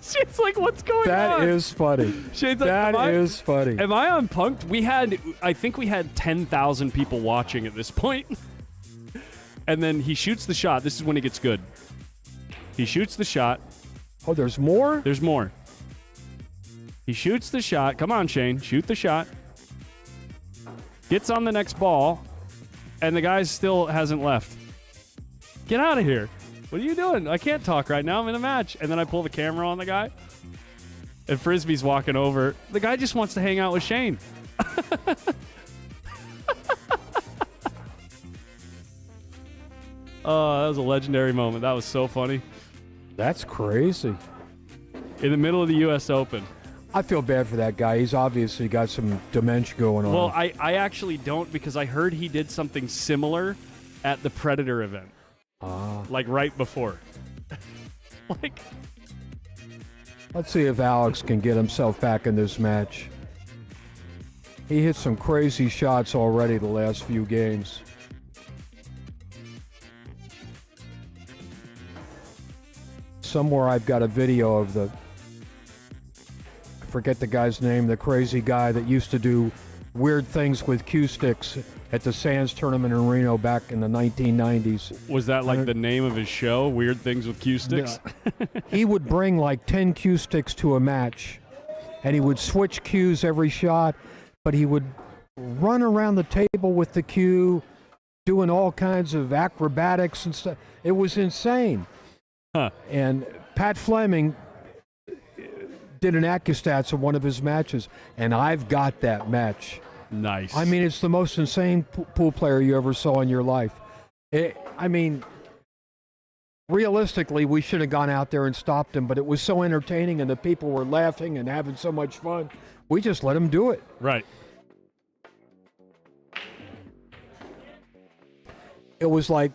Shane's like, what's going on? That is funny. Shane's like, That is funny. Am I on Punk'd? I think we had 10,000 people watching at this point. And then he shoots the shot. This is when it gets good. He shoots the shot. Oh, there's more? There's more. He shoots the shot. Come on, Shane. Shoot the shot. Gets on the next ball. And the guy still hasn't left. Get out of here. What are you doing? I can't talk right now. I'm in a match. And then I pull the camera on the guy. And Frisbee's walking over. The guy just wants to hang out with Shane. Oh, that was a legendary moment. That was so funny. That's crazy. In the middle of the U.S. Open. I feel bad for that guy. He's obviously got some dementia going on. Well, I actually don't, because I heard he did something similar at the Predator event. Like right before. Like, Let's see if Alex can get himself back in this match. He hit some crazy shots already the last few games. Somewhere I've got a video of I forget the guy's name, the crazy guy that used to do weird things with cue sticks at the Sands tournament in Reno back in the 1990s. was that like the name of his show? Weird Things with Cue Sticks? He would bring like 10 cue sticks to a match, and he would switch cues every shot, but he would run around the table with the cue, doing all kinds of acrobatics and stuff. It was insane. Huh. And Pat Fleming did an AccuStats of one of his matches, and I've got that match. Nice. I mean, it's the most insane pool player you ever saw in your life. Realistically, we should have gone out there and stopped him, but it was so entertaining, and the people were laughing and having so much fun. We just let him do it. Right. It was like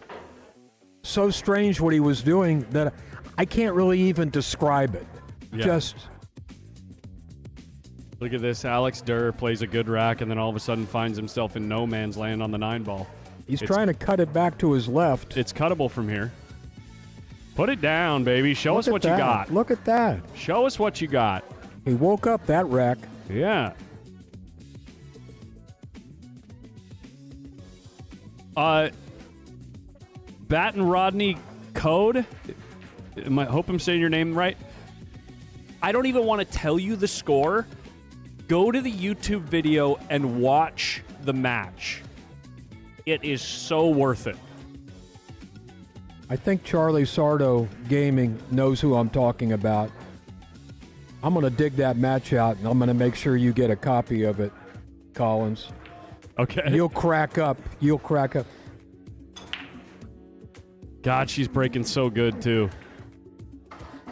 so strange what he was doing that I can't really even describe it. Yeah. Just Look at this. Alex Durr plays a good rack and then all of a sudden finds himself in no man's land on the 9-ball. he's trying to cut it back to his left. It's cuttable from here. Put it down, baby. Show us what you got. Look at that. Show us what you got. He woke up that rack. Yeah. Baton Rodney Code. I hope I'm saying your name right. I don't even want to tell you the score. Go to the YouTube video and watch the match. It is so worth it. I think Charlie Sardo Gaming knows who I'm talking about. I'm going to dig that match out, and I'm going to make sure you get a copy of it, Collins. Okay. You'll crack up. You'll crack up. God, she's breaking so good, too.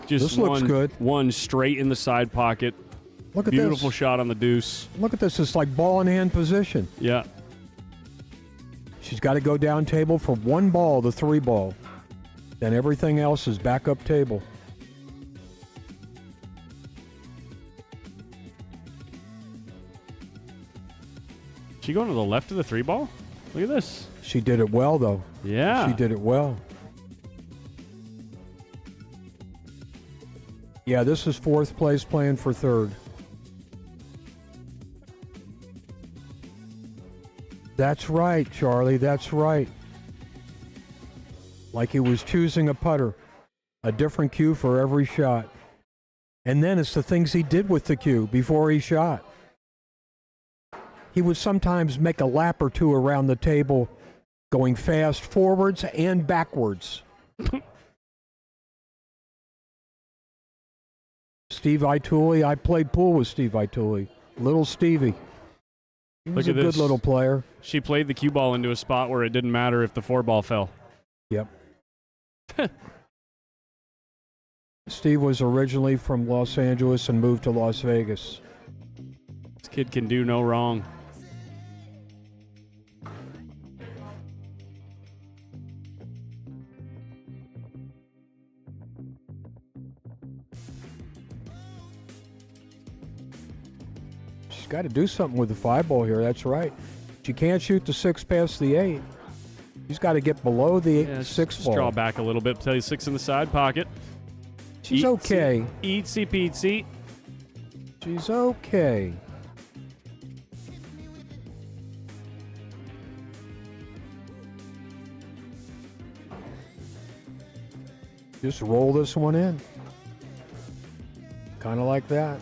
Just This looks good. One straight in the side pocket. Look at Beautiful this. shot on the deuce. Look at this. It's like ball in hand position. Yeah. She's got to go down table for one ball, the 3-ball. Then everything else is back up table. She going to the left of the 3-ball? Look at this. She did it well, though. Yeah. She did it well. Yeah, this is 4th place playing for 3rd. That's right, Charlie. That's right. Like he was choosing a putter. A different cue for every shot. And then it's the things he did with the cue before he shot. He would sometimes make a lap or two around the table, going fast forwards and backwards. Steve Ituli, I played pool with Steve Ituli. Little Stevie. He was Look a at good this. little player. She played the cue ball into a spot where it didn't matter if the 4-ball fell. Yep. Steve was originally from Los Angeles and moved to Las Vegas. This kid can do no wrong. got to do something with the 5-ball here. That's right. She can't shoot the 6 past the 8. She's got to get below the 6 just ball. draw back a little bit. Play 6 in the side pocket. She's okay. Eatsy peatsy. She's okay. Just roll this one in. Kind of like that.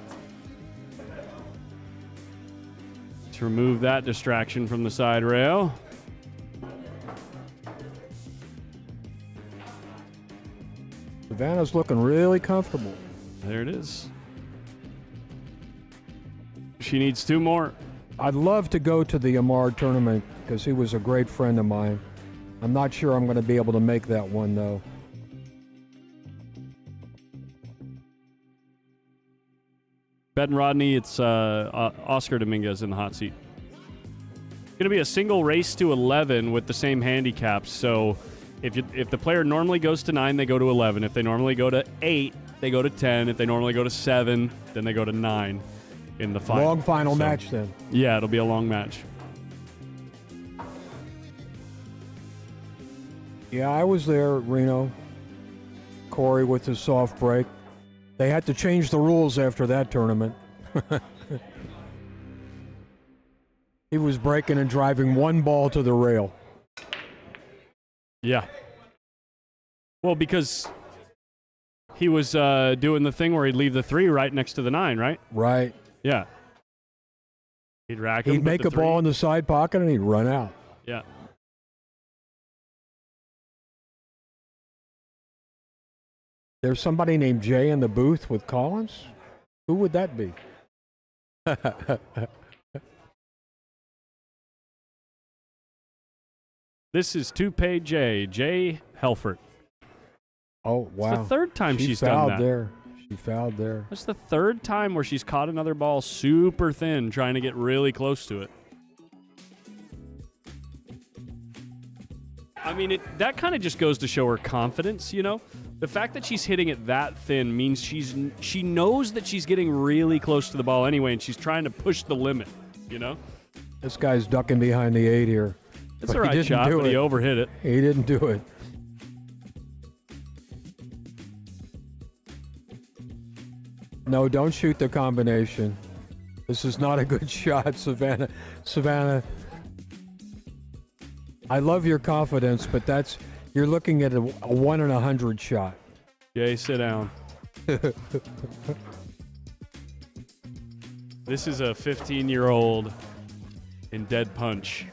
To remove that distraction from the side rail. Savannah's looking really comfortable. There it is. She needs 2 more. I'd love to go to the Amar tournament because he was a great friend of mine. I'm not sure I'm going to be able to make that one, though. Ben Rodney, it's Oscar Dominguez in the hot seat. It's going to be a single race to 11 with the same handicaps. So if the player normally goes to 9, they go to 11. If they normally go to 8, they go to 10. If they normally go to 7, then they go to 9 in the final. Long final match, then. Yeah, it'll be a long match. Yeah, I was there, Reno. Corey with his soft break. They had to change the rules after that tournament. He was breaking and driving 1 ball to the rail. Yeah. Well, because he was doing the thing where he'd leave the 3 right next to the 9, right? Right. Yeah. He'd rack him. He'd make a ball in the side pocket and he'd run out. Yeah. There's somebody named Jay in the booth with Collins? Who would that be? This is Toupee Jay Helfert. Oh, wow. It's the 3rd time she's fouled done that. there. She fouled there. That's the 3rd time where she's caught another ball super thin, trying to get really close to it. I mean, that kind of just goes to show her confidence, you know? The fact that she's hitting it that thin means she knows that she's getting really close to the ball anyway, and she's trying to push the limit, you know? This guy's ducking behind the 8 here. It's the right shot, but he overhit it. He didn't do it. No, don't shoot the combination. This is not a good shot, Savannah. Savannah, I love your confidence, but you're looking at a 1 in 100 shot. Jay, sit down. This is a 15-year-old in dead punch.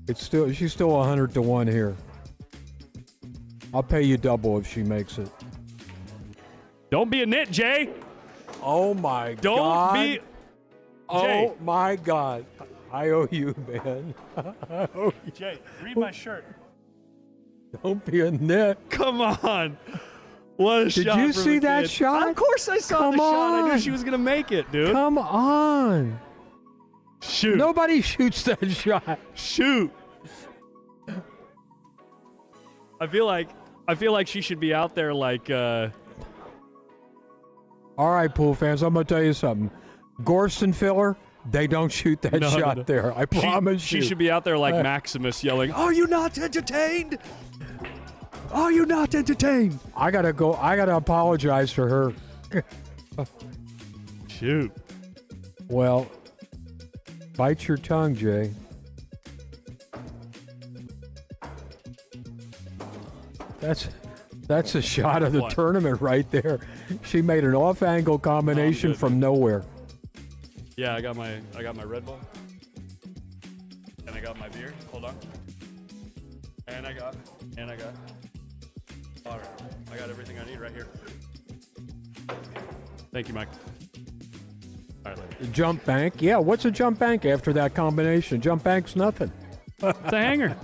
She's still 100 to 1 here. I'll pay you double if she makes it. Don't be a nit, Jay. Oh my Don't God. be. Oh Jay. my God. I owe you, man. I owe you. Jay, read my shirt. Don't be a nit. Come on. What a Did shot. you from see a that kid. shot? Of course I saw Come the shot. I knew on. she was going to make it, dude. Come on. Shoot. Nobody shoots that shot. Shoot. I feel like she should be out there like All right, pool fans, I'm going to tell you something. Gorston filler, they don't shoot that shot there. I promise you. She should be out there like Maximus yelling, "Are you not entertained? Are you not entertained?" I got to apologize to her. Shoot. Well, bite your tongue, Jay. That's a shot of the tournament right there. She made an off-angle combination from nowhere. Yeah, I got my Red Bull. And I got my beer. Hold on. And I got. All right. I got everything I need right here. Thank you, Mike. All right, later. Jump bank. Yeah, what's a jump bank after that combination? Jump bank's nothing. It's a hanger.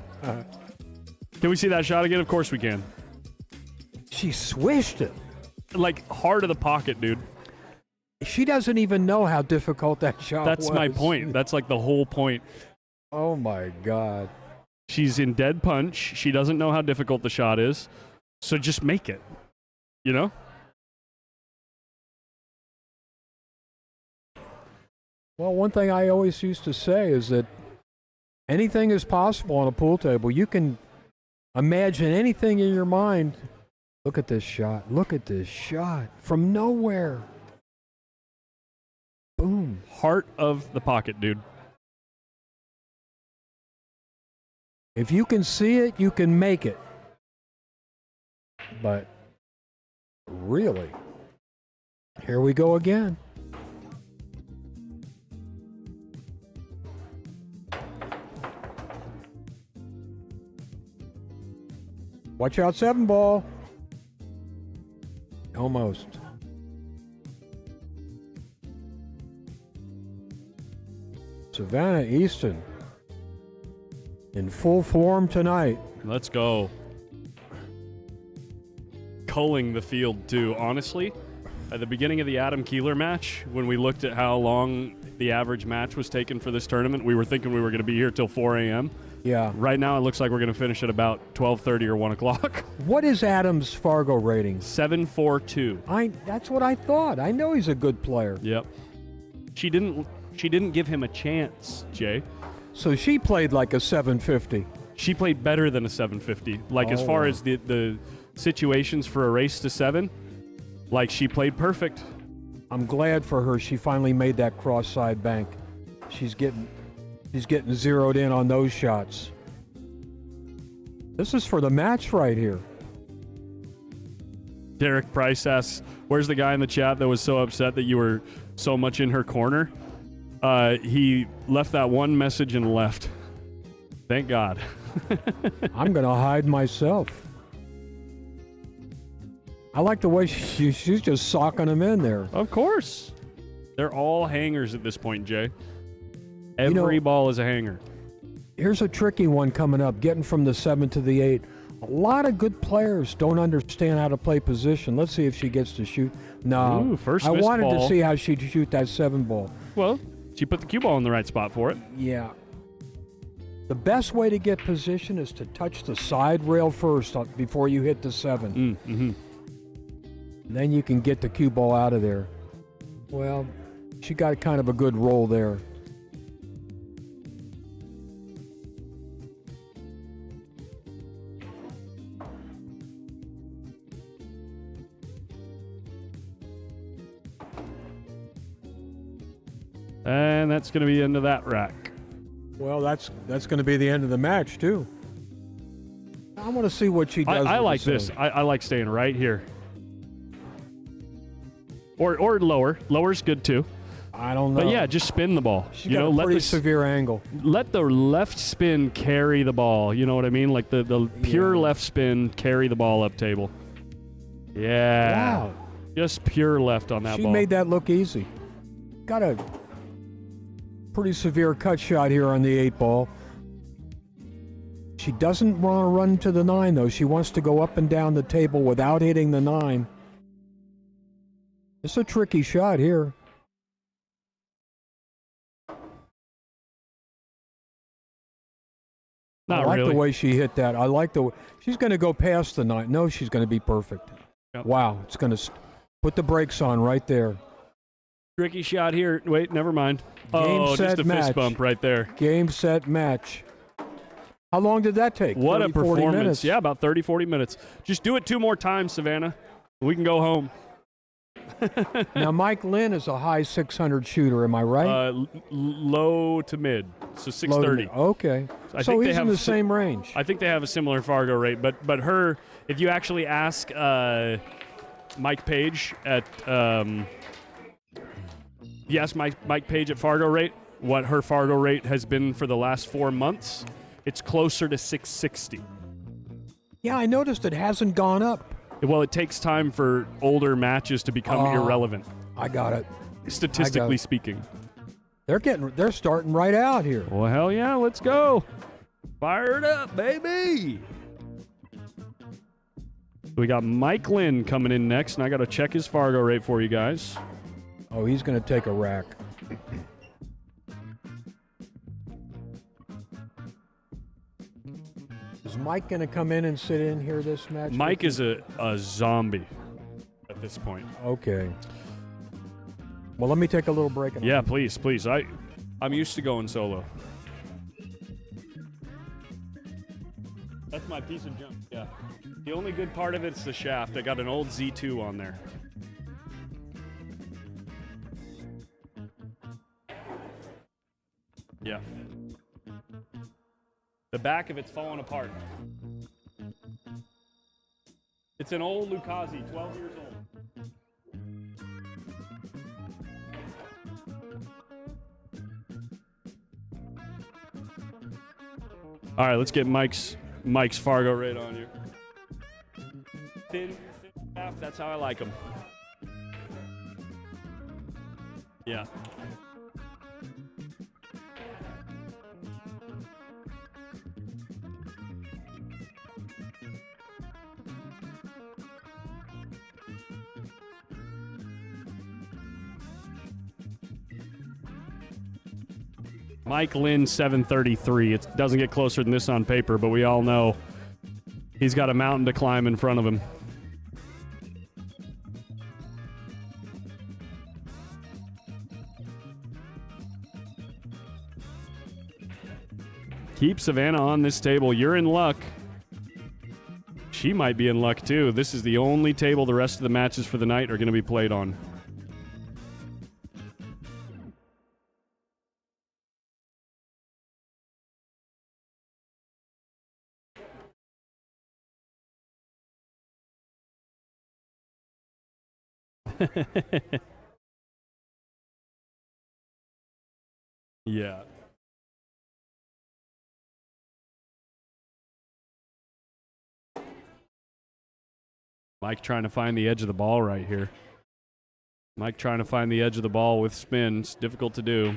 Can we see that shot again? Of course we can. She swished it. Like, hard of the pocket, dude. She doesn't even know how difficult that shot was. That's my point. That's like the whole point. Oh, my God. She's in dead punch. She doesn't know how difficult the shot is. So just make it. You know? Well, one thing I always used to say is that anything is possible on a pool table. You can imagine anything in your mind. Look at this shot. Look at this shot from nowhere. Boom. Heart of the pocket, dude. If you can see it, you can make it. But really, here we go again. Watch out, 7 ball. Almost. Savannah Easton in full form tonight. Let's go. Culling the field, too. Honestly, at the beginning of the Adam Keeler match, when we looked at how long the average match was taken for this tournament, we were thinking we were going to be here till 4 a.m. Yeah. Right now, it looks like we're going to finish at about 12:30 or 1 o'clock. What is Adam's Fargo rating? 7.42. That's what I thought. I know he's a good player. Yep. She didn't give him a chance, Jay. So she played like a 750. She played better than a 750. Like, as Oh. far as the situations for a race to 7, like, she played perfect. I'm glad for her. She finally made that cross side bank. She's getting zeroed in on those shots. This is for the match right here. Derek Price asks, where's the guy in the chat that was so upset that you were so much in her corner? He left that one message and left. Thank God. I'm going to hide myself. I like the way she's just socking them in there. Of course. They're all hangers at this point, Jay. You know- Every ball is a hanger. Here's a tricky one coming up, getting from the 7 to the 8. A lot of good players don't understand how to play position. Let's see if she gets to shoot. No. Ooh, first I missed wanted ball. to see how she'd shoot that 7 ball. Well, she put the cue ball in the right spot for it. Yeah. The best way to get position is to touch the side rail first before you hit the 7. Mm-hmm. Then you can get the cue ball out of there. Well, she got kind of a good roll there. And that's going to be the end of that rack. Well, that's going to be the end of the match too. I want to see what she does. I with like the this. serve. I like staying right here. Or lower. Lower's good too. I don't know. But yeah, just spin the ball. She got a pretty severe angle. Let the left spin carry the ball. You know what I mean? Like the pure Yeah. left spin carry the ball up table. Yeah. Wow. Just pure left on that She ball. made that look easy. Got a pretty severe cut shot here on the 8 ball. She doesn't want to run to the 9 though. She wants to go up and down the table without hitting the 9. It's a tricky shot here. Not I like really. the way she hit that. I like the way she's going to go past the 9. No, she's going to be perfect. Yep. Wow, it's going to put the brakes on right there. Tricky shot here. Wait, never mind. Game, Oh, set, just a match. fist bump right there. Game, set, match. How long did that take? What 30, a 40 performance. minutes? Yeah, about 30, 40 minutes. Just do it 2 more times, Savannah. We can go home. Now, Mike Lynn is a high 600 shooter, am I right? Low to mid, so 630. Okay. I So think they he's in have the same range. I think they have a similar Fargo rate, but her, if you actually ask Mike Page at Mike Page at Fargo rate what her Fargo rate has been for the last 4 months, it's closer to 660. Yeah, I noticed it hasn't gone up. Well, it takes time for older matches to become irrelevant, I got it. statistically speaking. They're starting right out here. Well, hell yeah, let's go. Fire it up, baby. We got Mike Lynn coming in next, and I got to check his Fargo rate for you guys. Oh, he's going to take a rack. Is Mike going to come in and sit in here this match? Mike is a zombie at this point. Okay. Well, let me take a little break. And Yeah, please, please. I'm used to going solo. That's my piece of junk. Yeah. The only good part of it's the shaft. I got an old Z2 on there. Yeah. The back of it's falling apart. It's an old LUCASI, 12 years old. All right, let's get Mike's Fargo right on you. Thin shaft, that's how I like them. Yeah. Mike Lynn 733. It doesn't get closer than this on paper, but we all know he's got a mountain to climb in front of him. Keep Savannah on this table. You're in luck. She might be in luck too. This is the only table the rest of the matches for the night are going to be played on. Yeah. Mike trying to find the edge of the ball right here. Mike trying to find the edge of the ball with spins. Difficult to do.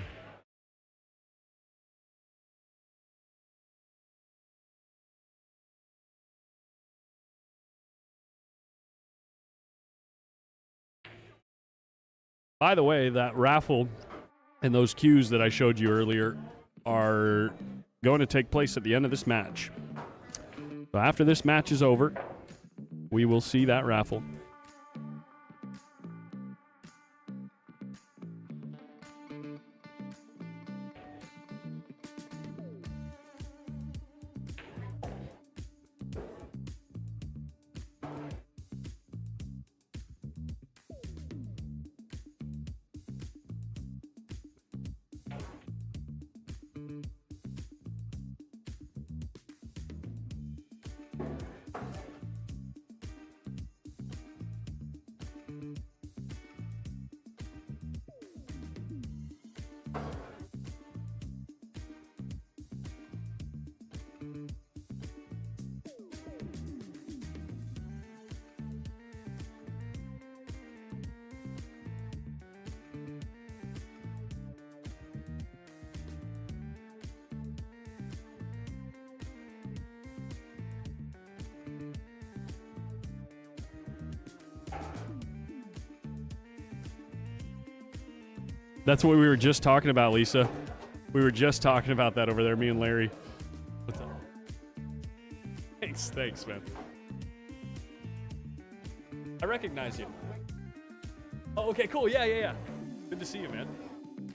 By the way, that raffle and those cues that I showed you earlier are going to take place at the end of this match. So after this match is over, we will see that raffle. That's what we were just talking about, Lisa. We were just talking about that over there, me and Larry. What's up? Thanks, man. I recognize you. Oh, okay, cool. Yeah. Good to see you, man.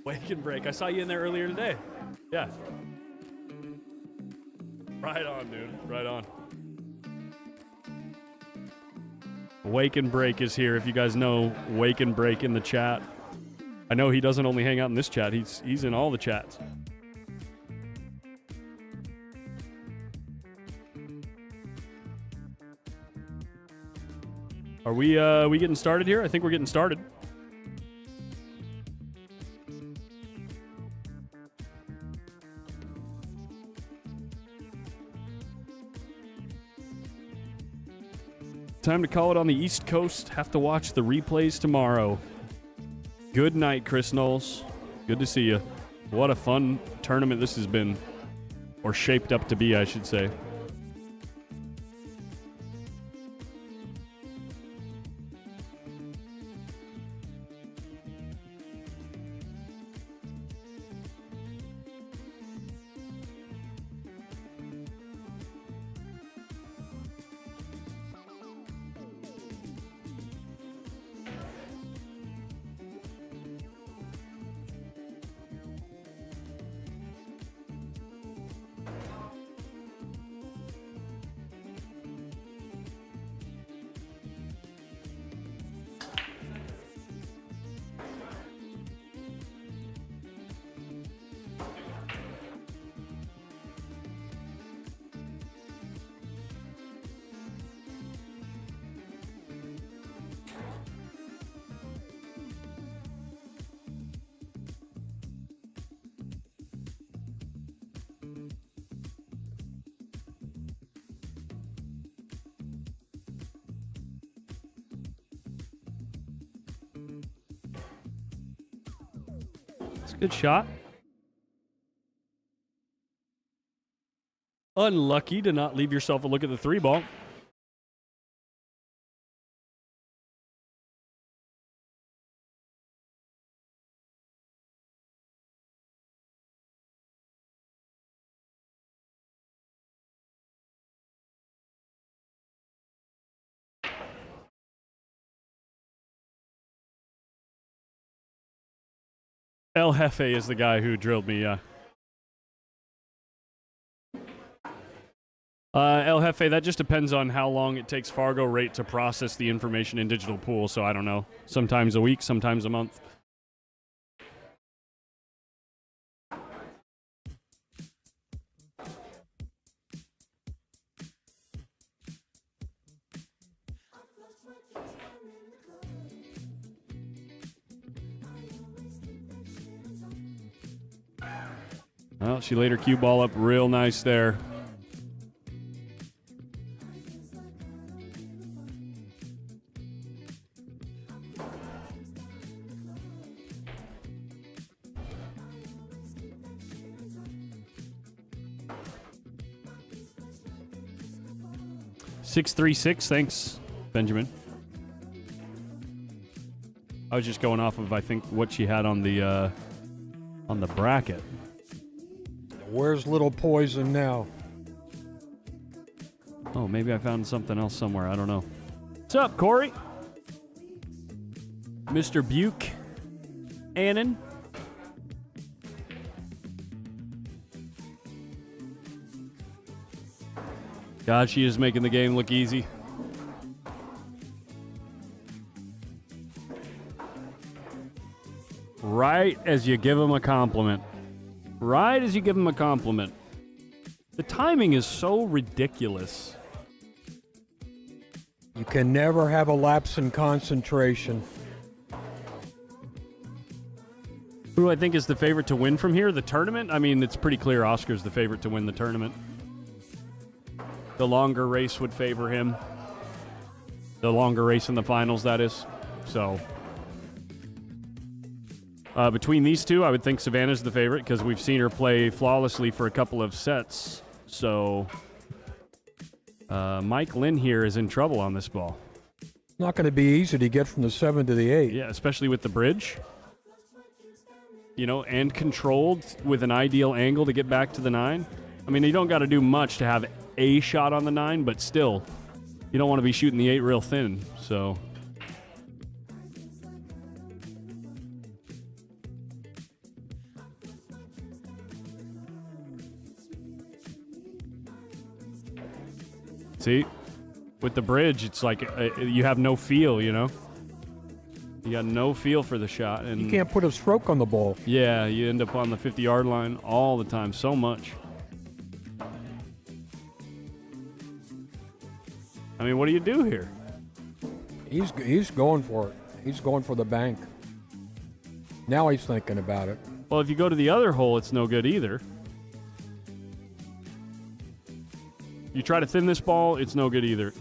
Wake and break. I saw you in there earlier today. Yeah. Right on, dude. Right on. Wake and break is here. If you guys know Wake and break in the chat. I know he doesn't only hang out in this chat. He's in all the chats. Are we getting started here? I think we're getting started. Time to call it on the East Coast. Have to watch the replays tomorrow. Good night, Chris Knowles. Good to see you. What a fun tournament this has been. Or shaped up to be, I should say. It's a good shot. Unlucky to not leave yourself a look at the 3 ball. El Jefe is the guy who drilled me, yeah. El Jefe, that just depends on how long it takes Fargo Rate to process the information in Digital Pool, so I don't know. Sometimes a week, sometimes a month. Well, she laid her cue ball up real nice there. $636, thanks, Benjamin. I was just going off of, I think, what she had on the bracket. Where's Little Poison now? Oh, maybe I found something else somewhere. I don't know. What's up, Corey? Mr. Buke. Annan. God, she is making the game look easy. Right as you give him a compliment. Right as you give him a compliment. The timing is so ridiculous. You can never have a lapse in concentration. Who do I think is the favorite to win from here? The tournament? I mean, it's pretty clear Oscar's the favorite to win the tournament. The longer race would favor him. The longer race in the finals, that is. So, between these two, I would think Savannah's the favorite because we've seen her play flawlessly for a couple of sets. So, Mike Lynn here is in trouble on this ball. It's not going to be easy to get from the 7 to the 8. Yeah, especially with the bridge. You know, and controlled with an ideal angle to get back to the 9. I mean, you don't got to do much to have a shot on the 9, but still, you don't want to be shooting the 8 real thin, so. See, with the bridge, it's like you have no feel, you know? You got no feel for the shot. And you can't put a stroke on the ball. Yeah, you end up on the 50-yard line all the time, so much. I mean, what do you do here? He's going for it. He's going for the bank. Now he's thinking about it. Well, if you go to the other hole, it's no good either. You try to thin this ball, it's no good either.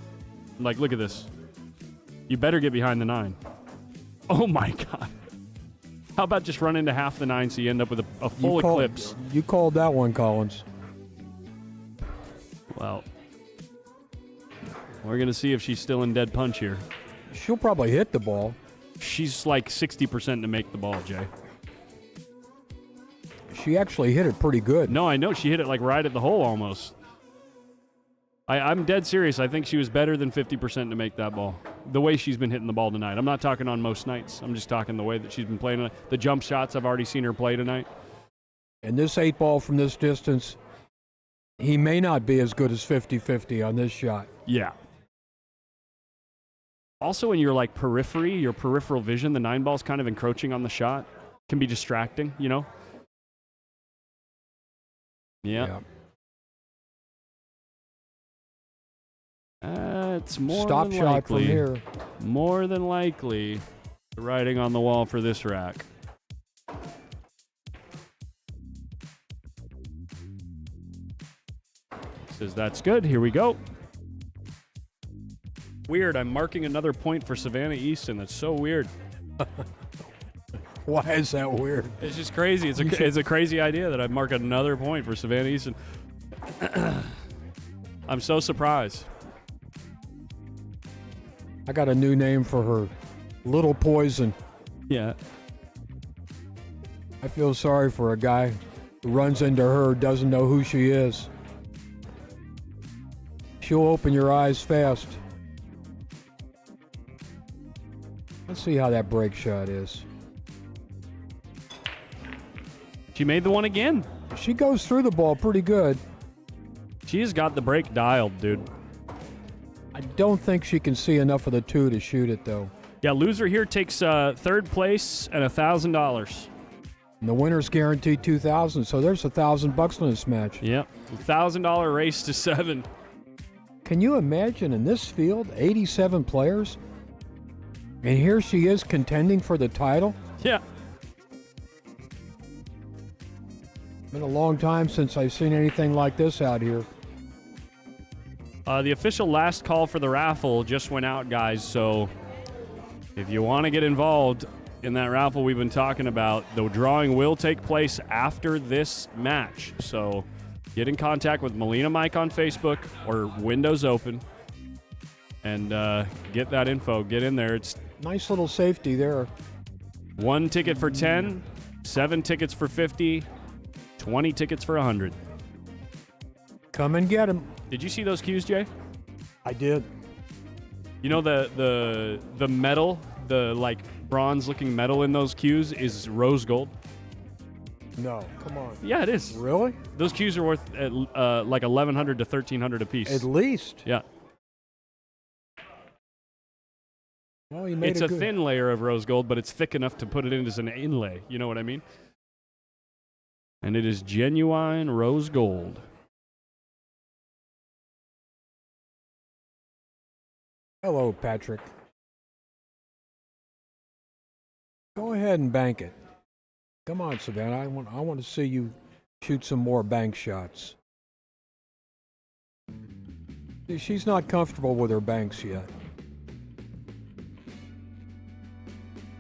Like, look at this. You better get behind the 9. Oh, my God. How about just run into half the 9 so you end up with a full eclipse? You called that one, Collins. Well, we're going to see if she's still in dead punch here. She'll probably hit the ball. She's like 60% to make the ball, Jay. She actually hit it pretty good. No, I know. She hit it like right at the hole almost. I'm dead serious. I think she was better than 50% to make that ball. The way she's been hitting the ball tonight. I'm not talking on most nights. I'm just talking the way that she's been playing tonight. The jump shots, I've already seen her play tonight. And this 8 ball from this distance, he may not be as good as 50-50 on this shot. Yeah. Also, in your like periphery, your peripheral vision, the 9 ball's kind of encroaching on the shot. Can be distracting, you know? Yeah. It's more Stop than shot likely, from here. More than likely, the writing on the wall for this rack. Says that's good. Here we go. Weird. I'm marking another point for Savannah Easton. That's so weird. Why is that weird? It's just crazy. It's a crazy idea that I'd mark another point for Savannah Easton. I'm so surprised. I got a new name for her. Little Poison. Yeah. I feel sorry for a guy who runs into her, doesn't know who she is. She'll open your eyes fast. Let's see how that break shot is. She made the one again. She goes through the ball pretty good. She has got the break dialed, dude. I don't think she can see enough of the two to shoot it, though. Yeah, loser here takes third place and $1,000. And the winner's guaranteed $2,000, so there's $1,000 in this match. Yep. $1,000 race to 7. Can you imagine in this field, 87 players, and here she is contending for the title? Yeah. Been a long time since I've seen anything like this out here. The official last call for the raffle just went out, guys, so if you want to get involved in that raffle we've been talking about, the drawing will take place after this match. So get in contact with Melina Mike on Facebook or Windows Open and get that info. Get in there. It's Nice little safety there. 1 ticket for 10, 7 tickets for 50, 20 tickets for 100. Come and get him. Did you see those cues, Jay? I did. You know the metal, the like bronze-looking metal in those cues is rose gold. No, come on. Yeah, it is. Really? Those cues are worth like $1,100 to $1,300 a piece. At least. Yeah, Well, you made it's a a good. thin layer of rose gold, but it's thick enough to put it in as an inlay. You know what I mean? And it is genuine rose gold. Hello, Patrick. Go ahead and bank it. Come on, Savannah. I want to see you shoot some more bank shots. See, she's not comfortable with her banks yet.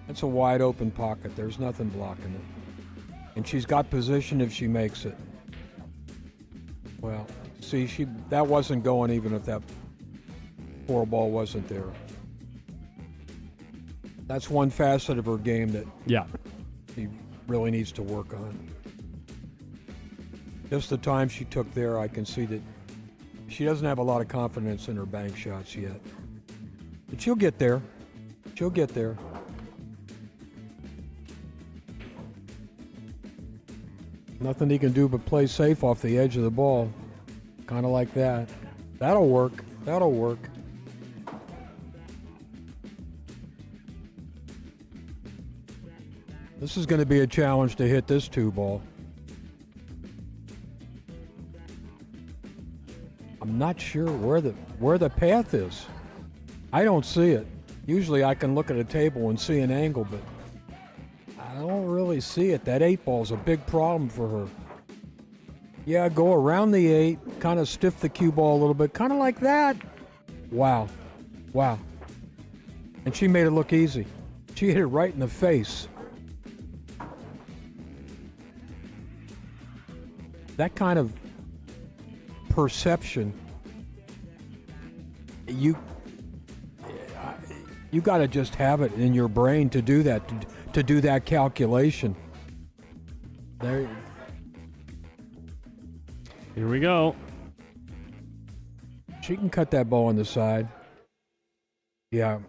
That's a wide open pocket. There's nothing blocking it. And she's got position if she makes it. Well, see, that wasn't going even if that 4 ball wasn't there. That's one facet of her game that Yeah. she really needs to work on. Just the time she took there, I can see that she doesn't have a lot of confidence in her bank shots yet. But she'll get there. She'll get there. Nothing he can do but play safe off the edge of the ball. Kind of like that. That'll work. That'll work. This is going to be a challenge to hit this 2 ball. I'm not sure where the path is. I don't see it. Usually I can look at a table and see an angle, but I don't really see it. That 8 ball is a big problem for her. Yeah, go around the 8, kind of stiff the cue ball a little bit, kind of like that. Wow. Wow. And she made it look easy. She hit it right in the face. That kind of perception, you got to just have it in your brain to do that, to do that calculation. There. Here we go. She can cut that ball on the side. Yeah.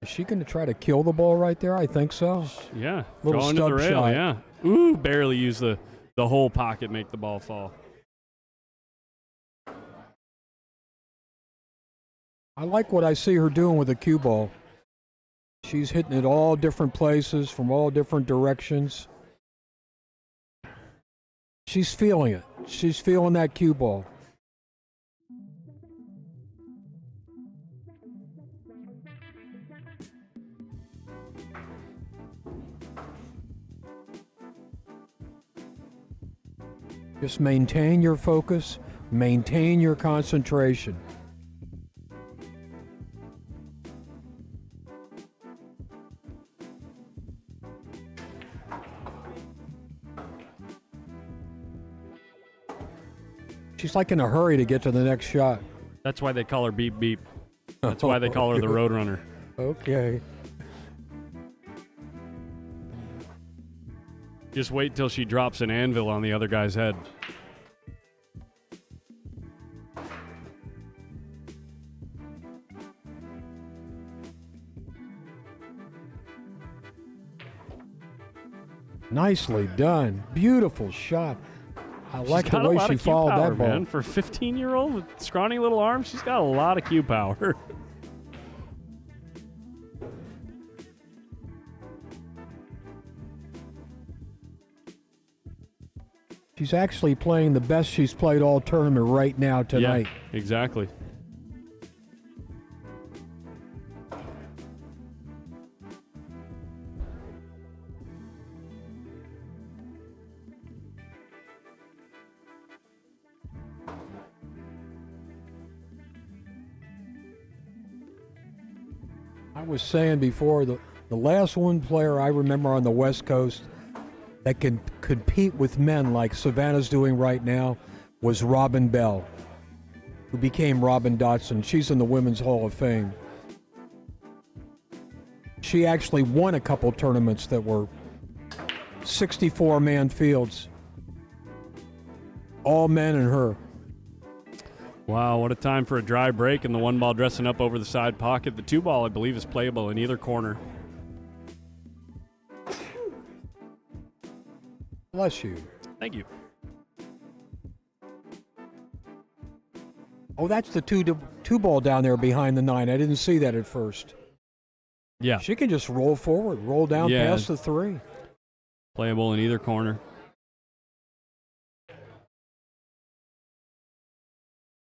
Is she going to try to kill the ball right there? I think so. Yeah. Little Going to the stub rail, shot. yeah. Ooh, barely use the whole pocket, make the ball fall. I like what I see her doing with the cue ball. She's hitting it all different places from all different directions. She's feeling it. She's feeling that cue ball. Just maintain your focus. Maintain your concentration. She's like in a hurry to get to the next shot. That's why they call her Beep Beep. That's why they call her the Roadrunner. Okay. Just wait till she drops an anvil on the other guy's head. Nicely done. Beautiful shot. I like She's the got a way lot she of cue followed power, that ball. man. For a 15-year-old with scrawny little arms, she's got a lot of cue power. She's actually playing the best she's played all tournament right now tonight. Yeah, exactly. I was saying before, the last one player I remember on the West Coast that can compete with men like Savannah's doing right now was Robin Bell, who became Robin Dotson. She's in the Women's Hall of Fame. She actually won a couple tournaments that were 64-man fields. All men and her. Wow, what a time for a dry break, and the one ball dressing up over the side pocket. The two ball, I believe, is playable in either corner. Bless you. Thank you. Oh, that's the two ball down there behind the 9. I didn't see that at first. Yeah, She can just roll forward, roll down Yeah. past the 3. playable in either corner.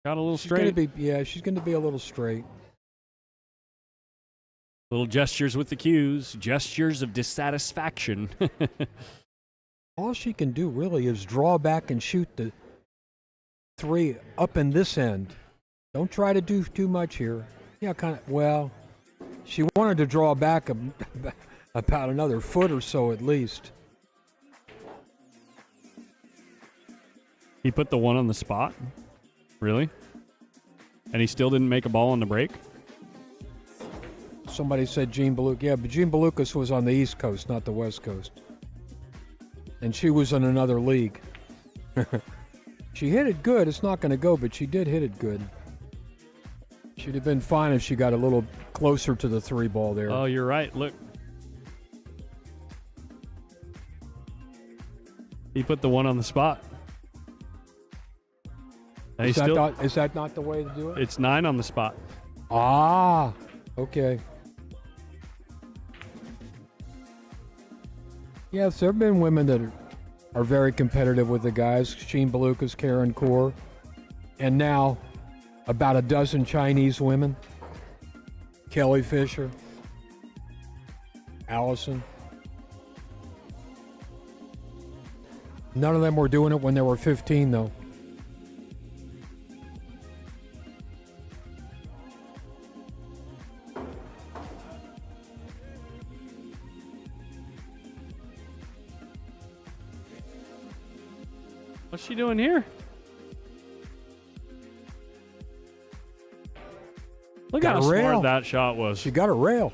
Got a little She's gonna straight. she's going to be a little straight. Little gestures with the cues. Gestures of dissatisfaction. All she can do really is draw back and shoot the 3 up in this end. Don't try to do too much here. Yeah, kind of. Well, she wanted to draw back about another foot or so at least. He put the one on the spot? Really? And he still didn't make a ball on the break? Somebody said Jean Belucas. Yeah, but Jean Belucas was on the East Coast, not the West Coast. And she was in another league. She hit it good. It's not going to go, but she did hit it good. She'd have been fine if she got a little closer to the 3 ball there. Oh, you're right. Look. He put the one on the spot. And is, he that still, not, is that not the way to do it? it's 9 on the spot. Ah, okay. Yes, there have been women that are very competitive with the guys. Jean Belucas, Karen Kaur, and now about a dozen Chinese women. Kelly Fisher, Allison. None of them were doing it when they were 15, though. What's she doing here? Look Got how a rail. smart that shot was. She got a rail.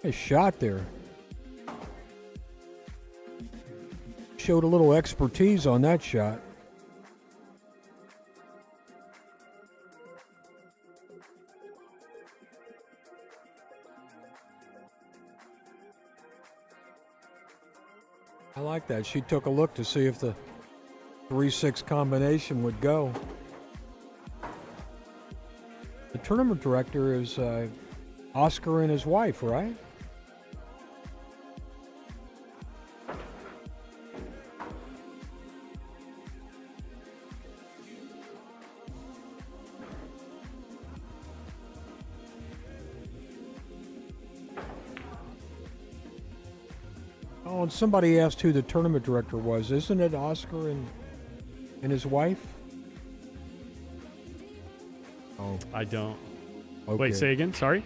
Nice shot there. Showed a little expertise on that shot. I like that. She took a look to see if the 3-6 combination would go. The tournament director is Oscar and his wife, right? Oh, and somebody asked who the tournament director was. Isn't it Oscar and his wife? No. I don't. Okay. Wait, say again. Sorry.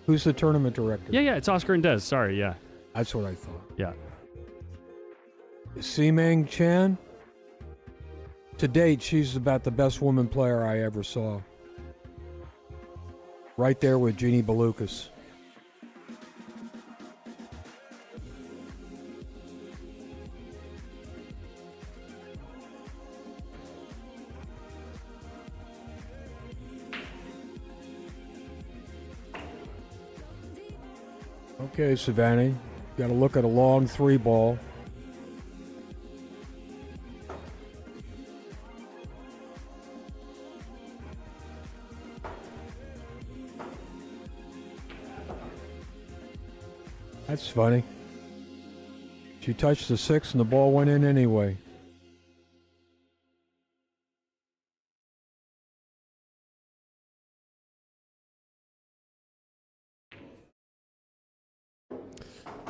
Who's the tournament director? Yeah, it's Oscar and Des. Sorry, yeah. That's what I thought. Yeah. Simeng Chan. To date, she's about the best woman player I ever saw. Right there with Jeannie Belucas. Okay, Savannah, got to look at a long 3-ball. That's funny. She touched the 6 and the ball went in anyway.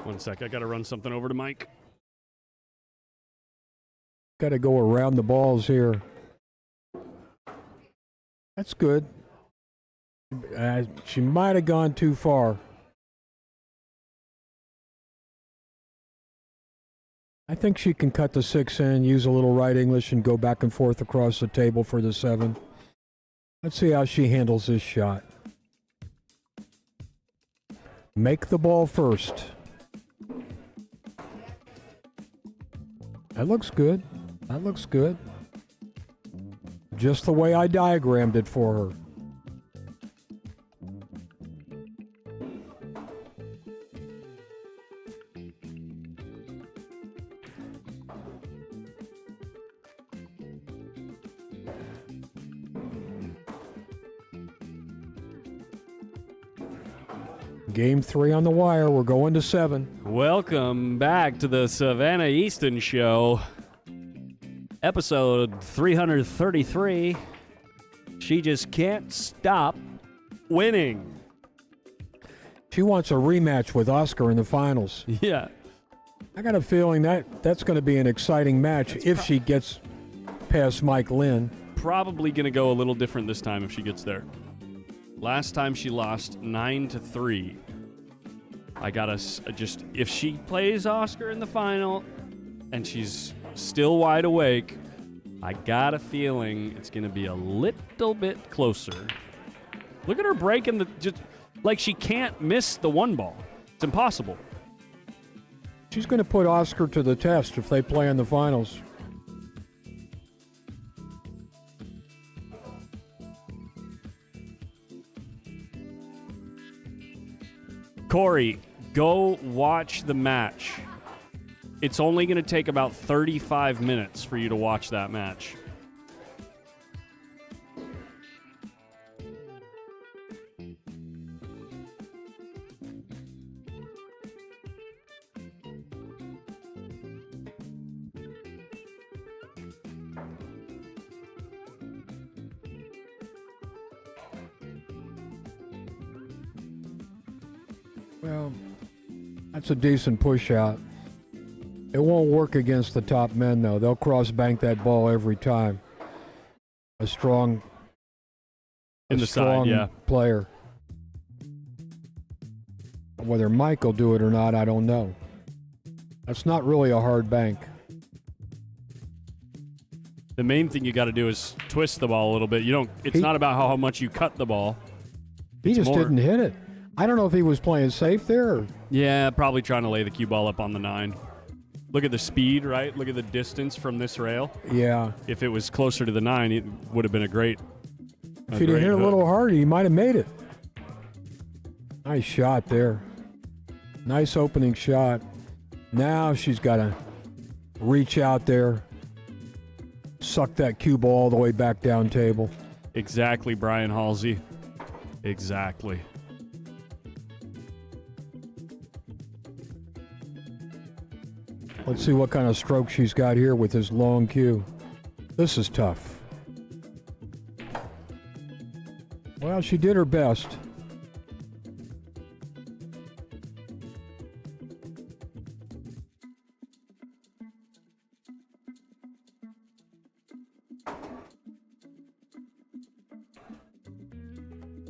One sec. I got to run something over to Mike. Got to go around the balls here. That's good. She might have gone too far. I think she can cut the 6 in, use a little right English, and go back and forth across the table for the 7. Let's see how she handles this shot. Make the ball first. That looks good. That looks good. Just the way I diagrammed it for her. Game 3 on the wire. We're going to 7. Welcome back to the Savannah Easton Show. Episode 333. She just can't stop winning. She wants a rematch with Oscar in the finals. Yeah. I got a feeling that's going to be an exciting match if she gets past Mike Lin. Probably going to go a little different this time if she gets there. Last time she lost 9-3. I got to just, if she plays Oscar in the final and she's still wide awake, I got a feeling it's going to be a little bit closer. Look at her breaking just like she can't miss the 1 ball. It's impossible. She's going to put Oscar to the test if they play in the finals. Corey, go watch the match. It's only going to take about 35 minutes for you to watch that match. Well, that's a decent push out. It won't work against the top men, though. They'll cross-bank that ball every time. A strong player. Whether Mike will do it or not, I don't know. That's not really a hard bank. The main thing you got to do is twist the ball a little bit. It's not about how much you cut the ball. He just didn't hit it. I don't know if he was playing safe there. Or... Yeah, probably trying to lay the cue ball up on the 9. Look at the speed, right? Look at the distance from this rail. Yeah. If it was closer to the 9, it would have been a great. If he'd have hit a little harder, he might have made it. Nice shot there. Nice opening shot. Now she's got to reach out there, suck that cue ball all the way back down table. Exactly, Brian Halsey. Exactly. Let's see what kind of stroke she's got here with this long cue. This is tough. Well, she did her best.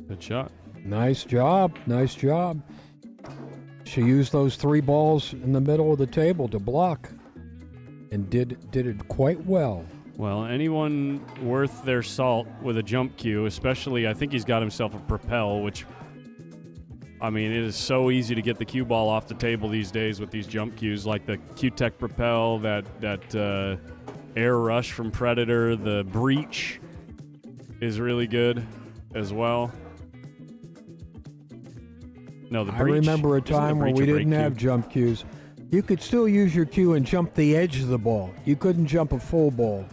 Good shot. Nice job. Nice job. She used those 3 balls in the middle of the table to block and did it quite well. Well, anyone worth their salt with a jump cue, especially I think he's got himself a propel, which, I mean, it is so easy to get the cue ball off the table these days with these jump cues, like the Q-Tech propel, that air rush from Predator, the breach is really good as well. No, the breach. I remember a Isn't the time when breach we a break didn't have cue? jump cues. You could still use your cue and jump the edge of the ball. You couldn't jump a full ball.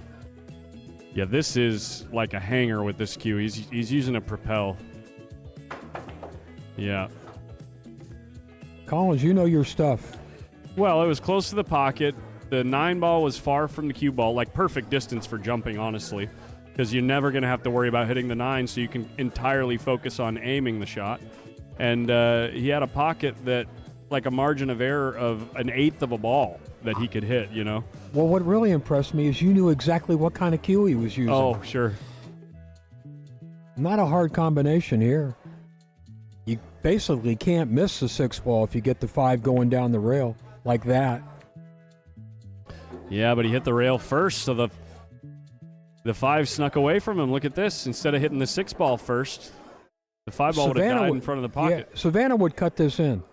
Yeah, this is like a hanger with this cue. He's using a propel. Yeah. Collins, you know your stuff. Well, it was close to the pocket. The 9 ball was far from the cue ball, like perfect distance for jumping, honestly, because you're never going to have to worry about hitting the 9, so you can entirely focus on aiming the shot. And he had a pocket that, like a margin of error of 1/8 of a ball that he could hit, you know? Well, what really impressed me is you knew exactly what kind of cue he was using. Oh, sure. Not a hard combination here. You basically can't miss the 6 ball if you get the 5 going down the rail like that. Yeah, but he hit the rail first, so the 5 snuck away from him. Look at this. Instead of hitting the 6 ball first, the 5 ball would have died in front of the pocket. Yeah, Savannah would cut this in.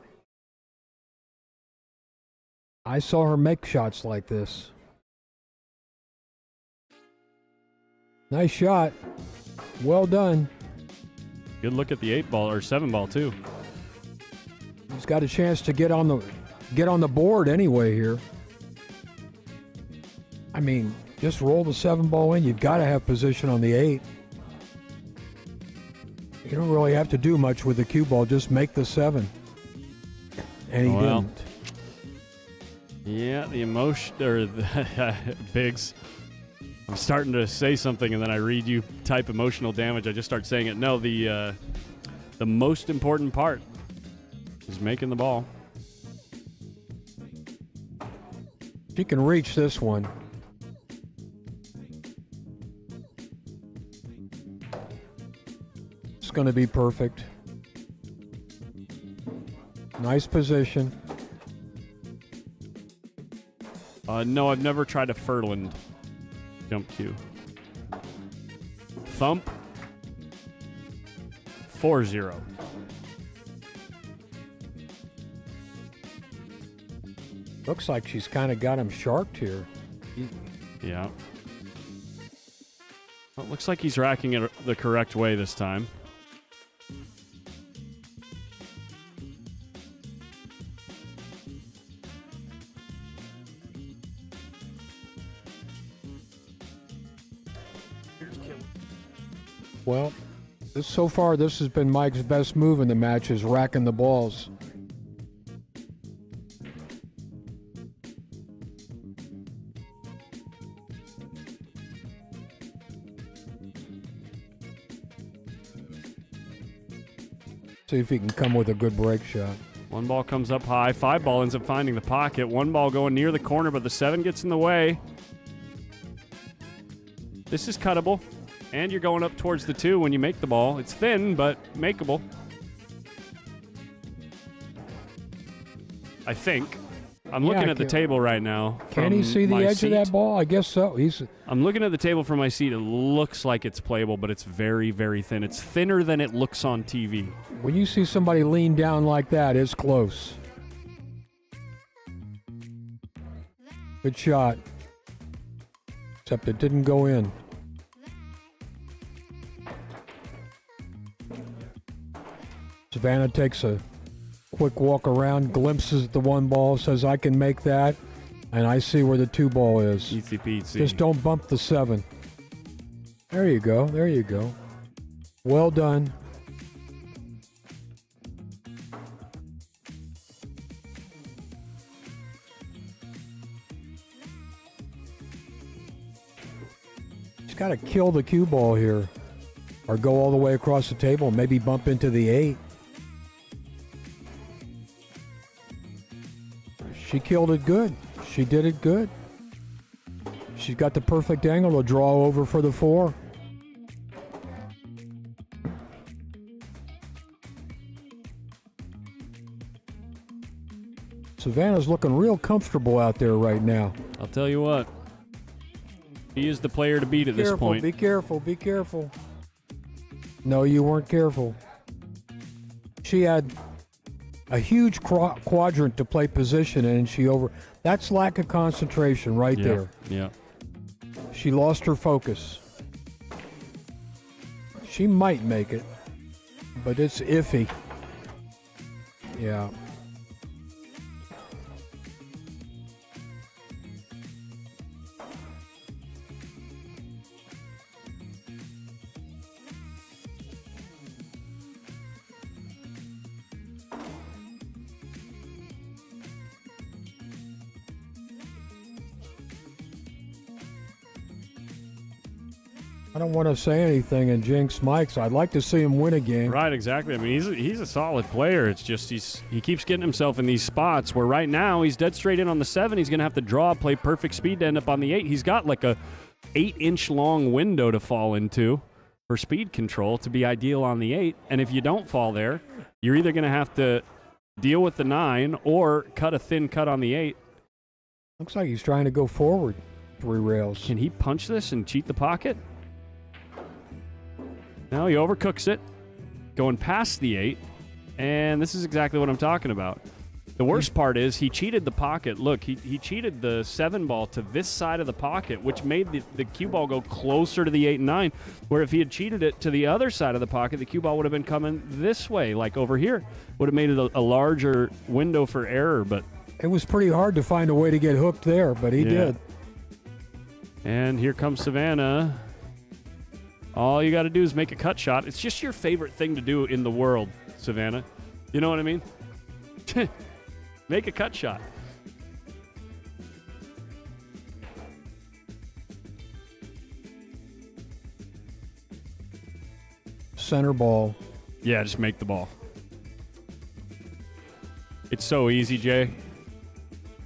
I saw her make shots like this. Nice shot. Well done. Good look at the 8 ball or 7 ball too. He's got a chance to get on the board anyway here. I mean, just roll the 7 ball in. You've got to have position on the 8. You don't really have to do much with the cue ball. Just make the 7. And he didn't. Yeah, the emotion, or the Biggs. I'm starting to say something, and then I read you type emotional damage. I just start saying it. No, the most important part is making the ball. She can reach this one. It's going to be perfect. Nice position. No, I've never tried a Furland jump cue. Thump. 4-0. Looks like she's kind of got him sharked here. Yeah. Well, it looks like he's racking it the correct way this time. Well, so far this has been Mike's best move in the match, is racking the balls. See if he can come with a good break shot. 1 ball comes up high. 5 ball ends up finding the pocket. 1 ball going near the corner, but the 7 gets in the way. This is cuttable. And you're going up towards the 2 when you make the ball. It's thin, but makeable. I think. I'm looking at the table right now. Can he see the edge of that ball? I guess so. I'm looking at the table from my seat. It looks like it's playable, but it's very, very thin. It's thinner than it looks on TV. When you see somebody lean down like that, it's close. Good shot. Except it didn't go in. Savannah takes a quick walk around, glimpses at the 1 ball, says, I can make that, and I see where the 2 ball is. Easy peasy. Just don't bump the 7. There you go. There you go. Well done. She's got to kill the cue ball here, or go all the way across the table, maybe bump into the 8. She killed it good. She did it good. She's got the perfect angle to draw over for the 4. Savannah's looking real comfortable out there right now. I'll tell you what. He is the player to beat at this point. Be careful, be careful. No, you weren't careful. She had a huge quadrant to play position in, and she over. That's lack of concentration right there. Yeah. She lost her focus. She might make it, but it's iffy. Yeah. I don't want to say anything and jinx Mike's. I'd like to see him win a game. Right, exactly. I mean, he's a solid player. It's just he keeps getting himself in these spots where right now he's dead straight in on the 7. He's going to have to draw, play perfect speed to end up on the 8. He's got like a 8-inch long window to fall into for speed control to be ideal on the 8. And if you don't fall there, you're either going to have to deal with the 9 or cut a thin cut on the 8. Looks like he's trying to go forward 3 rails. Can he punch this and cheat the pocket? No, he overcooks it, going past the 8, and this is exactly what I'm talking about. The worst part is he cheated the pocket. Look, he cheated the 7 ball to this side of the pocket, which made the cue ball go closer to the 8 and 9, where if he had cheated it to the other side of the pocket, the cue ball would have been coming this way, like over here. Would have made it a larger window for error, but... It was pretty hard to find a way to get hooked there, but he did. And here comes Savannah. All you got to do is make a cut shot. It's just your favorite thing to do in the world, Savannah. You know what I mean? Make a cut shot. Center ball. Yeah, just make the ball. It's so easy, Jay.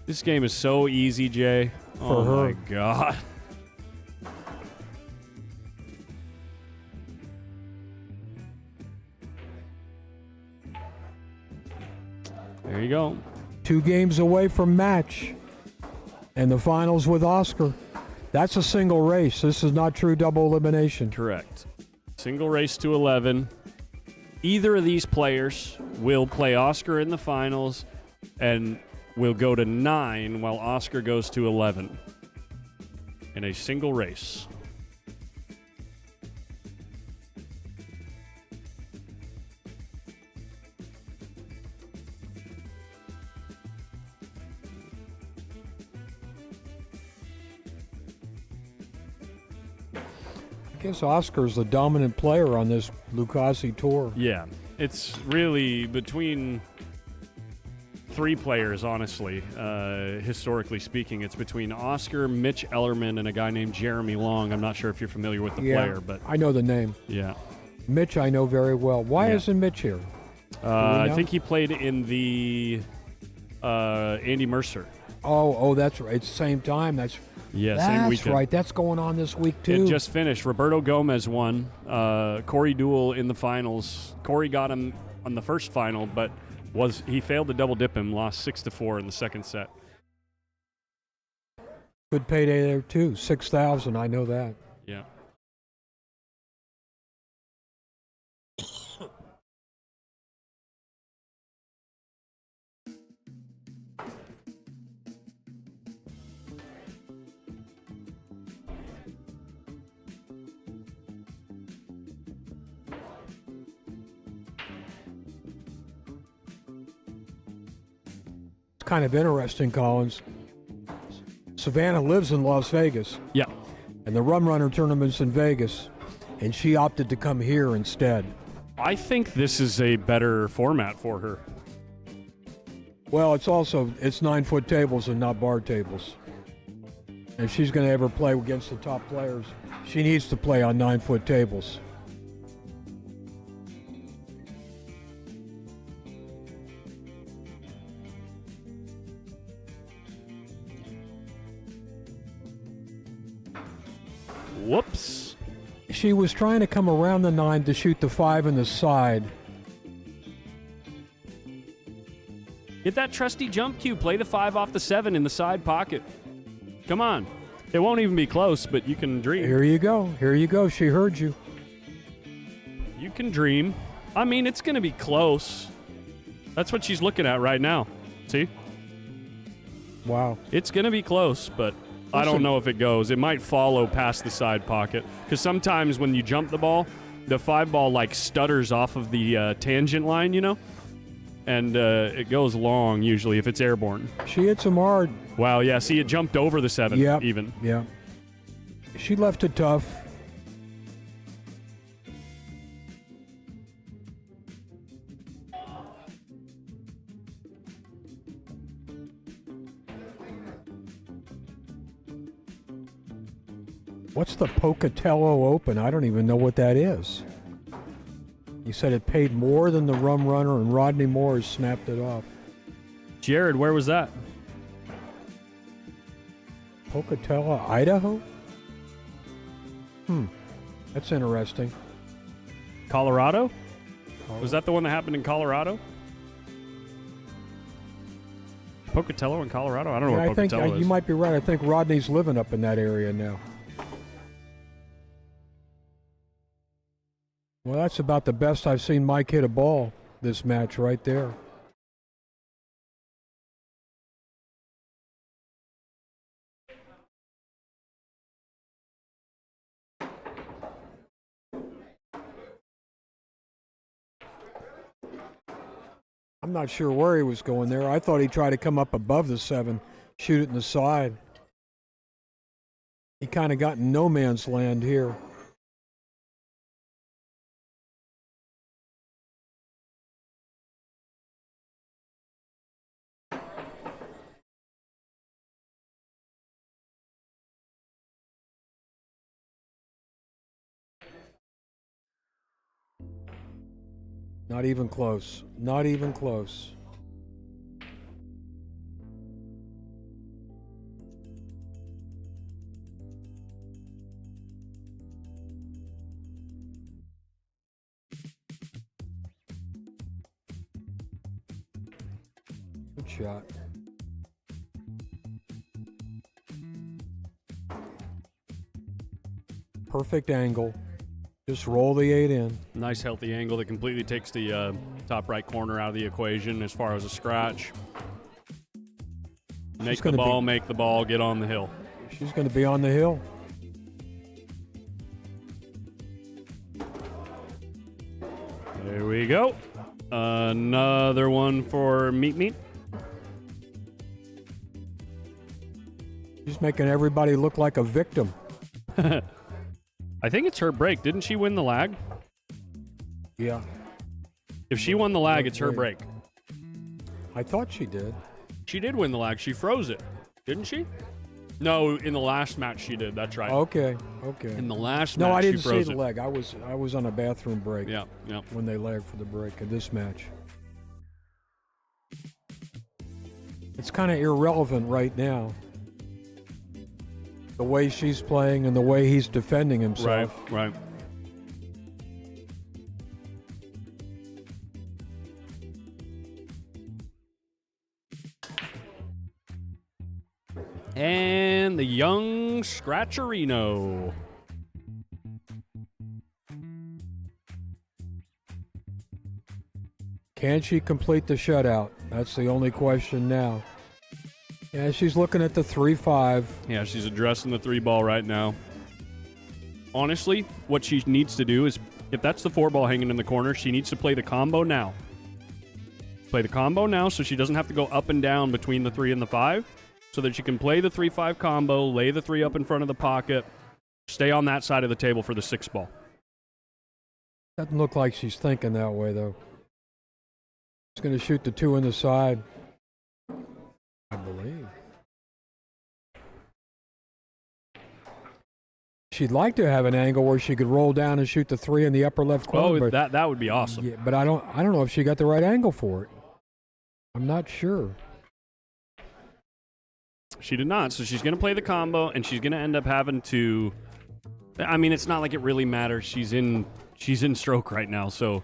This game is so easy, Jay. Oh, my God. There you go. 2 games away from match. And the finals with Oscar. That's a single race. This is not true double elimination. Correct. Single race to 11. Either of these players will play Oscar in the finals and will go to 9 while Oscar goes to 11 in a single race. I guess Oscar's the dominant player on this LUCASI tour. Yeah, it's really between 3 players, honestly. Historically speaking, it's between Oscar, Mitch Ellerman, and a guy named Jeremy Long. I'm not sure if you're familiar with the player, but I know the name. Yeah. Mitch I know very well. Why isn't Mitch here? I think he played in the Andy Mercer. Oh, that's right. It's the same time. Same weekend. That's right. That's going on this week, too. It just finished. Roberto Gomez won. Corey Deuel in the finals. Corey got him on the first final, but he failed to double dip him, lost 6-4 in the second set. Good payday there, too. 6,000. I know that. Yeah. Kind of interesting, Collins. Savannah lives in Las Vegas. Yeah. And the Rum Runner tournament's in Vegas. And she opted to come here instead. I think this is a better format for her. Well, it's 9-foot tables and not bar tables. If she's going to ever play against the top players, she needs to play on 9-foot tables. Whoops. She was trying to come around the 9 to shoot the 5 in the side. Get that trusty jump cue. Play the 5 off the 7 in the side pocket. Come on. It won't even be close, but you can dream. Here you go. Here you go. She heard you. You can dream. I mean, it's going to be close. That's what she's looking at right now. See? Wow. It's going to be close, but I don't know if it goes. It might follow past the side pocket. Because sometimes when you jump the ball, the 5 ball like stutters off of the tangent line, you know? And it goes long usually if it's airborne. She hit some hard. Wow, yeah. See, it jumped over the 7 even. Yeah. She left it tough. What's the Pocatello Open? I don't even know what that is. You said it paid more than the Rum Runner, and Rodney Moore has snapped it off. Jared, where was that? Pocatello, Idaho? That's interesting. Colorado? Was that the one that happened in Colorado? Pocatello in Colorado? I don't know Yeah, what I think Pocatello is. you might be right. I think Rodney's living up in that area now. Well, that's about the best I've seen Mike hit a ball this match right there. I'm not sure where he was going there. I thought he tried to come up above the 7, shoot it in the side. He kind of got in no man's land here. Not even close. Not even close. Good shot. Perfect angle. Just roll the 8 in. Nice healthy angle that completely takes the top right corner out of the equation as far as a scratch. Make the ball, get on the hill. She's going to be on the hill. There we go. Another one for Meat. She's making everybody look like a victim. I think it's her break. Didn't she win the lag? Yeah. If she won the lag, it's her break. I thought she did. She did win the lag. She froze it. Didn't she? No, in the last match she did. That's right. Okay. In the last No, match I didn't she froze see the it. leg. I was on a bathroom break. Yeah. When they lagged for the break of this match. It's kind of irrelevant right now. The way she's playing and the way he's defending himself. Right. And the young Scratcherino. Can she complete the shutout? That's the only question now. Yeah, she's looking at the 3-5. Yeah, she's addressing the 3 ball right now. Honestly, what she needs to do is, if that's the 4 ball hanging in the corner, she needs to play the combo now. Play the combo now so she doesn't have to go up and down between the 3 and the 5, so that she can play the 3-5 combo, lay the 3 up in front of the pocket, stay on that side of the table for the 6 ball. Doesn't look like she's thinking that way, though. She's going to shoot the 2 in the side, I believe. She'd like to have an angle where she could roll down and shoot the 3 in the upper left corner. Oh, that would be awesome. Yeah, but I don't know if she got the right angle for it. I'm not sure. She did not, so she's going to play the combo, and she's going to end up having to... I mean, it's not like it really matters. She's in stroke right now, so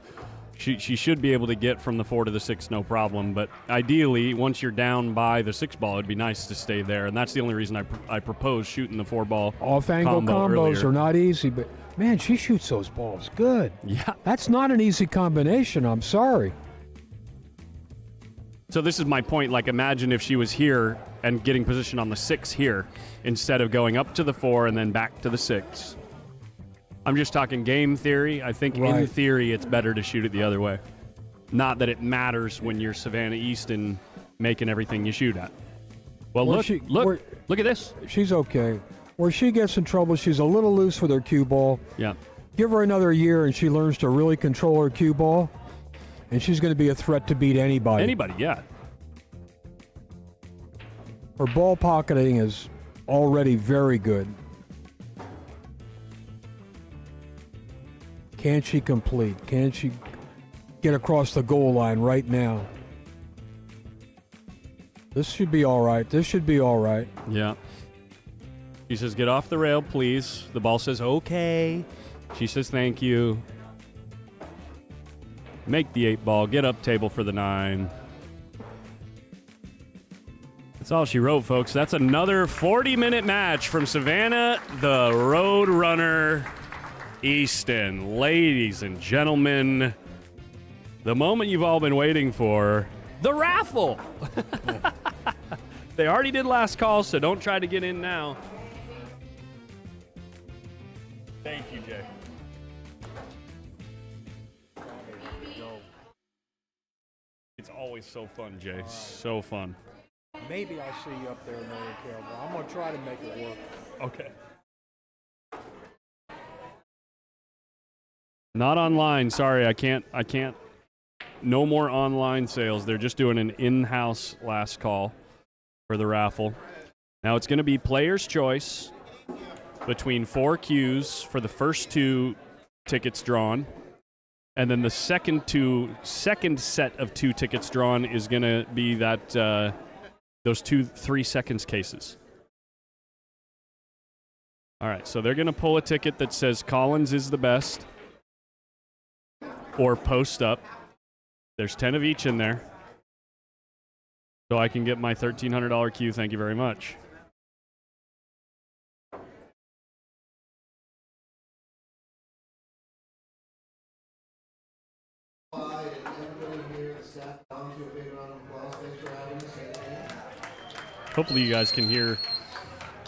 She should be able to get from the 4 to the 6 no problem, but ideally, once you're down by the 6 ball, it'd be nice to stay there, and that's the only reason I propose shooting the 4 ball. Off-angle combo combos earlier. are not easy, but man, she shoots those balls good. Yeah. That's not an easy combination. I'm sorry. So this is my point. Like, imagine if she was here and getting position on the 6 here instead of going up to the 4 and then back to the 6. I'm just talking game theory. I think in Right. theory it's better to shoot it the other way. Not that it matters when you're Savannah Easton making everything you shoot at. Well, Where look, she- look, where- look at this. She's okay. Where she gets in trouble, she's a little loose with her cue ball. Yeah. Give her another year and she learns to really control her cue ball, and she's going to be a threat to beat anybody. Anybody, yeah. Her ball pocketing is already very good. Can she complete? Can she get across the goal line right now? This should be all right. This should be all right. Yeah. She says, get off the rail, please. The ball says, okay. She says, thank you. Make the 8 ball. Get up table for the 9. That's all she wrote, folks. That's another 40-minute match from Savannah, the Road Runner Easton. Ladies and gentlemen, the moment you've all been waiting for, the raffle. They already did last call, so don't try to get in now. Thank you, Jay. It's always so fun, Jay. So fun. Maybe I'll see you up there in Northern Carolina. I'm going to try to make it work. Okay. Not online. Sorry, I can't. No more online sales. They're just doing an in-house last call for the raffle. Now it's going to be player's choice between 4 cues for the first 2 tickets drawn. And then the second set of 2 tickets drawn is going to be that those 3 seconds cases. All right, so they're going to pull a ticket that says Collins is the best or post up. There's 10 of each in there. So I can get my $1,300 cue. Thank you very much. Hopefully you guys can hear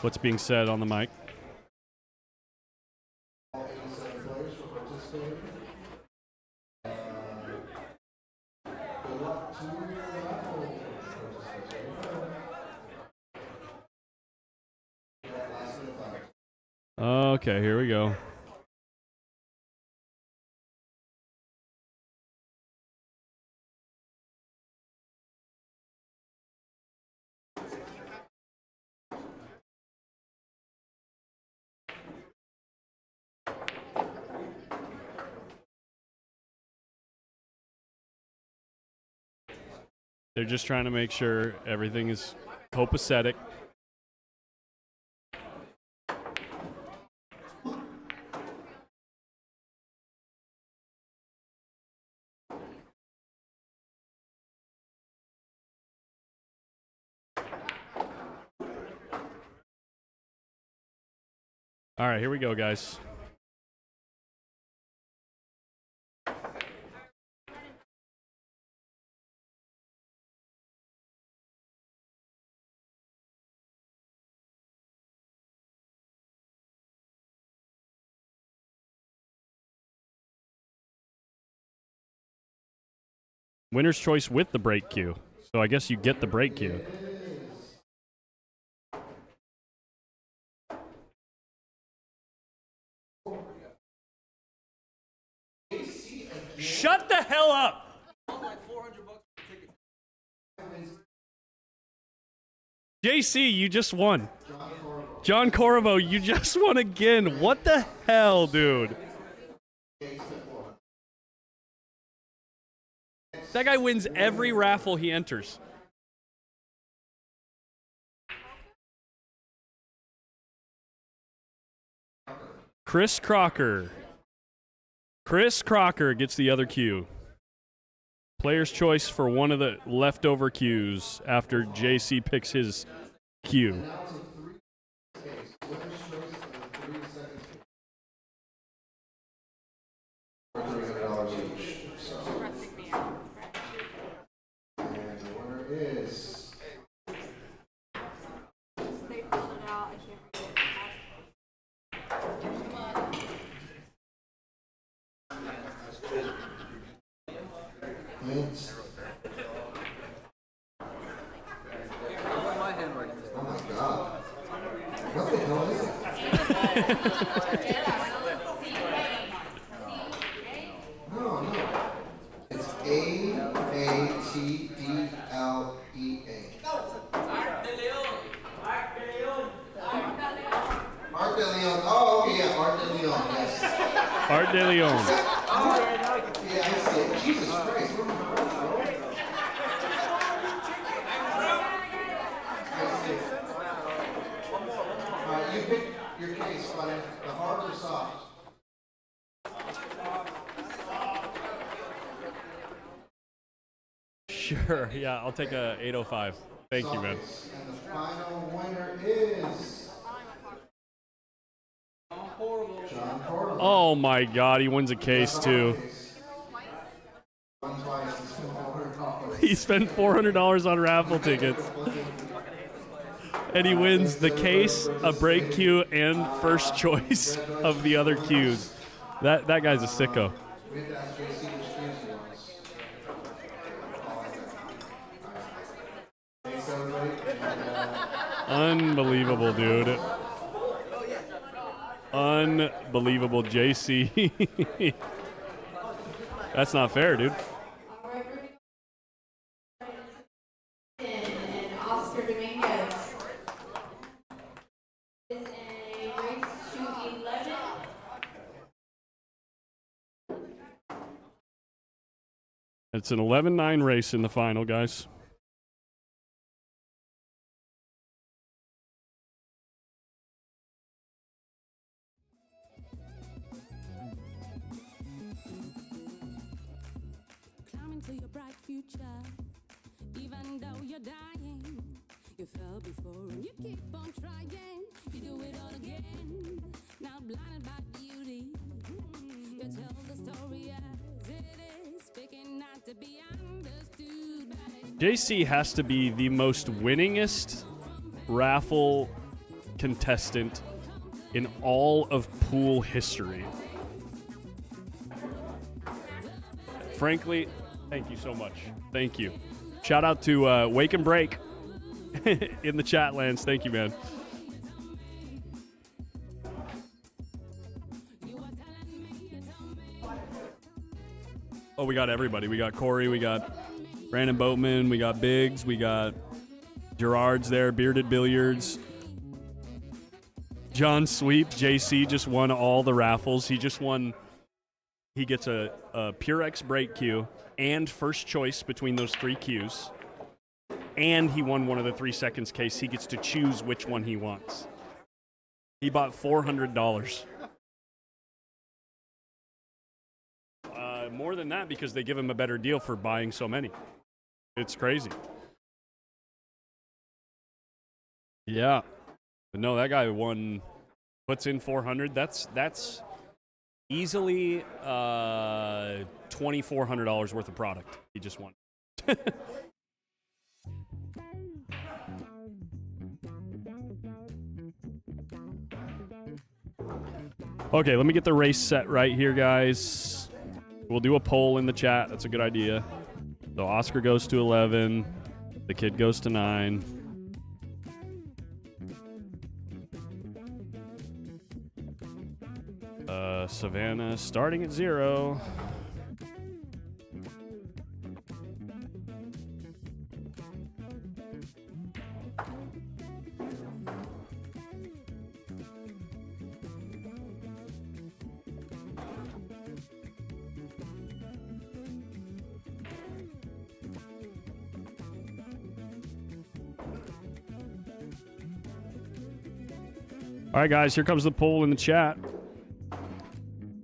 what's being said on the mic. Okay, here we go. They're just trying to make sure everything is copacetic. All right, here we go, guys. Winner's choice with the break cue. So I guess you get the break cue. Shut the hell up! JC, you just won. John Corvo, you just won again. What the hell, dude? That guy wins every raffle he enters. Chris Crocker. Chris Crocker gets the other cue. Player's choice for one of the leftover cues after JC picks his cue. Art de Leon. You pick your case, buddy. The hard or soft? Sure, yeah, I'll take a 805. Thank you, man. And the final winner is John Horrible. Oh my God, he wins a case too. Won twice. He spent $400 on raffle tickets. And he wins the case, a break cue, and first choice of the other cues. That guy's a sicko. We have to ask JC which cues he wants. Thanks, everybody. Unbelievable, dude. Unbelievable, JC. That's not fair, dude. And Oscar Dominguez is in a race to 11. It's an 11-9 race in the final, guys. Climbing to your bright future, even though you're dying. You fell before and you keep on trying. You do it all again. Now blinded by beauty, you tell the story as it is, picking not to be understood. JC has to be the most winningest raffle contestant in all of pool history. Frankly, thank you so much. Thank you. Shout out to Wake and Break in the chat lands. Thank you, man. Oh, we got everybody. We got Corey. We got Brandon Boatman. We got Biggs. We got Gerard's there. Bearded Billiards. John Sweep. JC just won all the raffles. He just won. He gets a Purex break cue and first choice between those three cues. And he won one of the 3 seconds case. He gets to choose which one he wants. He bought $400. More than that because they give him a better deal for buying so many. It's crazy. Yeah. But no, that guy won, puts in 400. That's easily $2,400 worth of product he just won. Okay, let me get the race set right here, guys. We'll do a poll in the chat. That's a good idea. So Oscar goes to 11. The kid goes to 9. Savannah starting at 0. All right, guys, here comes the poll in the chat.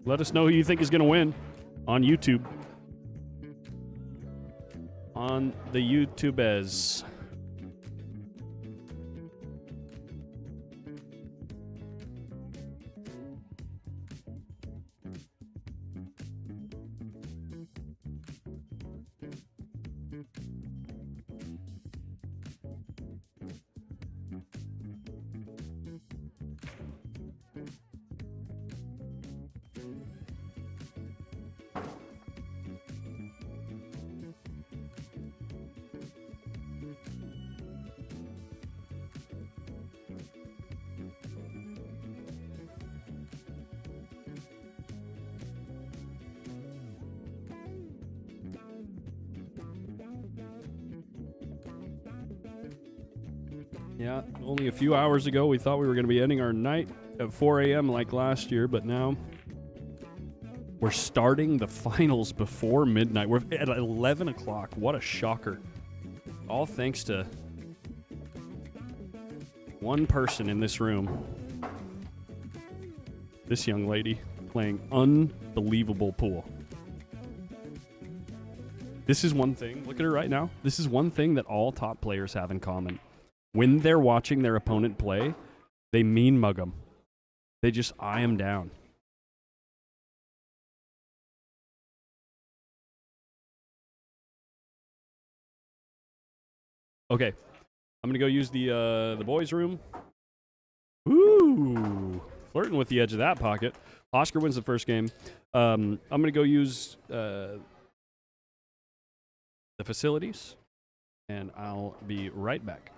Let us know who you think is going to win on YouTube. on the YouTubes. Yeah, only a few hours ago we thought we were going to be ending our night at 4 a.m. like last year, but now we're starting the finals before midnight. We're at 11 o'clock. What a shocker. All thanks to one person in this room. This young lady playing unbelievable pool. This is one thing. Look at her right now. This is one thing that all top players have in common. When they're watching their opponent play, they mean mug them. They just eye them down. Okay, I'm gonna go use the boys' room. Ooh, flirting with the edge of that pocket. Oscar wins the first game. I'm gonna go use the facilities, and I'll be right back.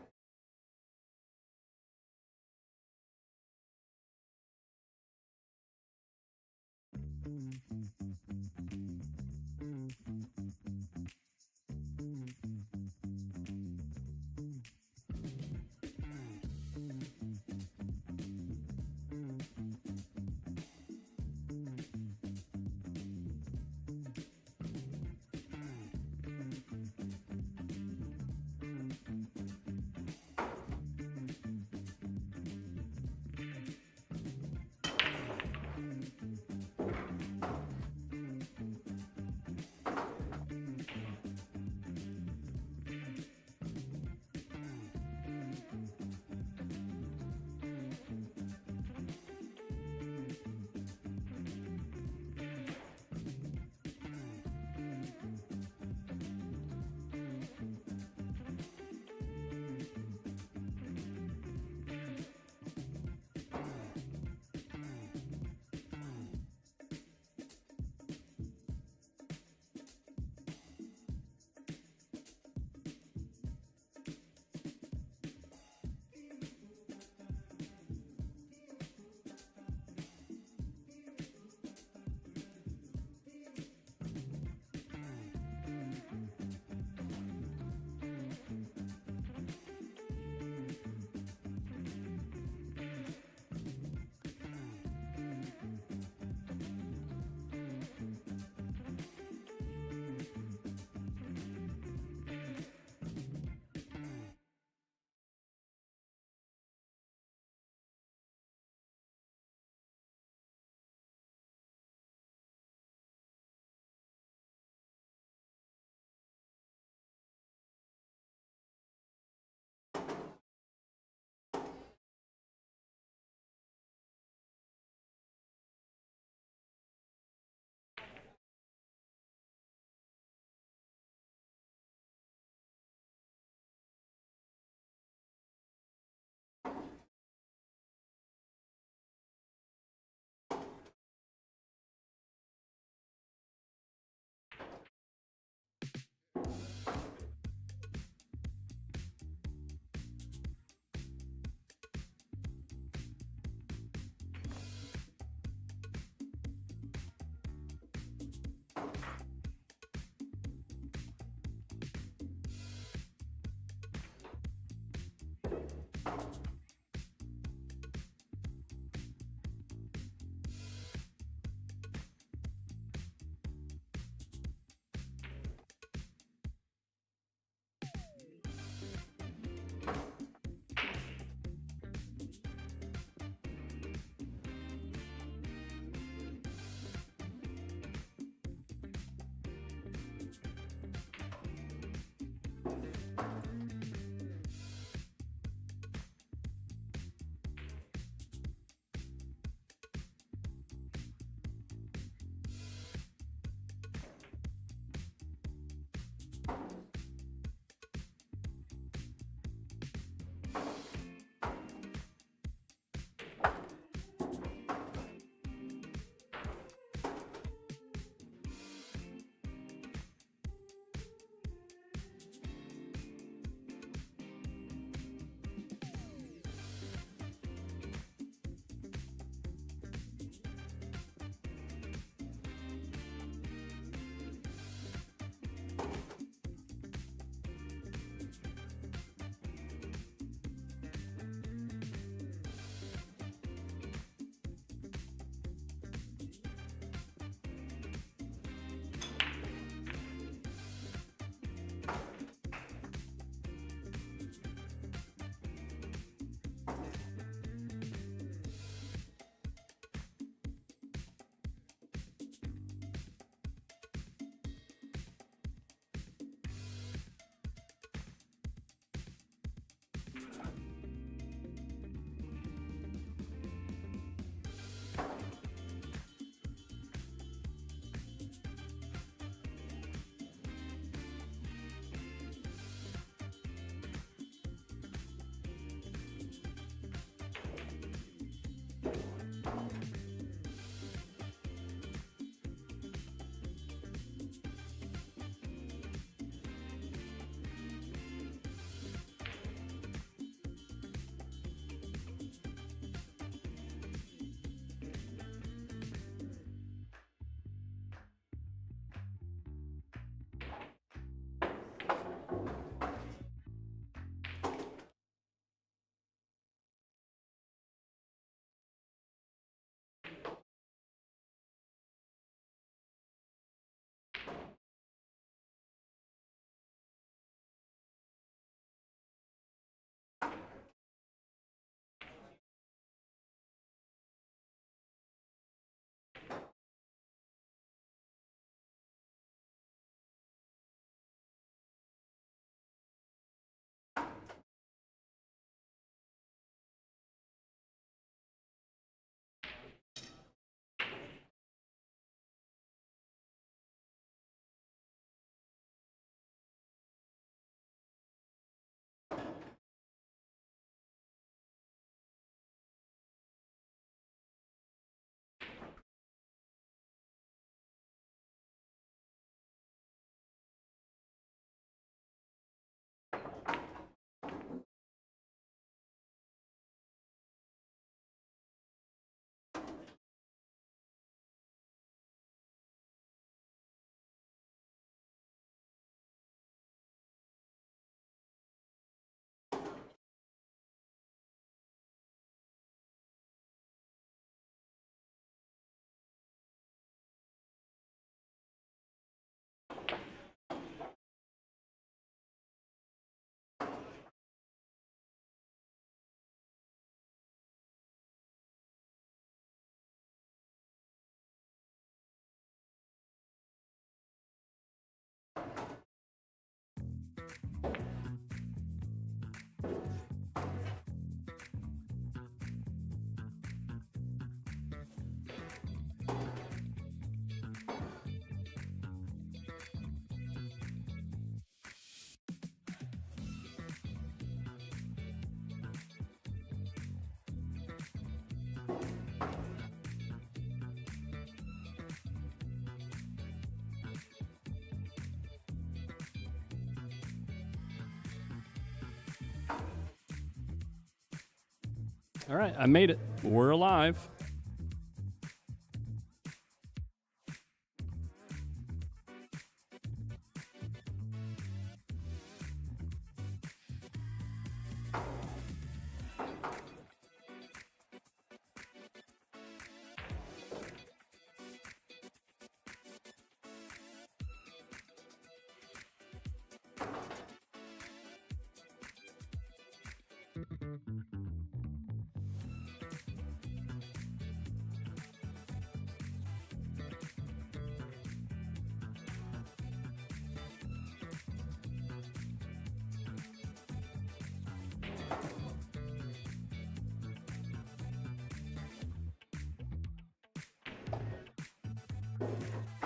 All right, I made it. We're alive.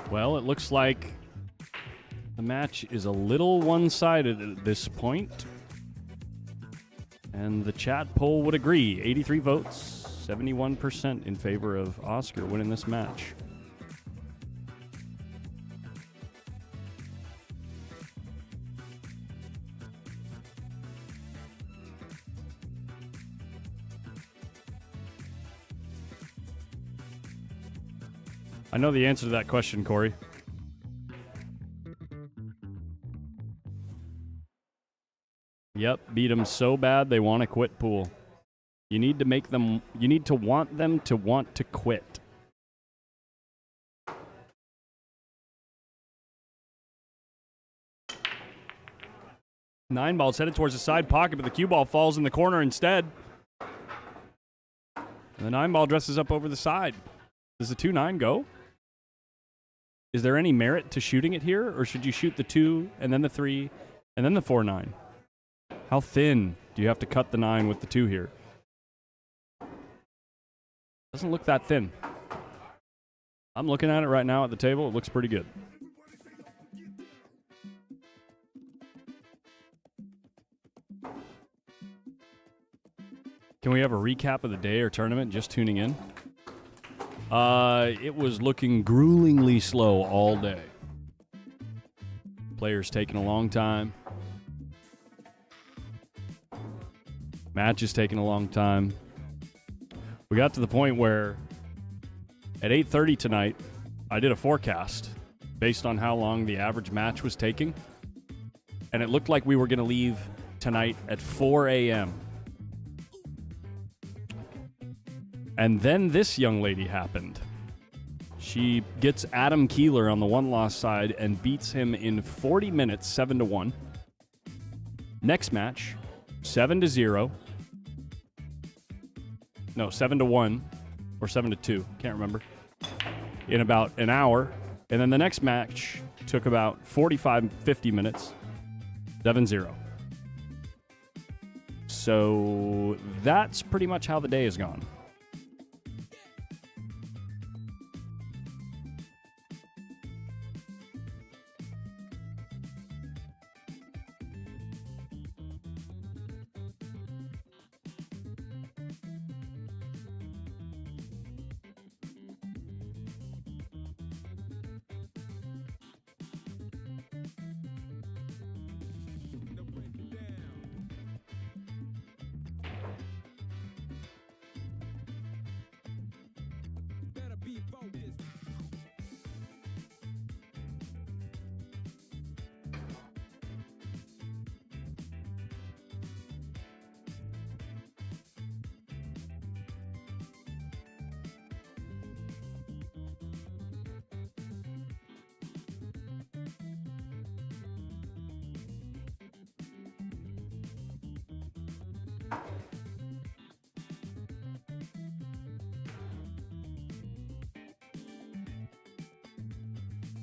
Well, it looks like The match is a little one-sided at this point. And the chat poll would agree. 83 votes, 71% in favor of Oscar winning this match. I know the answer to that question, Corey. Yep, beat them so bad they want to quit pool. You need to make them, you need to want them to want to quit. Nine ball's headed towards the side pocket, but the cue ball falls in the corner instead. And the 9 ball dresses up over the side. Does the 2-9 go? Is there any merit to shooting it here, or should you shoot the 2 and then the 3 and then the 4-9? How thin do you have to cut the 9 with the 2 here? Doesn't look that thin. I'm looking at it right now at the table. It looks pretty good. Can we have a recap of the day or tournament just tuning in? It was looking gruelingly slow all day. Players taking a long time. Matches taking a long time. We got to the point where at 8:30 tonight, I did a forecast based on how long the average match was taking. And it looked like we were going to leave tonight at 4 a.m. And then this young lady happened. She gets Adam Keeler on the one-loss side and beats him in 40 minutes, 7-1. Next match, 7-0. No, 7-1 or 7-2. Can't remember. In about an hour. And then the next match took about 45, 50 minutes, 7-0. So that's pretty much how the day has gone.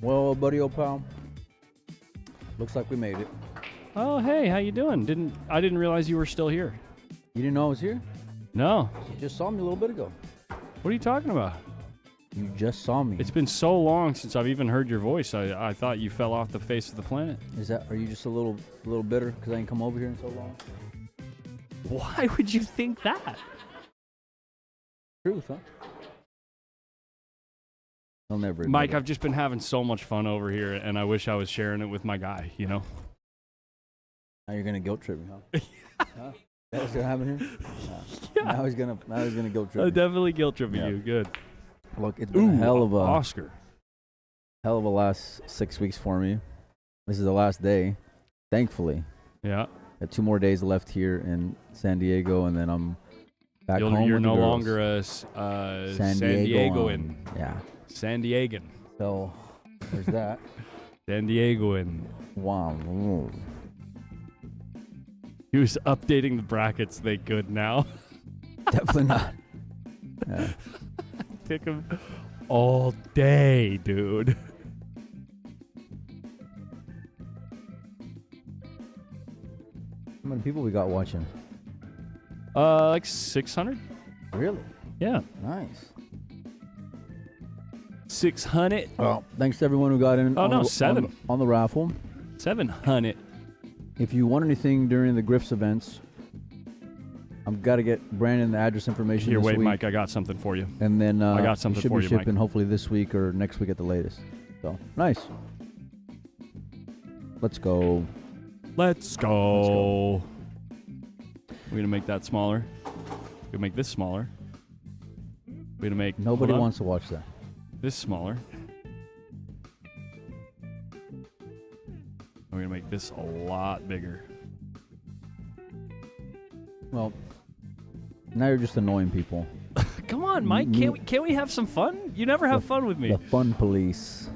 Well, buddy, old pal. Looks like we made it. Oh, hey, how you doing? I didn't realize you were still here. You didn't know I was here? No. You just saw me a little bit ago. What are you talking about? You just saw me. It's been so long since I've even heard your voice. I thought you fell off the face of the planet. Are you just a little bitter because I ain't come over here in so long? Why would you think that? Truth, huh? I'll never admit Mike, it. I've just been having so much fun over here, and I wish I was sharing it with my guy, you know? Now you're gonna guilt trip me, huh? Huh? That's what's gonna happen here? Yeah. Now he's gonna guilt trip me. Definitely guilt tripping Yeah. you. Good. Look, it's been a hell of a Oscar. last 6 weeks for me. This is the last day, thankfully. Yeah. Got 2 more days left here in San Diego, and then I'm back home. You're with the no girls. longer a San Diegoan. Yeah. San Diegan. So there's that. San Diegoan. Wow. He was updating the brackets. They good now. Definitely not. Yeah. Took him all day, dude. How many people we got watching? Like 600. Really? Yeah. Nice. 600. Well, thanks to everyone who got in. Oh, on no, the, 7. on the raffle. $700. If you want anything during the Griff's events, I've got to get Brandon the address information Here, this wait, week. Mike. I got something for you. And then I got something should for be you, Mike. shipping hopefully this week or next week at the latest. So, nice. Let's go. Let's go. We're going to make that smaller. We're going to make this smaller. We're going to make... Nobody hold on, wants to watch that. this smaller. We're going to make this a lot bigger. Well, now you're just annoying people. Come on, Mike. Can't we have some fun? You never have fun with me. The fun police.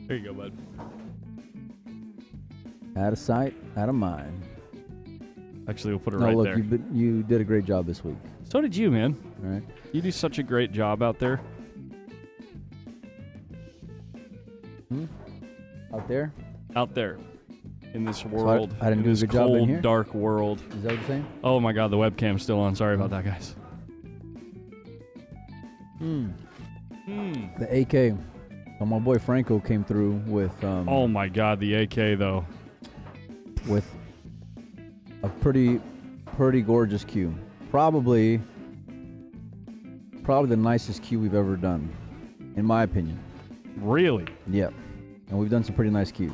There you go, bud. Out of sight, out of mind. Actually, we'll put it No, right look, there. you did a great job this week. So did you, man. All right. You do such a great job out there. Out there? Out there. In this world. I didn't in do a this good job in cold, here? dark world. Is that what you're saying? Oh my god, the webcam's still on. Sorry about that, guys. The AK. So my boy Franco came through with Oh my god, the AK though. with a pretty gorgeous cue. Probably the nicest cue we've ever done, in my opinion. Really? Yep. And we've done some pretty nice cues.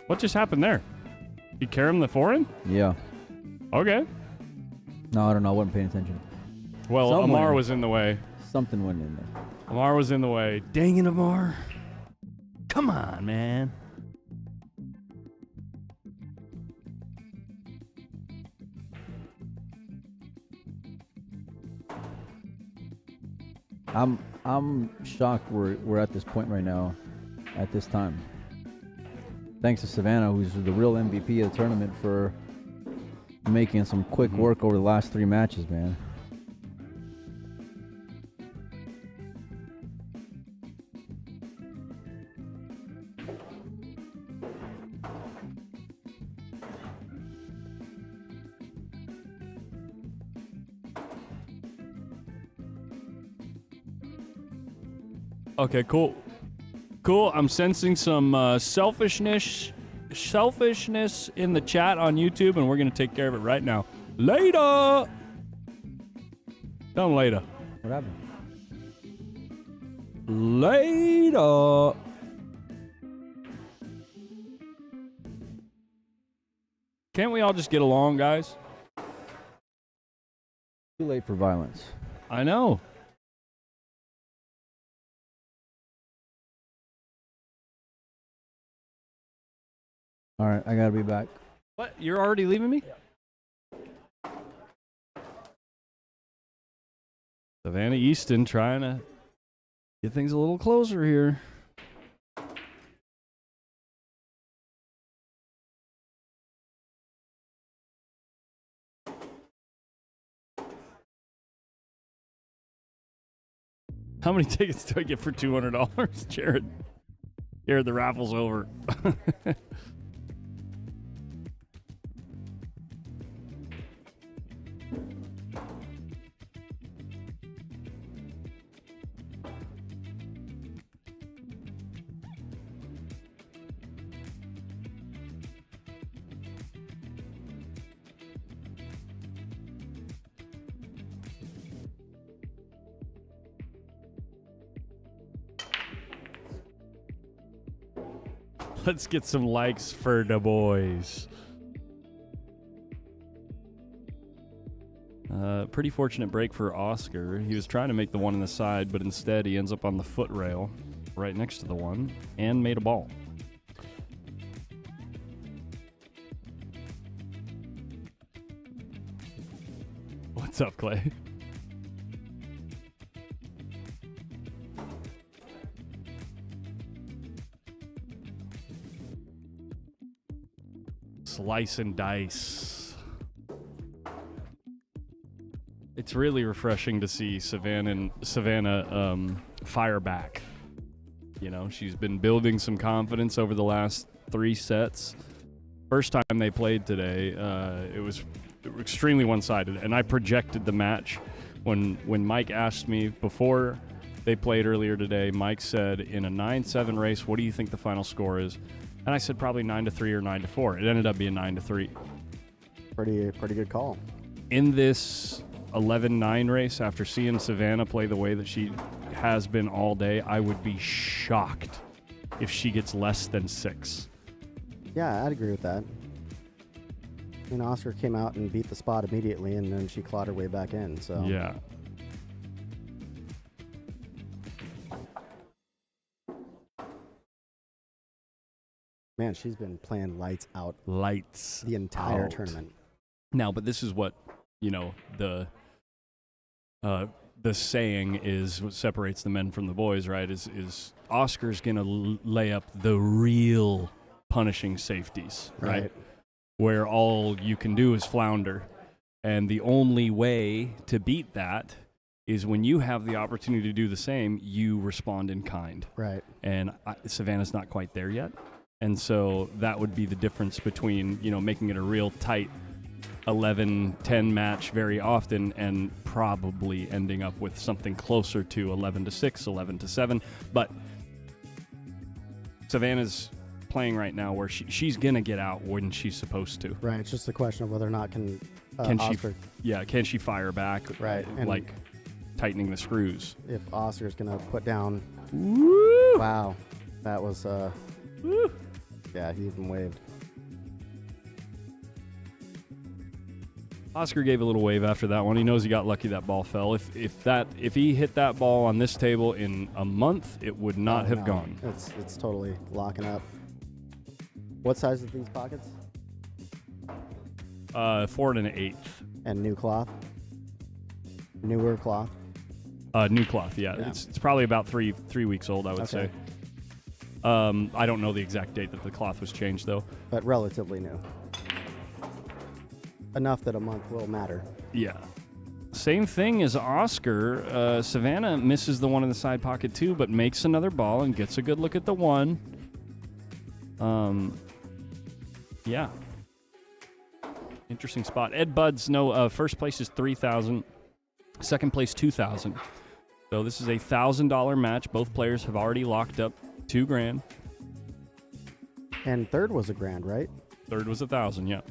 What just happened there? You carry him the foreign? Yeah. Okay. No, I don't know. I wasn't paying attention. Well, Somewhere. Amar was in the way. Something went in there. Amar was in the way. Dang it, Amar. Come on, man. I'm shocked we're at this point right now, at this time. Thanks to Savannah, who's the real MVP of the tournament, for making some quick work over the last 3 matches, man. Okay, cool. Cool. I'm sensing some selfishness in the chat on YouTube, and we're going to take care of it right now. Later. Tell them later. What happened? Later. Can't we all just get along, guys? Too late for violence. I know. All right, I gotta be back. What? You're already leaving me? Savannah Easton trying to get things a little closer here. How many tickets do I get for $200, Jared? Jared, the raffle's over. Let's get some likes for the boys. Pretty fortunate break for Oscar. He was trying to make the one on the side, but instead he ends up on the foot rail right next to the one and made a ball. What's up, Clay? Slice and dice. It's really refreshing to see Savannah fire back. You know, she's been building some confidence over the last 3 sets. First time they played today, it was extremely one-sided, and I projected the match when Mike asked me before They played earlier today. Mike said in a 9-7 race, what do you think the final score is? And I said probably 9-3 or 9-4. It ended up being 9-3. Pretty good call. In this 11-9 race, after seeing Savannah play the way that she has been all day, I would be shocked if she gets less than 6. Yeah, I'd agree with that. I mean, Oscar came out and beat the spot immediately, and then she clawed her way back in. So Yeah. man, she's been playing lights out Lights the entire out. tournament. Now, but this is what, the saying is, what separates the men from the boys, right? Is Oscar's going to lay up the real punishing safeties, right? Where all you can do is flounder. And the only way to beat that is when you have the opportunity to do the same, you respond in kind. Right. And Savannah's not quite there yet. And so that would be the difference between, making it a real tight 11-10 match very often and probably ending up with something closer to 11-6, 11-7. But Savannah's playing right now where she's going to get out when she's supposed to. Right. It's just a question of whether or not can Oscar, can she fire back? Right. And like tightening the screws. if Oscar's going to put down. Woo! Wow. That was. Woo! Yeah, he even waved. Oscar gave a little wave after that one. He knows he got lucky that ball fell. If he hit that ball on this table in a month, it would not have No, gone. It's totally locking up. What size are these pockets? 4 1/8. And new cloth? Newer cloth? New cloth, yeah. Yeah. It's probably about three weeks old, I would Okay. say. I don't know the exact date that the cloth was changed, though. But relatively new. Enough that a month will matter. Yeah. Same thing as Oscar. Savannah misses the one in the side pocket, too, but makes another ball and gets a good look at the one. Yeah. Interesting spot. Ed Buds, first place is $3,000. Second place, $2,000. So this is a $1,000 match. Both players have already locked up $2,000. And third was a grand, right? Third was $1,000. Yeah.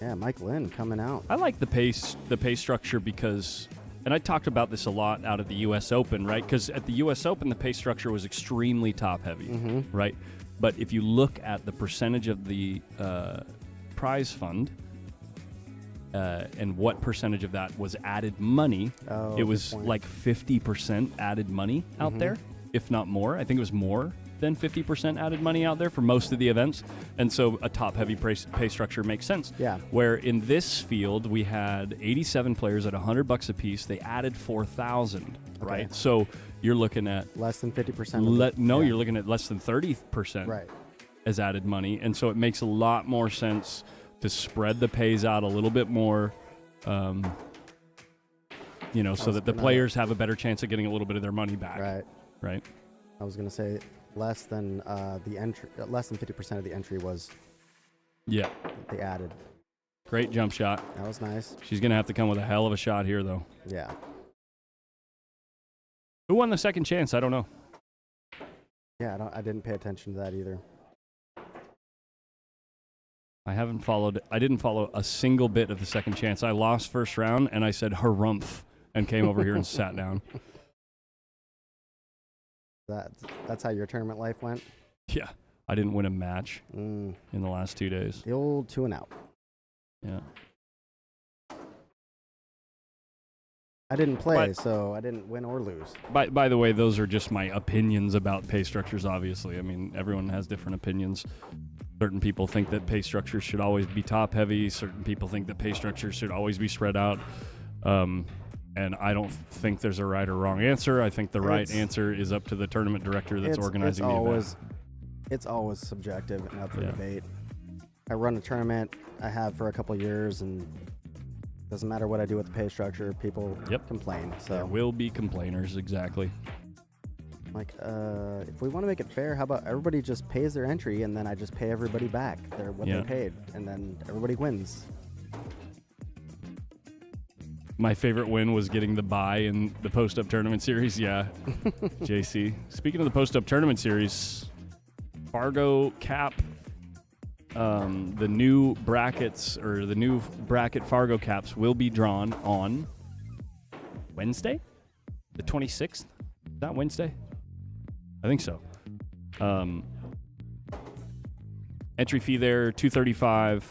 Yeah, Mike Lynn coming out. I like the pay structure because, and I talked about this a lot out at the U.S. Open, right? Because at the U.S. Open, the pay structure was extremely top heavy, right? But if you look at the percentage of the prize fund and what percentage of that was added money, Oh, it good was point. like 50% added money out there, if not more. I think it was more than 50% added money out there for most of the events. And so a top-heavy pay structure makes sense. Yeah. Where in this field, we had 87 players at $100 a piece. They added 4,000, right? Okay. So you're looking at Less than 50%. you're looking at less than 30% Right. as added money. And so it makes a lot more sense to spread the pays out a little bit more, so that the players have a better chance of getting a little bit of their money back. Right. Right. I was going to say less than the entry, less than 50% of the entry was Yeah. they added. Great jump shot. That was nice. She's going to have to come with a hell of a shot here, though. Yeah. Who won the second chance? I don't know. Yeah, I didn't pay attention to that either. I didn't follow a single bit of the second chance. I lost first round, and I said harumph and came over here and sat down. That's how your tournament life went? Yeah. I didn't win a match Mm, in the last 2 days. the old 2 and out. Yeah. I didn't play, But- so I didn't win or lose. By the way, those are just my opinions about pay structures, obviously. I mean, everyone has different opinions. Certain people think that pay structures should always be top-heavy. Certain people think that pay structures should always be spread out. And I don't think there's a right or wrong answer. I think the right answer is up to the tournament director that's organizing the event. It's always subjective and up for Yeah. debate. I run a tournament I have for a couple years, and doesn't matter what I do with the pay structure, people complain. There So, will be complainers, exactly. like, if we want to make it fair, how about everybody just pays their entry, and then I just pay everybody back what Yeah. they paid, and then everybody wins. My favorite win was getting the bye in the post-up tournament series. Yeah, JC. Speaking of the post-up tournament series, Fargo Cap, the new brackets or the new bracket Fargo caps will be drawn on Wednesday, the 26th. Is that Wednesday? I think so. Entry fee there, $235.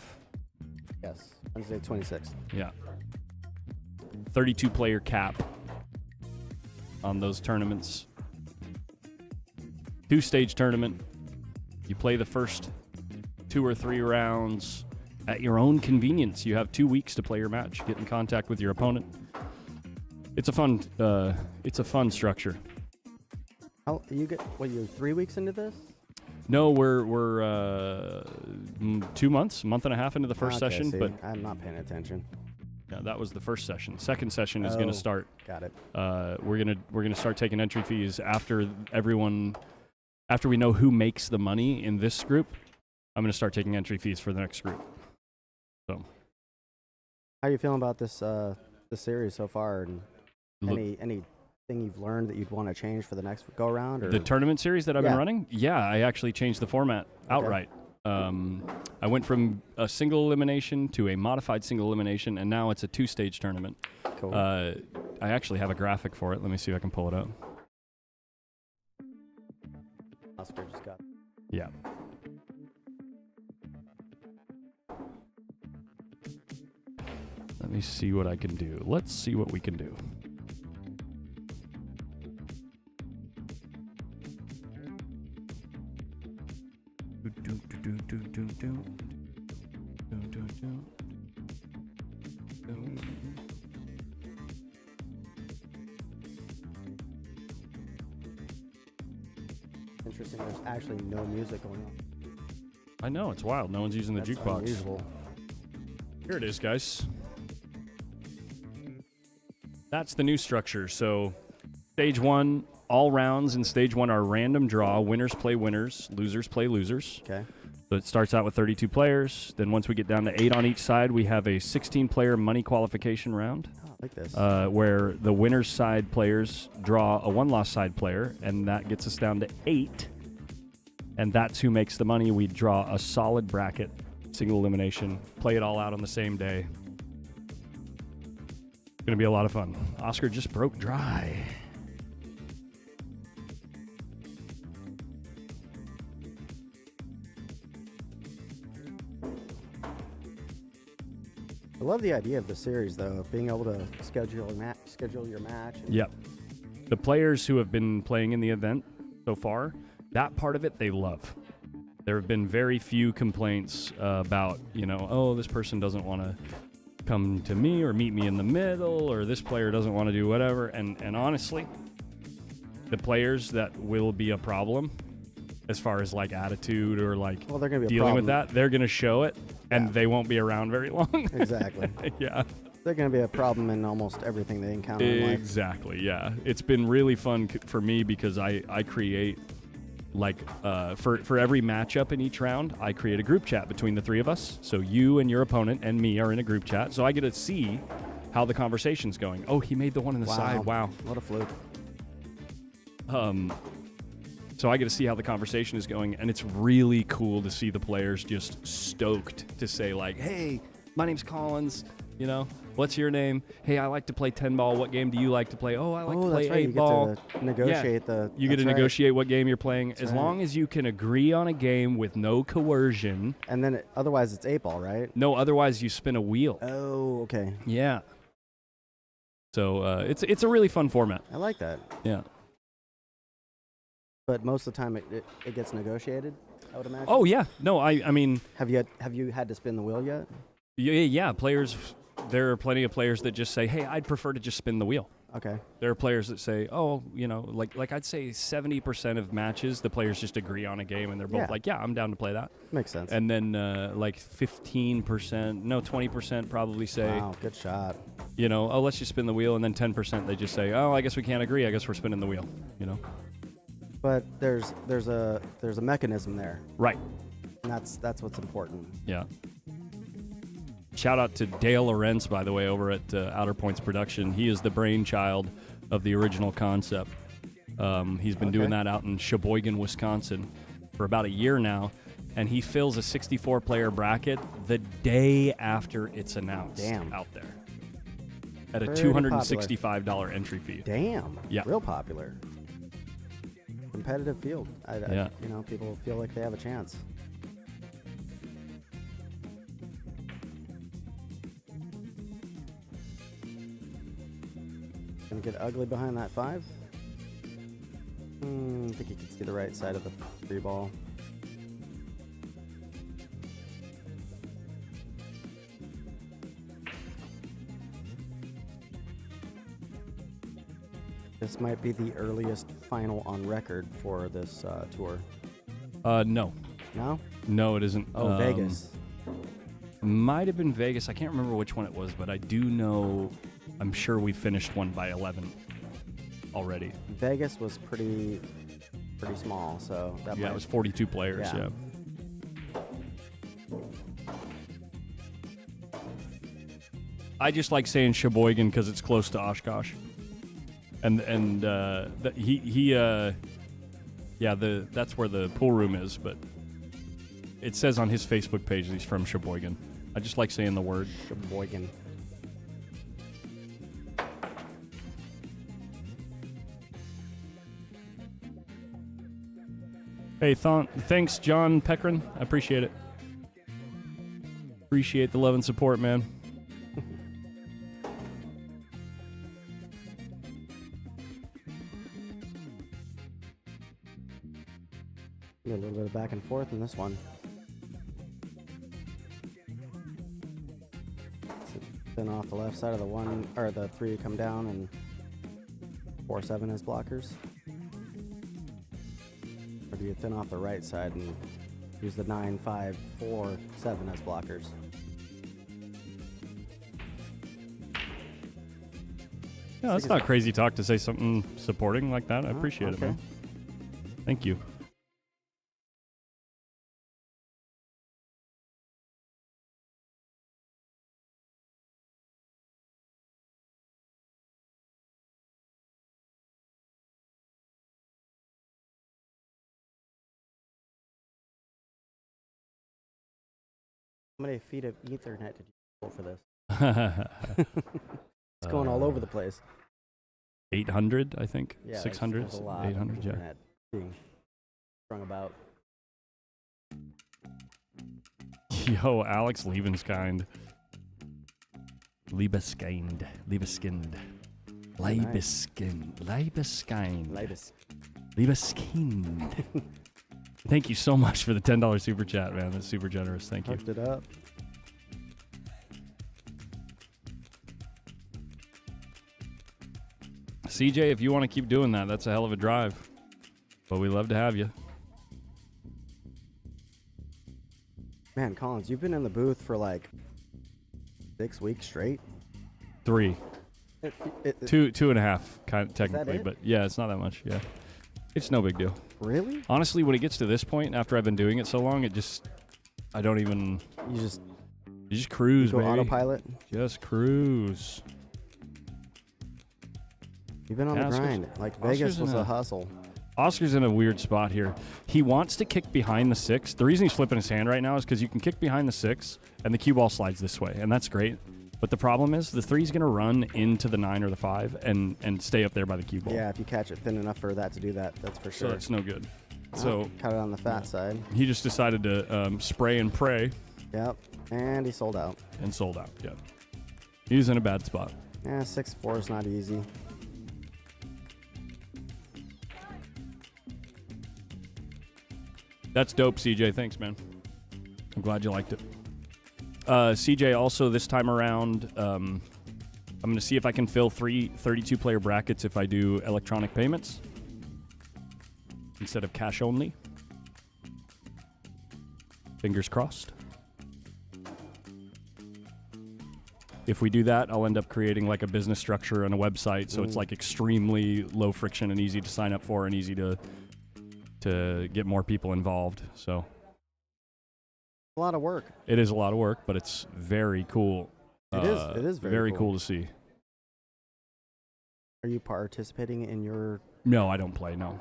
Yes, Wednesday 26th. Yeah. 32 player cap on those tournaments. 2-stage tournament. You play the first 2 or 3 rounds at your own convenience. You have 2 weeks to play your match. Get in contact with your opponent. It's a fun structure. How you get? What, you're 3 weeks into this? No, we're 2 months, month and a half into the first Okay, session, see, but I'm not paying attention. yeah, that was the first session. Second session is going Oh. to start. Got it. We're gonna start taking entry fees after we know who makes the money in this group. I'm gonna start taking entry fees for the next group. So, How are you feeling about this series so far? And Look- anything you've learned that you'd want to change for the next go around? Or the tournament series that I've been Yeah. running, yeah, I actually changed the format outright. I went from a single elimination to a modified single elimination, and now it's a 2-stage tournament. cool. I actually have a graphic for it. Let me see if I can pull it up. Oscar just got. Yeah. Let me see what I can do. Let's see what we can do. Interesting. There's actually no music going on. I know, it's wild. No one's using the That's jukebox. unusual. Here it is, guys. That's the new structure. So, stage 1, all rounds in stage 1 are random draw. Winners play winners, losers play losers. Okay. So it starts out with 32 players. Then once we get down to 8 on each side, we have a 16-player money qualification round. Oh, I like this. Where the winner's side players draw a one-loss side player, and that gets us down to 8. And that's who makes the money. We draw a solid bracket, single elimination, play it all out on the same day. It's going to be a lot of fun. Oscar just broke dry. I love the idea of the series, though, of being able to schedule your match. And Yep. The players who have been playing in the event so far, that part of it they love. There have been very few complaints about, oh, this person doesn't want to come to me or meet me in the middle, or this player doesn't want to do whatever. And honestly, the players that will be a problem as far as like attitude or like Well, they're going to be a dealing with problem. that, they're going to show it, and Yeah. they won't be around very long. Exactly. Yeah. They're going to be a problem in almost everything they encounter in life. Exactly, yeah. It's been really fun for me because I create, like, for every matchup in each round, I create a group chat between the 3 of us. So you and your opponent and me are in a group chat. So I get to see how the conversation's going. Oh, he made the one on the side. Wow. What a fluke. So I get to see how the conversation is going, and it's really cool to see the players just stoked to say, like, hey, my name's Collins, what's your name? Hey, I like to play 10-ball. What game do you like to play? Oh, I like to play that's right. 8-ball. You get to negotiate the. You get to that's right. negotiate what game you're playing. That's as right. long as you can agree on a game with no coercion. And then otherwise it's 8-ball, right? No, otherwise you spin a wheel. Oh, okay. Yeah. So it's a really fun format. I like that. Yeah. But most of the time it gets negotiated, I would imagine. Oh yeah. No, I mean. Have you had to spin the wheel yet? Yeah. Players. There are plenty of players that just say, "Hey, I'd prefer to just spin the wheel." Okay. There are players that say, "Oh, like I'd say 70% of matches, the players just agree on a game, and they're both Yeah. like, yeah, I'm down to play that." Makes sense. And then like 15%, no, 20% probably say, Wow, good shot. oh, let's just spin the wheel, and then 10% they just say, oh, I guess we can't agree. I guess we're spinning the wheel. But there's a mechanism there, Right. and that's what's important. Yeah. Shout out to Dale Lorenz, by the way, over at Outer Points Production. He is the brainchild of the original concept. He's been doing that out in Sheboygan, Wisconsin for about a year now, and he fills a 64-player bracket the day after it's announced out there at a $265 entry fee. Damn. Yeah. Real popular. Competitive field. Yeah. You know, people feel like they have a chance. Gonna get ugly behind that 5. I think you can see the right side of the 3 ball. This might be the earliest final on record for this tour. No. No? No, it isn't. Oh, Vegas. Might have been Vegas. I can't remember which one it was, but I do know, I'm sure we finished one by 11 already. Vegas was pretty small, so that Yeah, might, it was 42 players, yeah. I just like saying Sheboygan because it's close to Oshkosh. That's where the pool room is, but it says on his Facebook page that he's from Sheboygan. I just like saying the word. Sheboygan. Hey, thanks, John Peckrin. I appreciate it. Appreciate the love and support, man. A little bit of back and forth in this one. Then off the left side of the 1 or the 3 come down and 4-7 as blockers. Or do you thin off the right side and use the 9-5-4-7 as blockers? Yeah, that's not crazy talk to say something supporting like that. I appreciate it, man. Thank you. How many feet of Ethernet did you pull for this? It's going all over the place. 800, I think. Yeah, 600, there's a lot 800, of yeah. Ethernet being strung about. Yo, Alex Liebenskind. Liebeskind. Liebeskind. Liebeskind. Liebeskind. Liebeskind. Thank you so much for the $10 super chat, man. That's super generous. Thank you. Hooked it up. CJ, if you want to keep doing that, that's a hell of a drive. But we love to have you. Man, Collins, you've been in the booth for like 6 weeks straight. 3. Two and a half, kind of technically, it? but yeah, it's not that much. Yeah, it's no big deal. Really? Honestly, when it gets to this point, after I've been doing it so long, I don't even. You just cruise, go baby. autopilot. Just cruise. You've been on the grind. Like Vegas was a hustle. Oscar's in a weird spot here. He wants to kick behind the 6. The reason he's flipping his hand right now is because you can kick behind the 6, and the cue ball slides this way, and that's great. But the problem is the 3's going to run into the 9 or the 5 and stay up there by the cue ball. Yeah, if you catch it thin enough for that to do that, that's for sure. So it's no good. So cut it on the fat side. He just decided to spray and pray. Yep, and he sold out. And sold out, yeah. He's in a bad spot. Yeah, 6-4 is not easy. That's dope, CJ. Thanks, man. I'm glad you liked it. CJ, also this time around, I'm going to see if I can fill 3 32-player brackets if I do electronic payments instead of cash only. Fingers crossed. If we do that, I'll end up creating like a business structure and a website, so it's like extremely low friction and easy to sign up for and easy to get more people involved. So A lot of work. It is a lot of work, but it's very cool. It is. It is very cool to see. Are you participating in your? No, I don't play. No.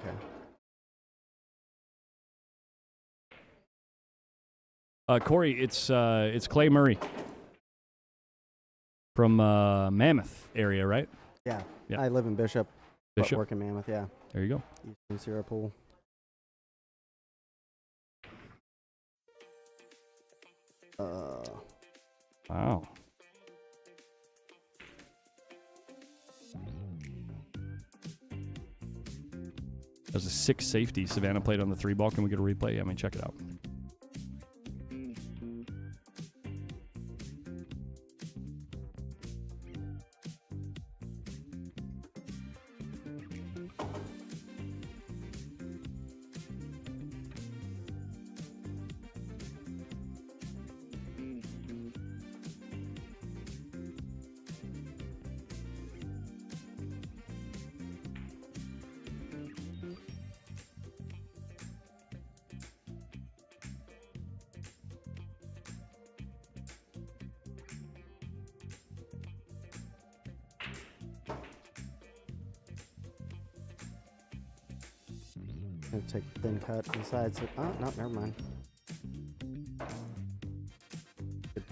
Okay. Corey, it's Clay Murray from Mammoth area, right? Yeah. Yeah. I live in Bishop. Bishop. But work in Mammoth. Yeah. There you go. Eastern Sierra Pool. Wow. There's a 6 safety. Savannah played on the 3 ball. Can we get a replay? I mean, check it out. Gonna take the thin cut inside. So, oh, no, never mind. Could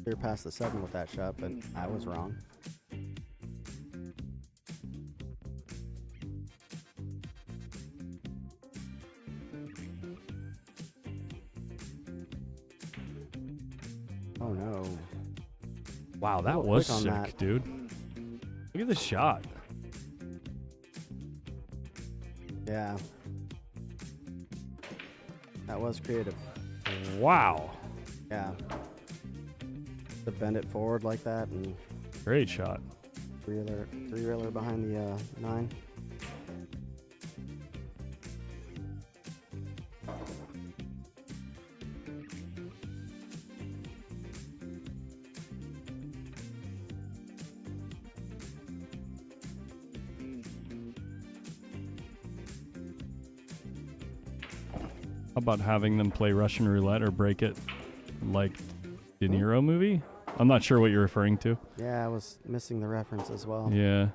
clear past the 7 with that shot, but I was wrong. Oh no. Wow, that Little was quick on sick, that. dude. Look at this shot. Yeah. That was creative. Wow. Yeah. To bend it forward like that and Great shot. three-railer behind the 9. How about having them play Russian roulette or break it like De Niro movie? I'm not sure what you're referring to. Yeah, I was missing the reference as well. Yeah.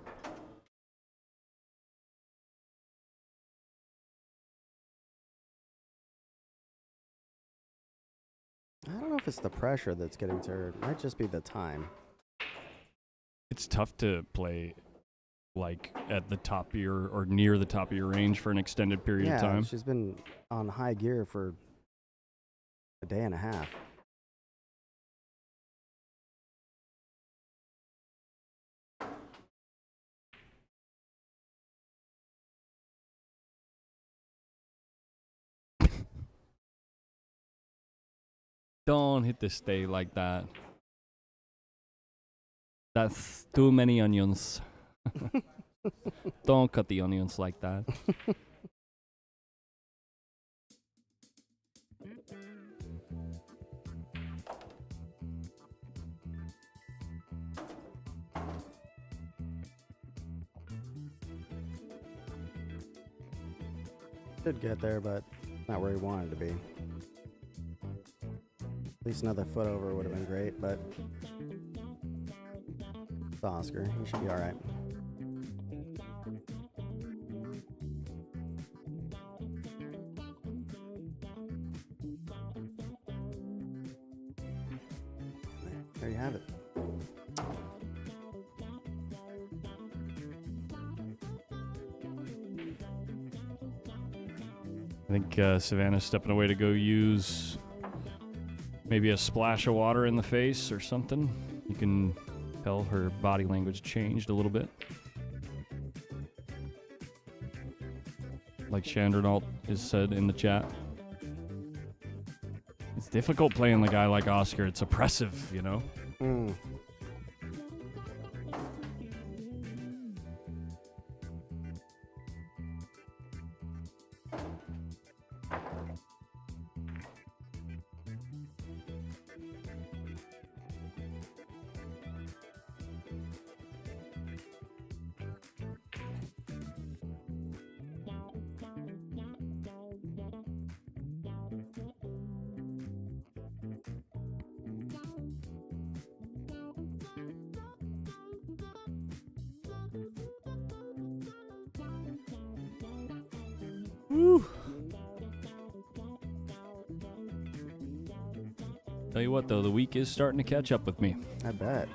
I don't know if it's the pressure that's getting to her. It might just be the time. It's tough to play like at the top of your or near the top of your range for an extended period Yeah, of time. she's been on high gear for a day and a half. Don't hit the stay like that. That's too many onions. Don't cut the onions like that. Did get there, but not where he wanted to be. At least another foot over would have been great, but it's Oscar. He should be all right. There you have it. I think Savannah's stepping away to go use maybe a splash of water in the face or something. You can tell her body language changed a little bit. Like Chandranalt has said in the chat. It's difficult playing the guy like Oscar. It's oppressive, you know? Mm. Woo. Tell you what, though, the week is starting to catch up with me. I bet.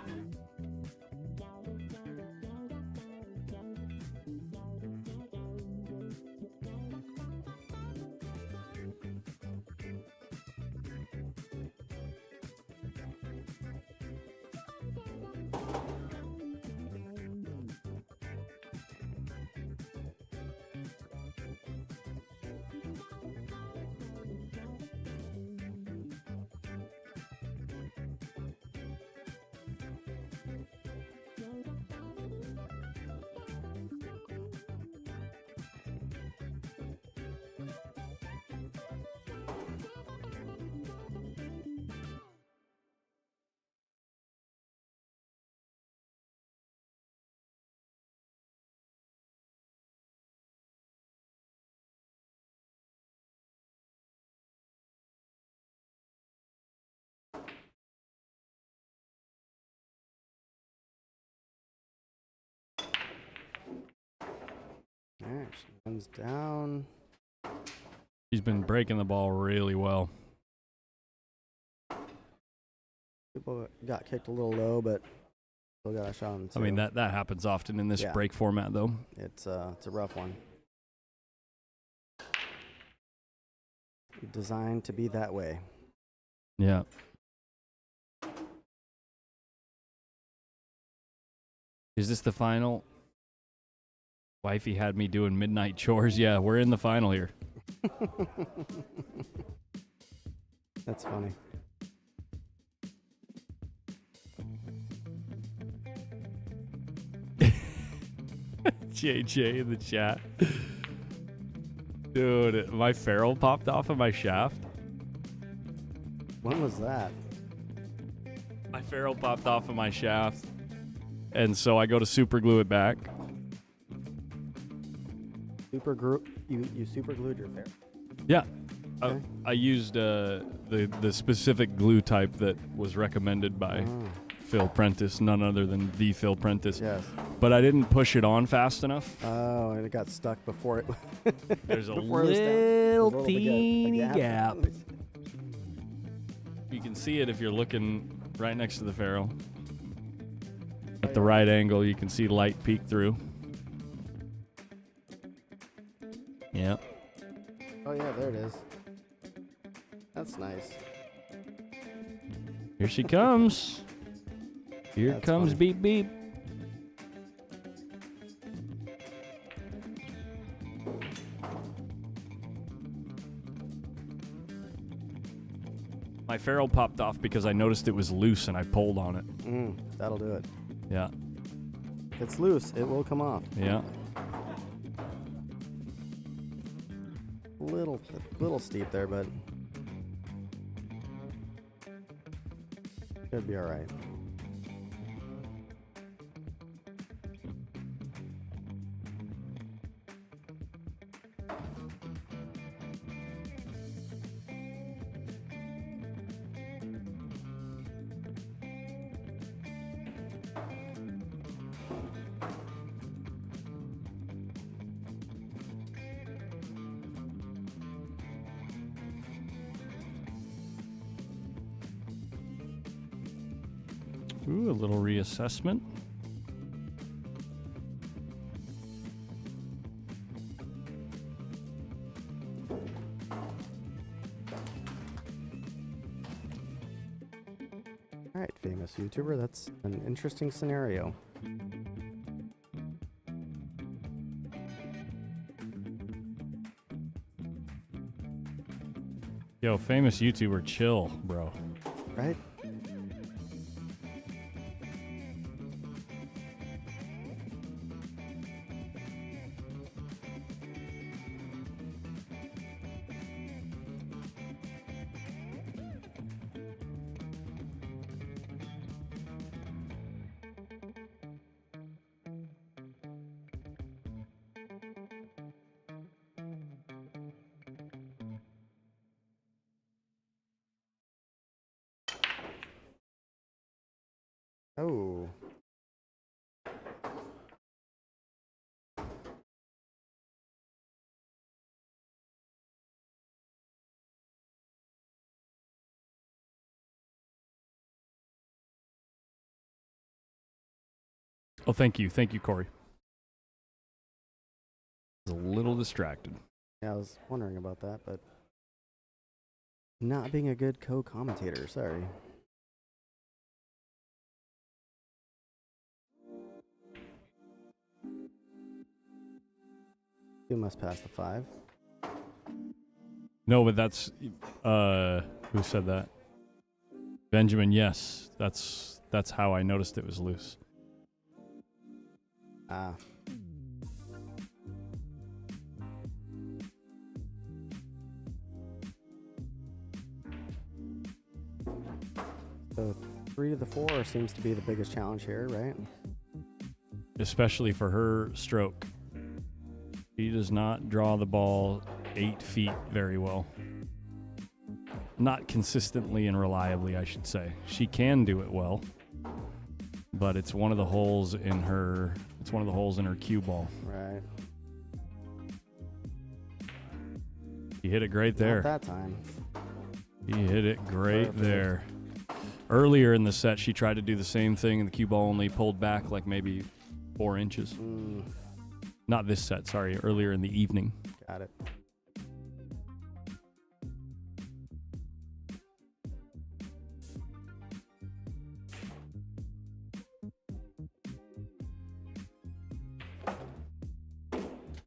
Alright, she runs down. She's been breaking the ball really well. People got kicked a little low, but still got a shot on two. I mean, that happens often in this Yeah. break format, though. It's a rough one. Designed to be that way. Yeah. Is this the final? Wifey had me doing midnight chores. Yeah, we're in the final here. That's funny. JJ in the chat. Dude, my ferrule popped off of my shaft. When was that? My ferrule popped off of my shaft. And so I go to super glue it back. You super glued your ferrule? Yeah. Okay. I used the specific glue type that was recommended by Oh, Phil Prentice, none other than the Phil Prentice. yes. But I didn't push it on fast enough. Oh, and it got stuck before it. There's a before it was down. little There's a bit of teeny a gap. You can see it if you're looking right next to the ferrule. At the right angle, you can see light peek through. Yeah. Oh yeah, there it is. That's nice. Here she comes. Here That's comes funny. beep beep. My ferrule popped off because I noticed it was loose and I pulled on it. That'll do it. Yeah. If it's loose, it will come off. Yeah. Little steep there, but should be all right. Ooh, a little reassessment. All right, famous YouTuber. That's an interesting scenario. Yo, famous YouTuber, chill, bro. Right? Oh. Oh, thank you, Corey. I was a little distracted. Yeah, I was wondering about that, but not being a good co-commentator. Sorry. You must pass the 5. No, but that's who said that? Benjamin. Yes, that's how I noticed it was loose. Ah. So 3 to the 4 seems to be the biggest challenge here, right? Especially for her stroke. She does not draw the ball 8 feet very well. Not consistently and reliably, I should say. She can do it well, but it's one of the holes in her. It's one of the holes in her cue ball. Right. He hit it great there. Not that time. He hit it great Perfect. there. Earlier in the set, she tried to do the same thing, and the cue ball only pulled back like maybe 4 inches. Not this set, sorry. Earlier in the evening. Got it.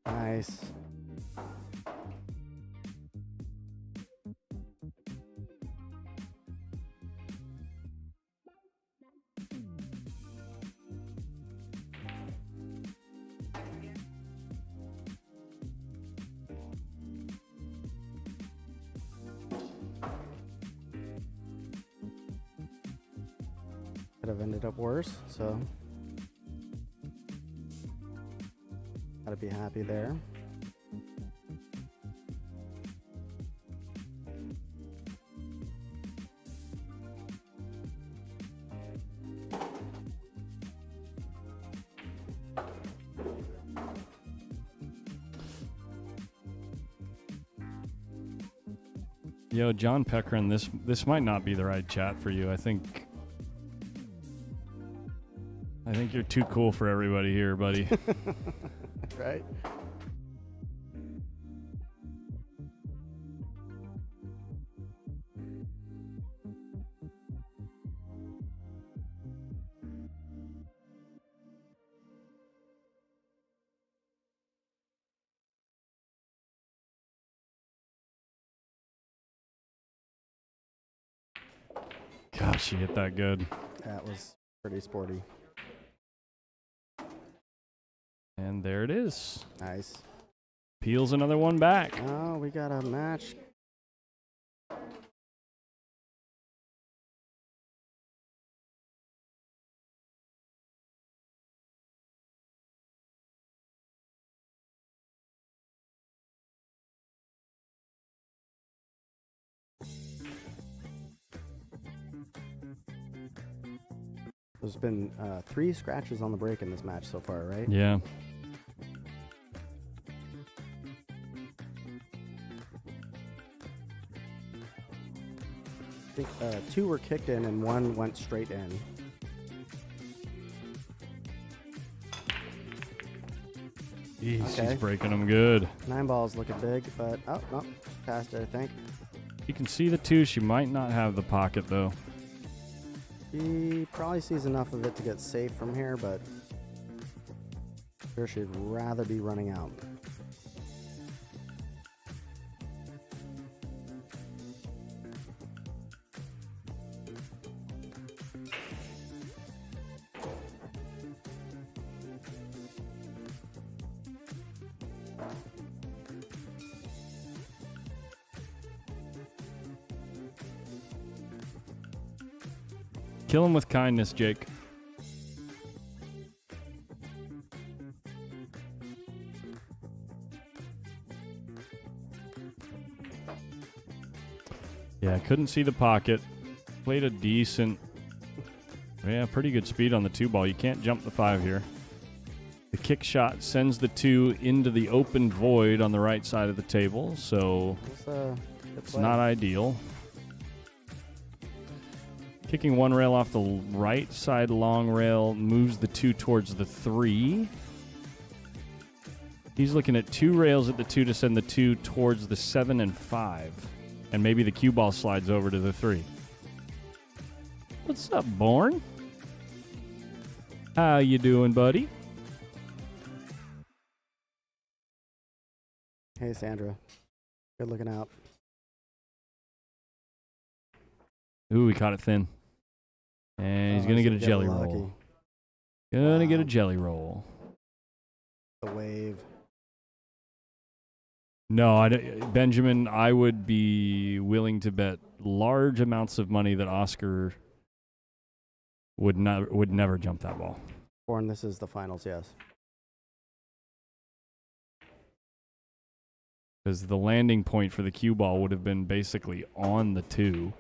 Nice. Could have ended up worse, so gotta be happy there. Yo, John Peckrin, this might not be the right chat for you. I think you're too cool for everybody here, buddy. Right? Gosh, she hit that good. That was pretty sporty. And there it is. Nice. Peels another one back. Oh, we got a match. There's been 3 scratches on the break in this match so far, right? Yeah. I think 2 were kicked in and 1 went straight in. Jeez, Okay. she's breaking them good. 9 balls looking big, but oh no, passed it, I think. You can see the 2. She might not have the pocket though. He probably sees enough of it to get safe from here, but sure she'd rather be running out. Kill him with kindness, Jake. Yeah, couldn't see the pocket. Played a decent, pretty good speed on the 2 ball. You can't jump the 5 here. The kick shot sends the 2 into the open void on the right side of the table, so Good it's play. not ideal. Kicking one rail off the right side long rail moves the 2 towards the 3. He's looking at 2 rails at the 2 to send the 2 towards the 7 and 5. And maybe the cue ball slides over to the 3. What's up, Born? How you doing, buddy? Hey, Sandra. Good looking out. Ooh, we caught it thin. And he's going to get a jelly roll. Gonna get a jelly roll. The wave. No, Benjamin, I would be willing to bet large amounts of money that Oscar would never jump that ball. Born, this is the finals, yes. Because the landing point for the cue ball would have been basically on the 2.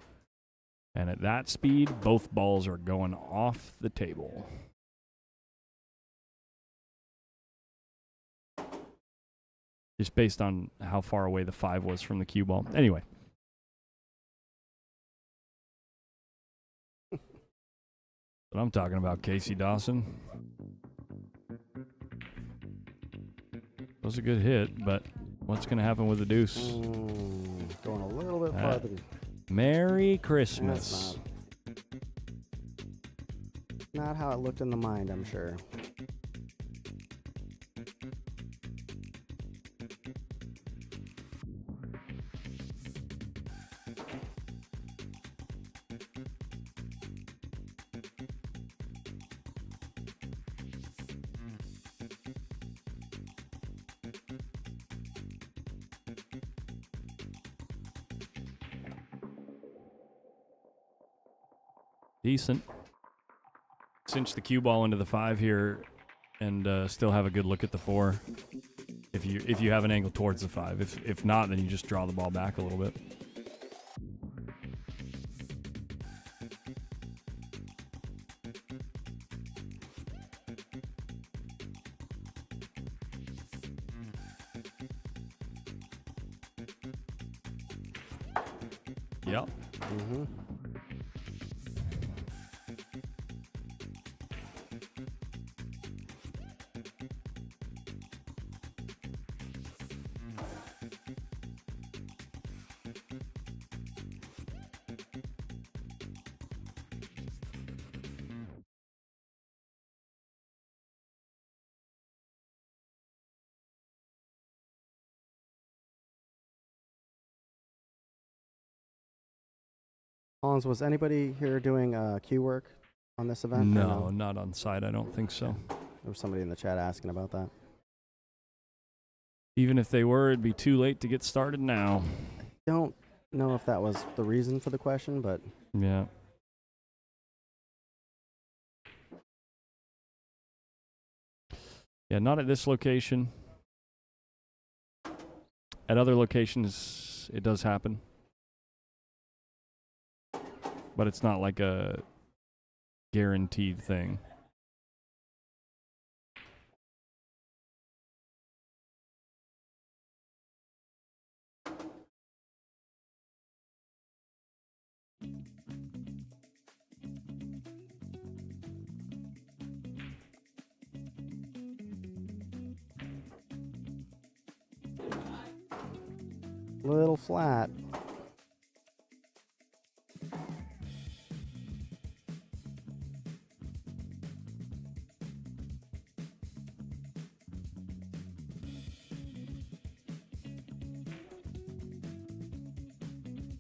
And at that speed, both balls are going off the table. Just based on how far away the 5 was from the cue ball. Anyway. What I'm talking about, Casey Dawson. That was a good hit, but what's going to happen with the deuce? Going a little bit farther. Merry Christmas. That's not how it looked in the mind, I'm sure. Decent. Cinch the cue ball into the 5 here and still have a good look at the 4 if you have an angle towards the 5. If not, then you just draw the ball back a little bit. Yep. Mm-hmm. Collins, was anybody here doing queue work on this event? No, not on site. I don't think so. There was somebody in the chat asking about that. Even if they were, it'd be too late to get started now. Don't know if that was the reason for the question, but Yeah. Yeah, not at this location. At other locations, it does happen. But it's not like a guaranteed thing. little flat.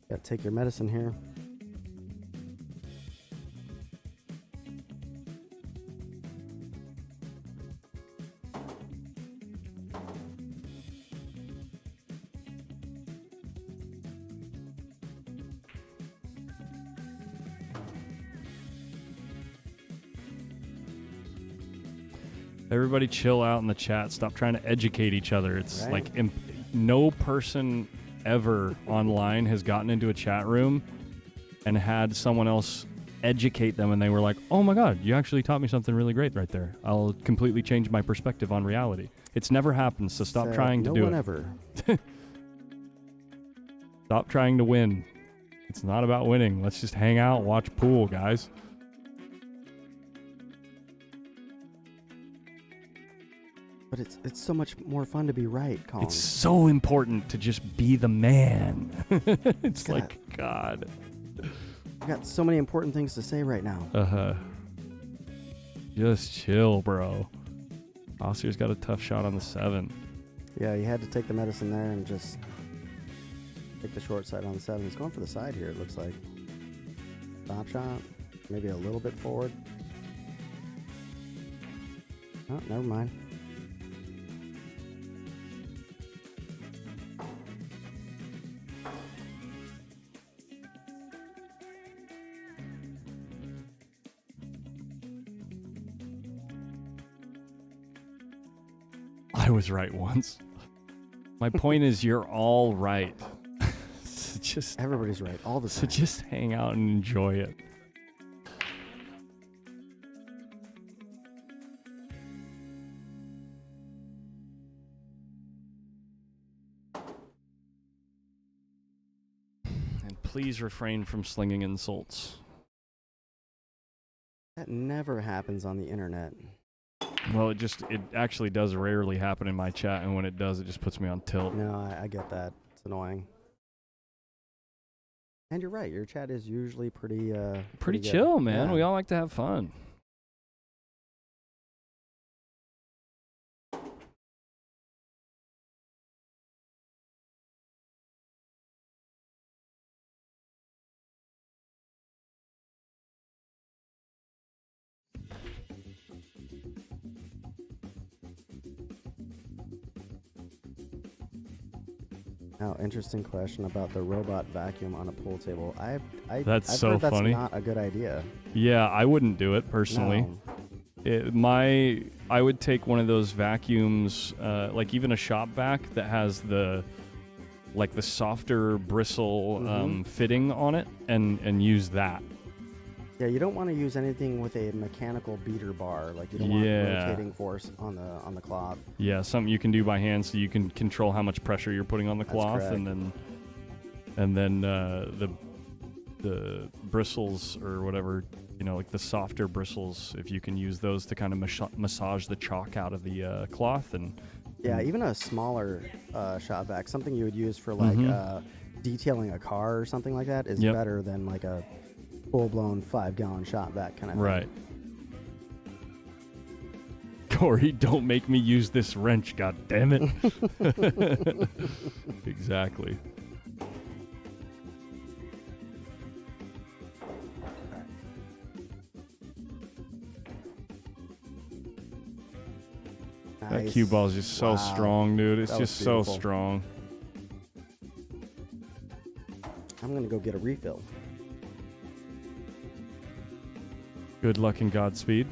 Gotta take your medicine here. Everybody chill out in the chat. Stop trying to educate each other. It's Right. like no person ever online has gotten into a chat room and had someone else educate them, and they were like, oh my God, you actually taught me something really great right there. I'll completely change my perspective on reality. It's never happened, so stop trying to do No one it. ever. Stop trying to win. It's not about winning. Let's just hang out, watch pool, guys. But it's so much more fun to be right, Colin. It's so important to just be the man. It's God. like, God. I got so many important things to say right now. Just chill, bro. Oscar's got a tough shot on the 7. Yeah, he had to take the medicine there and just take the short side on the 7. He's going for the side here, it looks like. Stop shot. Maybe a little bit forward. Oh, never mind. I was right once. My point is, you're all right. So just Everybody's right all the So time. just hang out and enjoy it. And please refrain from slinging insults. That never happens on the internet. Well, it actually does rarely happen in my chat, and when it does, it just puts me on tilt. No, I get that. It's annoying. And you're right. Your chat is usually pretty Pretty good. chill, man. Yeah. We all like to have fun. Now, interesting question about the robot vacuum on a pool table. I've That's I've so heard that's funny. not a good idea. Yeah, I wouldn't do it personally. No. I would take one of those vacuums, like even a shop vac that has the softer bristle fitting on it, and use that. Yeah, you don't want to use anything with a mechanical beater bar. Like you don't want Yeah. rotating force on the cloth. Yeah, something you can do by hand, so you can control how much pressure you're putting on the That's cloth, correct. and then the bristles or whatever, like the softer bristles, if you can use those to kind of massage the chalk out of the cloth, and Yeah, even a smaller shop vac, something you would use for like detailing a car or something like that, is Yep. better than like a full-blown 5-gallon shop vac kind of thing. right. Corey, don't make me use this wrench, god damn it. Exactly. That Nice. cue ball is just so Wow. strong, dude. It's That was just so beautiful. strong. I'm gonna go get a refill. Good luck and Godspeed.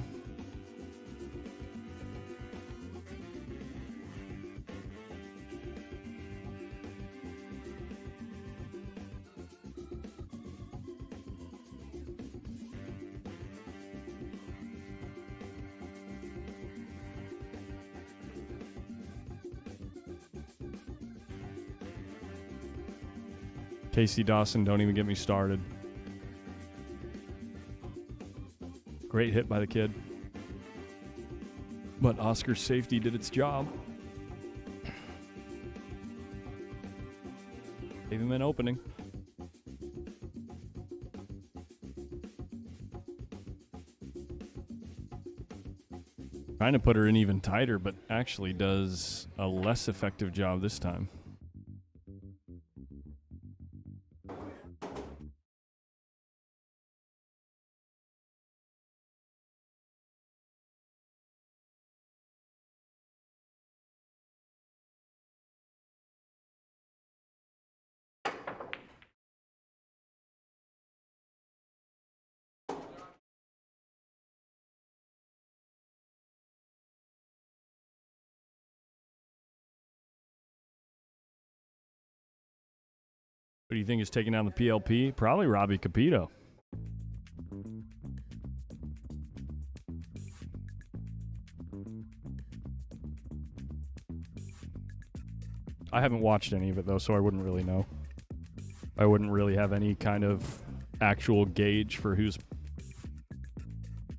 Casey Dawson, don't even get me started. Great hit by the kid. But Oscar's safety did its job. Gave him an opening. Trying to put her in even tighter, but actually does a less effective job this time. Who do you think is taking down the PLP? Probably Robbie Capito. I haven't watched any of it, though, so I wouldn't really know. I wouldn't really have any kind of actual gauge for who's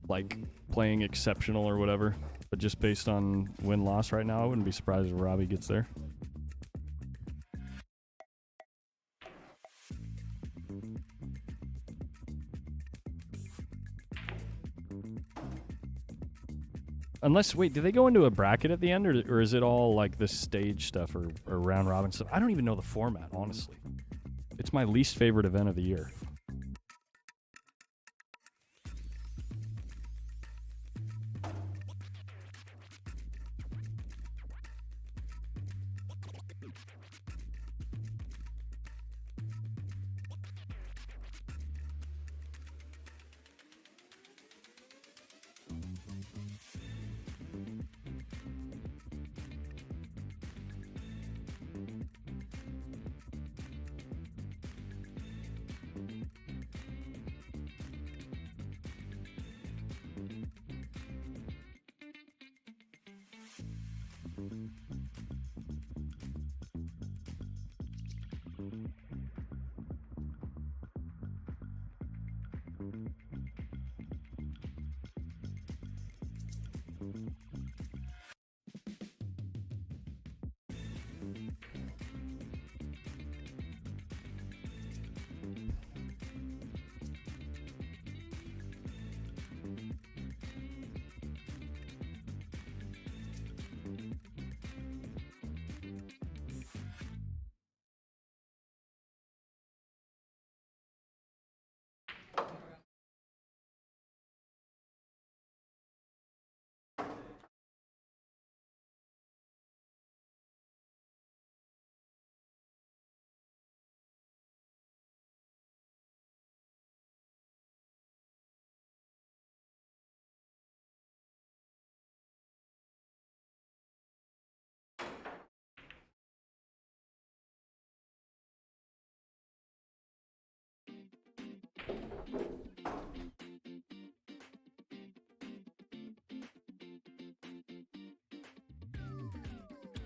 like playing exceptional or whatever. But just based on win-loss right now, I wouldn't be surprised if Robbie gets there. Unless, wait, do they go into a bracket at the end, or is it all like this stage stuff or round robin stuff? I don't even know the format, honestly. It's my least favorite event of the year.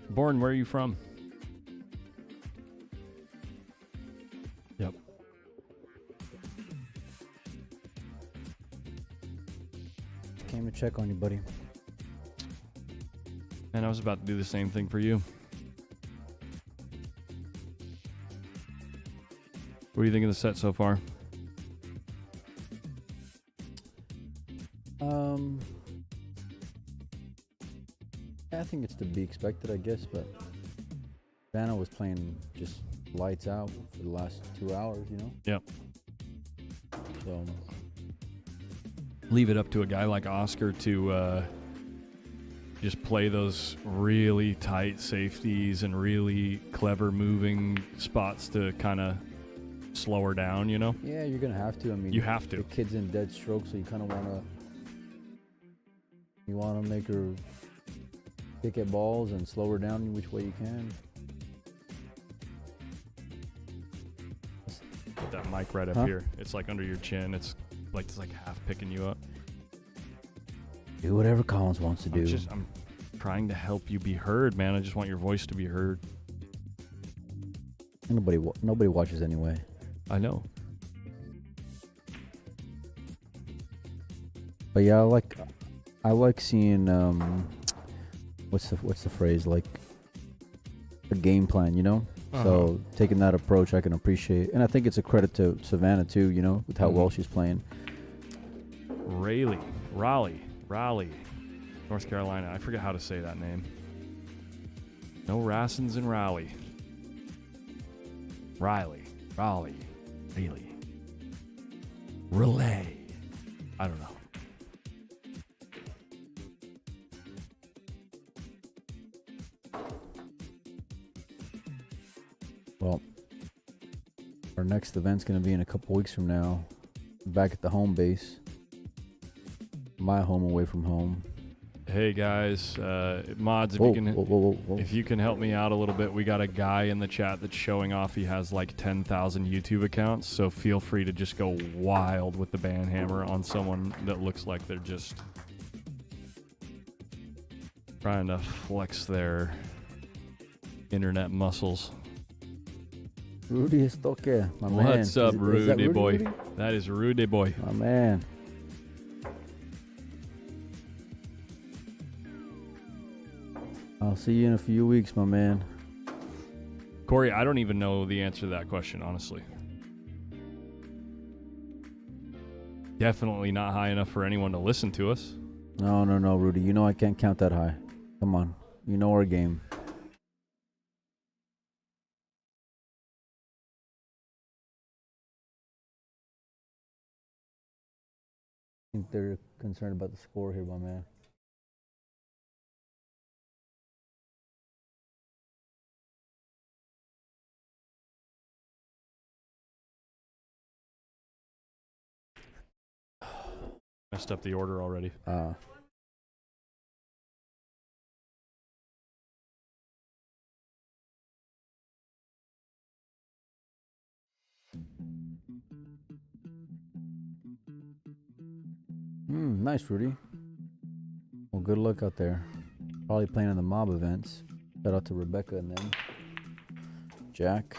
Born, where are you from? Yep. Came to check on you, buddy. And I was about to do the same thing for you. What do you think of the set so far? I think it's to be expected, I guess, but Vanna was playing just lights out for the last 2 hours, you know? Yep. So Leave it up to a guy like Oscar to just play those really tight safeties and really clever moving spots to kind of slow her down, you know? yeah, you're gonna have to. I mean, You have to. The kid's in dead stroke, so you kind of wanna make her pick at balls and slow her down in which way you can. Put that mic right up Huh? here. It's like under your chin. It's like half picking you up. Do whatever Collins wants to do. I'm trying to help you be heard, man. I just want your voice to be heard. Nobody watches anyway. I know. But yeah, I like seeing what's the phrase, like a game plan, you know? So taking that approach I can appreciate. And I think it's a credit to Savannah too, you know, with how well she's playing. Raleigh, North Carolina. I forget how to say that name. No Rassins in Raleigh. Raleigh. Relay. I don't know. Well, our next event's going to be in a couple weeks from now, back at the home base. My home away from home. Hey guys, mods, if you can help me out a little bit, we got a guy in the chat that's showing off he has like 10,000 YouTube accounts, so feel free to just go wild with the band hammer on someone that looks like they're just trying to flex their internet muscles. Rudy Estoque, my man. What's up, Is that Rudy boy? Rudy? That is Rudy boy. My man. I'll see you in a few weeks, my man. Corey, I don't even know the answer to that question, honestly. Definitely not high enough for anyone to listen to us. No, Rudy. You know I can't count that high. Come on. You know our game. I think they're concerned about the score here, my man. Messed up the order already. Nice, Rudy. Well, good luck out there. Probably playing in the mob events. Shout out to Rebecca and them. Jack.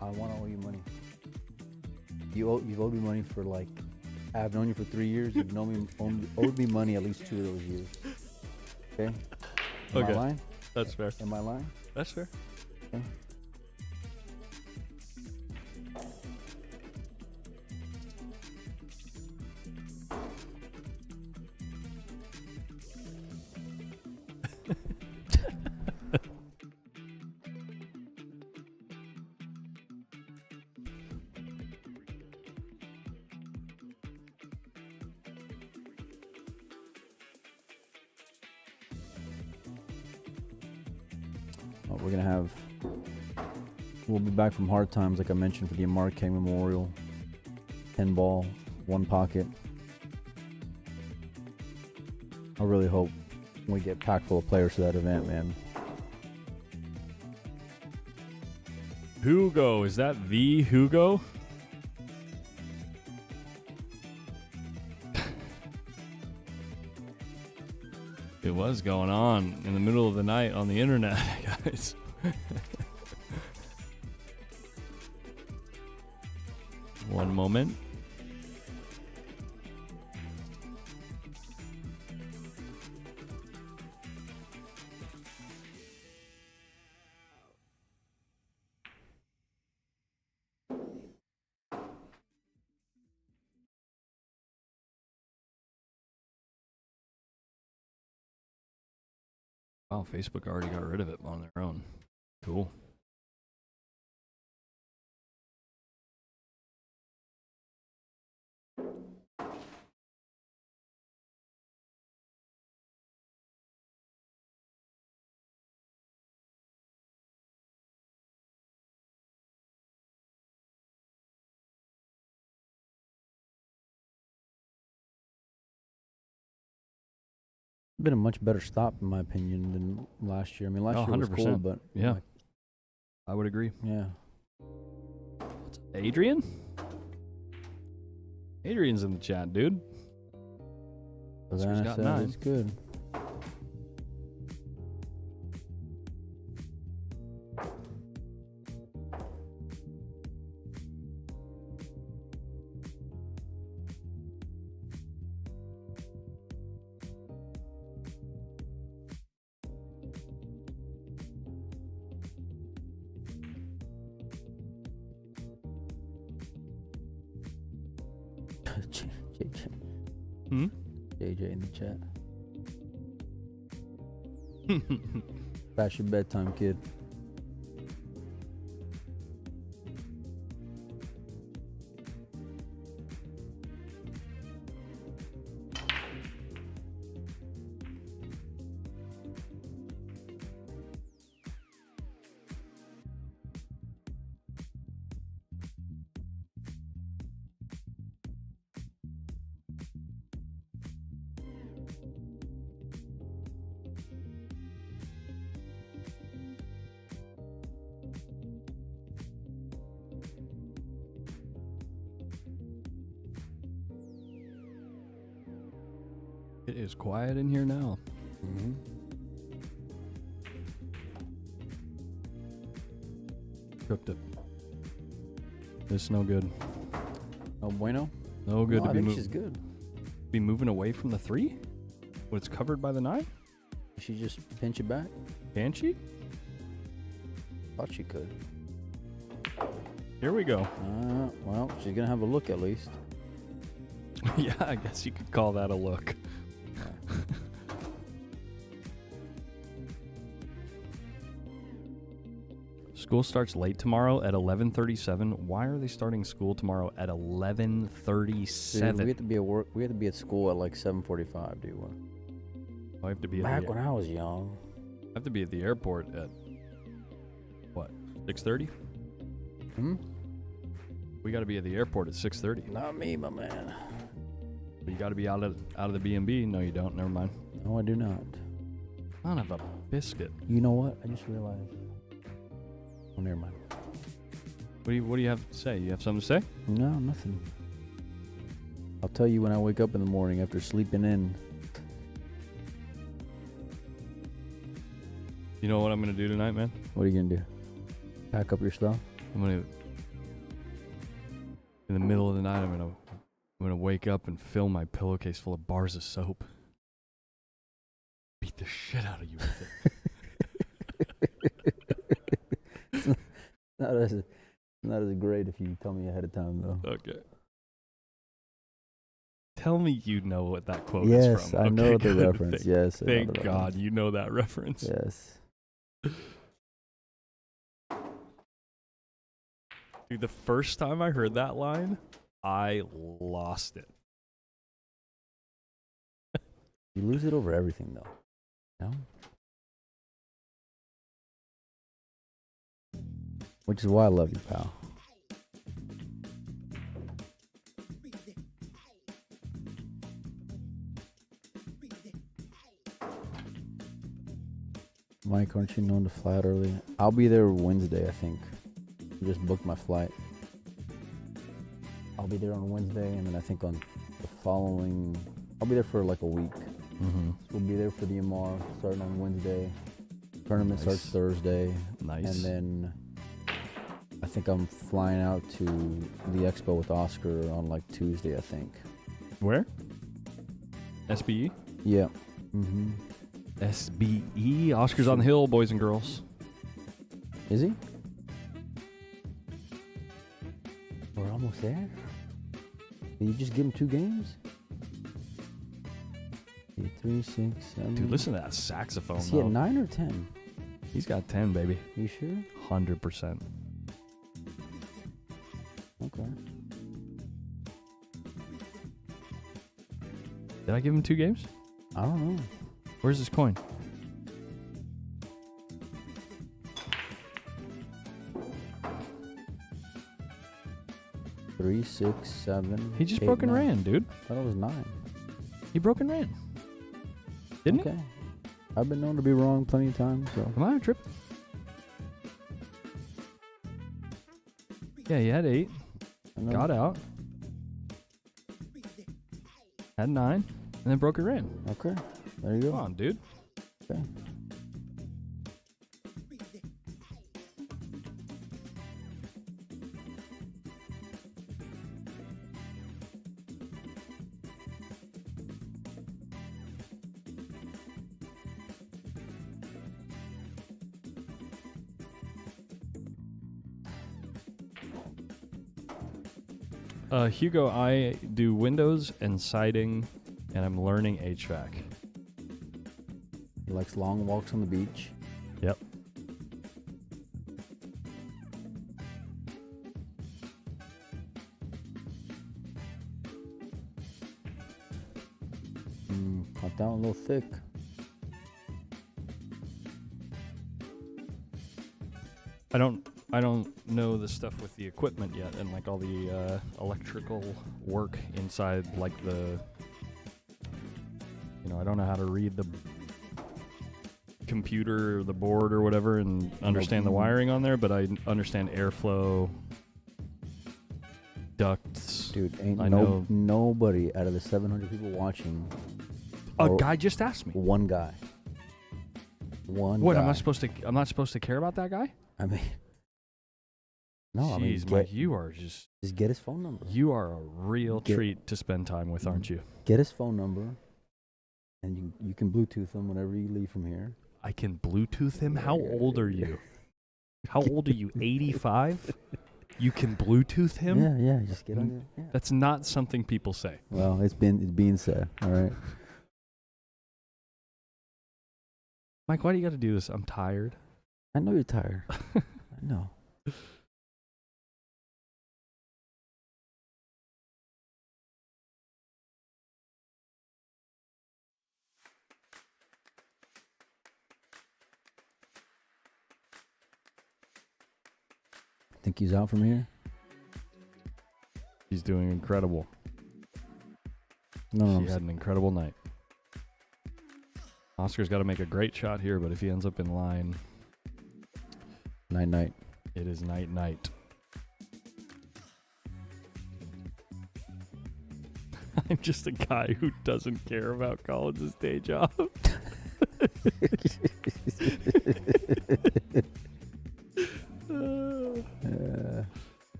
I want to owe you money. You've owed me money for like, I've known you for 3 years. You've owed me money at least 2 of those years. Okay? Am I lying? That's fair. Am I lying? That's fair. Okay. We're gonna have. We'll be back from hard times, like I mentioned, for the Amar King Memorial. 10 ball, 1 pocket. I really hope we get packed full of players for that event, man. Hugo, is that the Hugo? It was going on in the middle of the night on the internet, guys. One moment. Wow, Facebook already got rid of it on their own. Cool. Been a much better stop, in my opinion, than last year. I mean, last year was cool, but yeah, like, I would agree. yeah. Adrian? Adrian's in the chat, dude. Savannah got said 9. it's good. Hmm? JJ in the chat. Past your bedtime, kid. It is quiet in here now. Mm-hmm. Cooked it. It's no good. No bueno. No good No, to I be think moving. she's good. Be moving away from the 3? When it's covered by the 9? She just pinch it back. Can she? Thought she could. Here we go. Well, she's gonna have a look at least. Yeah, I guess you could call that a look. School starts late tomorrow at 11:37. Why are they starting school tomorrow at Dude, 11:37? we have to be at work. We have to be at school at like 7:45. Do you? I have to be Back at when I was young. I have to be at the airport at what? 6:30? Hmm. We got to be at the airport at 6:30. Not me, my man. But you got to be out of the B&B. No, you don't. Never mind. No, I do not. Son of a biscuit. You know what? I just realized. Oh, never mind. What do you have to say? You have something to say? No, nothing. I'll tell you when I wake up in the morning after sleeping in. You know what I'm gonna do tonight, man? What are you gonna do? Pack up your stuff? I'm gonna in the middle of the night. I'm gonna wake up and fill my pillowcase full of bars of soap. Beat the shit out of you with it. Not as great if you tell me ahead of time, though. Okay. Tell me you know what that quote is Yes, from. I know Okay, the good. reference. Yes. I know Thank the God reference. you know that reference. Yes. Dude, the first time I heard that line, I lost it. You lose it over everything, though. No? Which is why I love you, pal. Mike, aren't you known to fly out early? I'll be there Wednesday, I think. Just booked my flight. I'll be there on Wednesday, and then I think on the following... I'll be there for like a week. Mm-hmm. So we'll be there for the MR starting on Wednesday. Tournament Nice. starts Thursday. Nice. And then I think I'm flying out to the expo with Oscar on like Tuesday, I think. Where? SBE? Yeah. Mm-hmm. SBE. Oscar's on the hill, boys and girls. Is he? We're almost there? Did you just give him 2 games? 8, 3, 6, 7. Dude, listen to that saxophone, Is he though. at 9 or 10? He's got 10, baby. You sure? 100%. Okay. Did I give him 2 games? I don't know. Where's his coin? Three, 6, 7. He just 8, broke and 9. ran, dude. I thought it was 9. He broke and ran. Didn't Okay. I've been known to be wrong plenty of times, so. he? Am I tripping? Yeah, he had 8. I know. Got out. Had 9. And then broke and ran. Okay. There you go. Come on, dude. Okay. Hugo, I do windows and siding, and I'm learning HVAC. He likes long walks on the beach. Yep. Cut down a little thick. I don't know the stuff with the equipment yet, and like all the electrical work inside, like the, I don't know how to read the computer or the board or whatever and understand the wiring on there, but I understand airflow, ducts. Dude, ain't I know. nobody out of the 700 people watching A Or guy just asked me. one guy. One What? guy. I'm not supposed to care about that guy? I mean, no. I mean, Jeez, Mike, you are just get his phone number. you are a real treat to spend time with, aren't you? Get his phone number, and you can Bluetooth him whenever you leave from here. I can Bluetooth him. How old are you? How old are you? 85? You can Bluetooth him? Yeah. Just get on it. Yeah. That's not something people say. Well, it's being said. All right. Mike, why do you got to do this? I'm tired. I know you're tired. I know. Think he's out from here? He's doing incredible. No, He had an incredible night. Oscar's got to make a great shot here, but if he ends up in line, night. it is night. I'm just a guy who doesn't care about Collins' day job.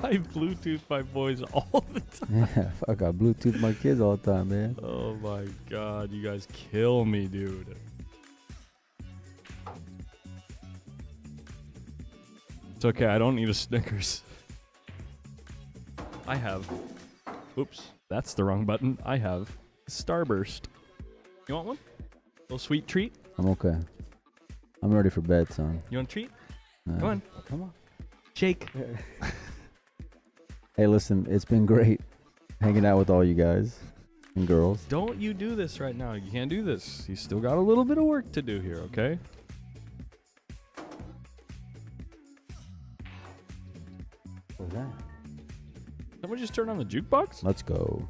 I Bluetooth my boys all the time. Yeah, I got Bluetooth my kids all the time, man. Oh my god, you guys kill me, dude. It's okay, I don't need a Snickers. I have. Oops, that's the wrong button. I have Starburst. You want one? A little sweet treat? I'm okay. I'm ready for bed, son. You want a treat? Come on. Shake. Hey, listen, it's been great hanging out with all you guys and girls. Don't you do this right now. You can't do this. You still got a little bit of work to do here, okay? What was that? Someone just turn on the jukebox? Let's go.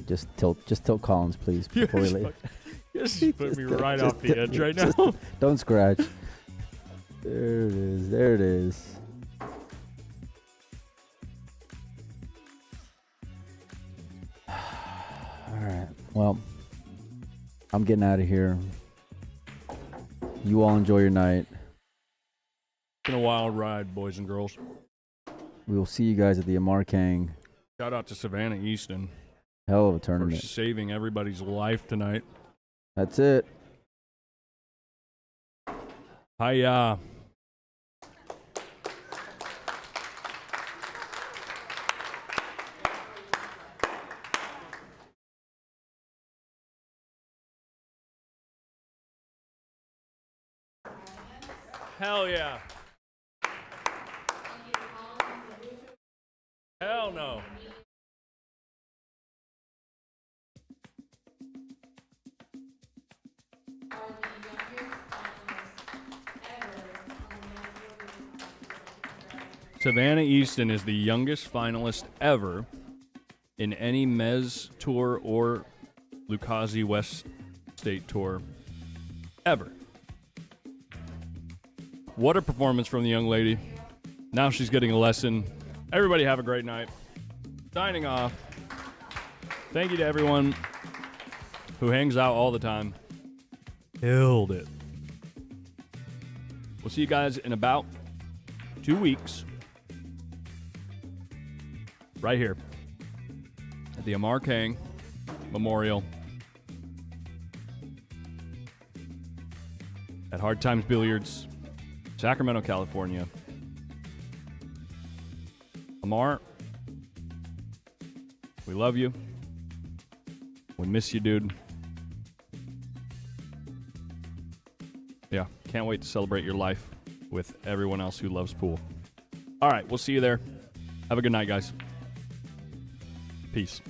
Just tilt Collins, please, before we leave. You just put me right off the edge right now. Don't scratch. There it is. All right. Well, I'm getting out of here. You all enjoy your night. It's been a wild ride, boys and girls. We will see you guys at the Amar Kang. Shout out to Savannah Easton Hell of a for tournament. saving everybody's life tonight. That's it. Hiya. Hell yeah. Hell no. Savannah Easton is the youngest finalist ever in any Mez Tour or LUCASI West State Tour ever. What a performance from the young lady. Now she's getting a lesson. Everybody have a great night. Signing off. Thank you to everyone who hangs out all the time. Killed it. We'll see you guys in about 2 weeks. Right here at the Amar Kang Memorial at Hard Times Billiards, Sacramento, California. Amar, we love you. We miss you, dude. Yeah, can't wait to celebrate your life with everyone else who loves pool. All right, we'll see you there. Have a good night, guys. Peace.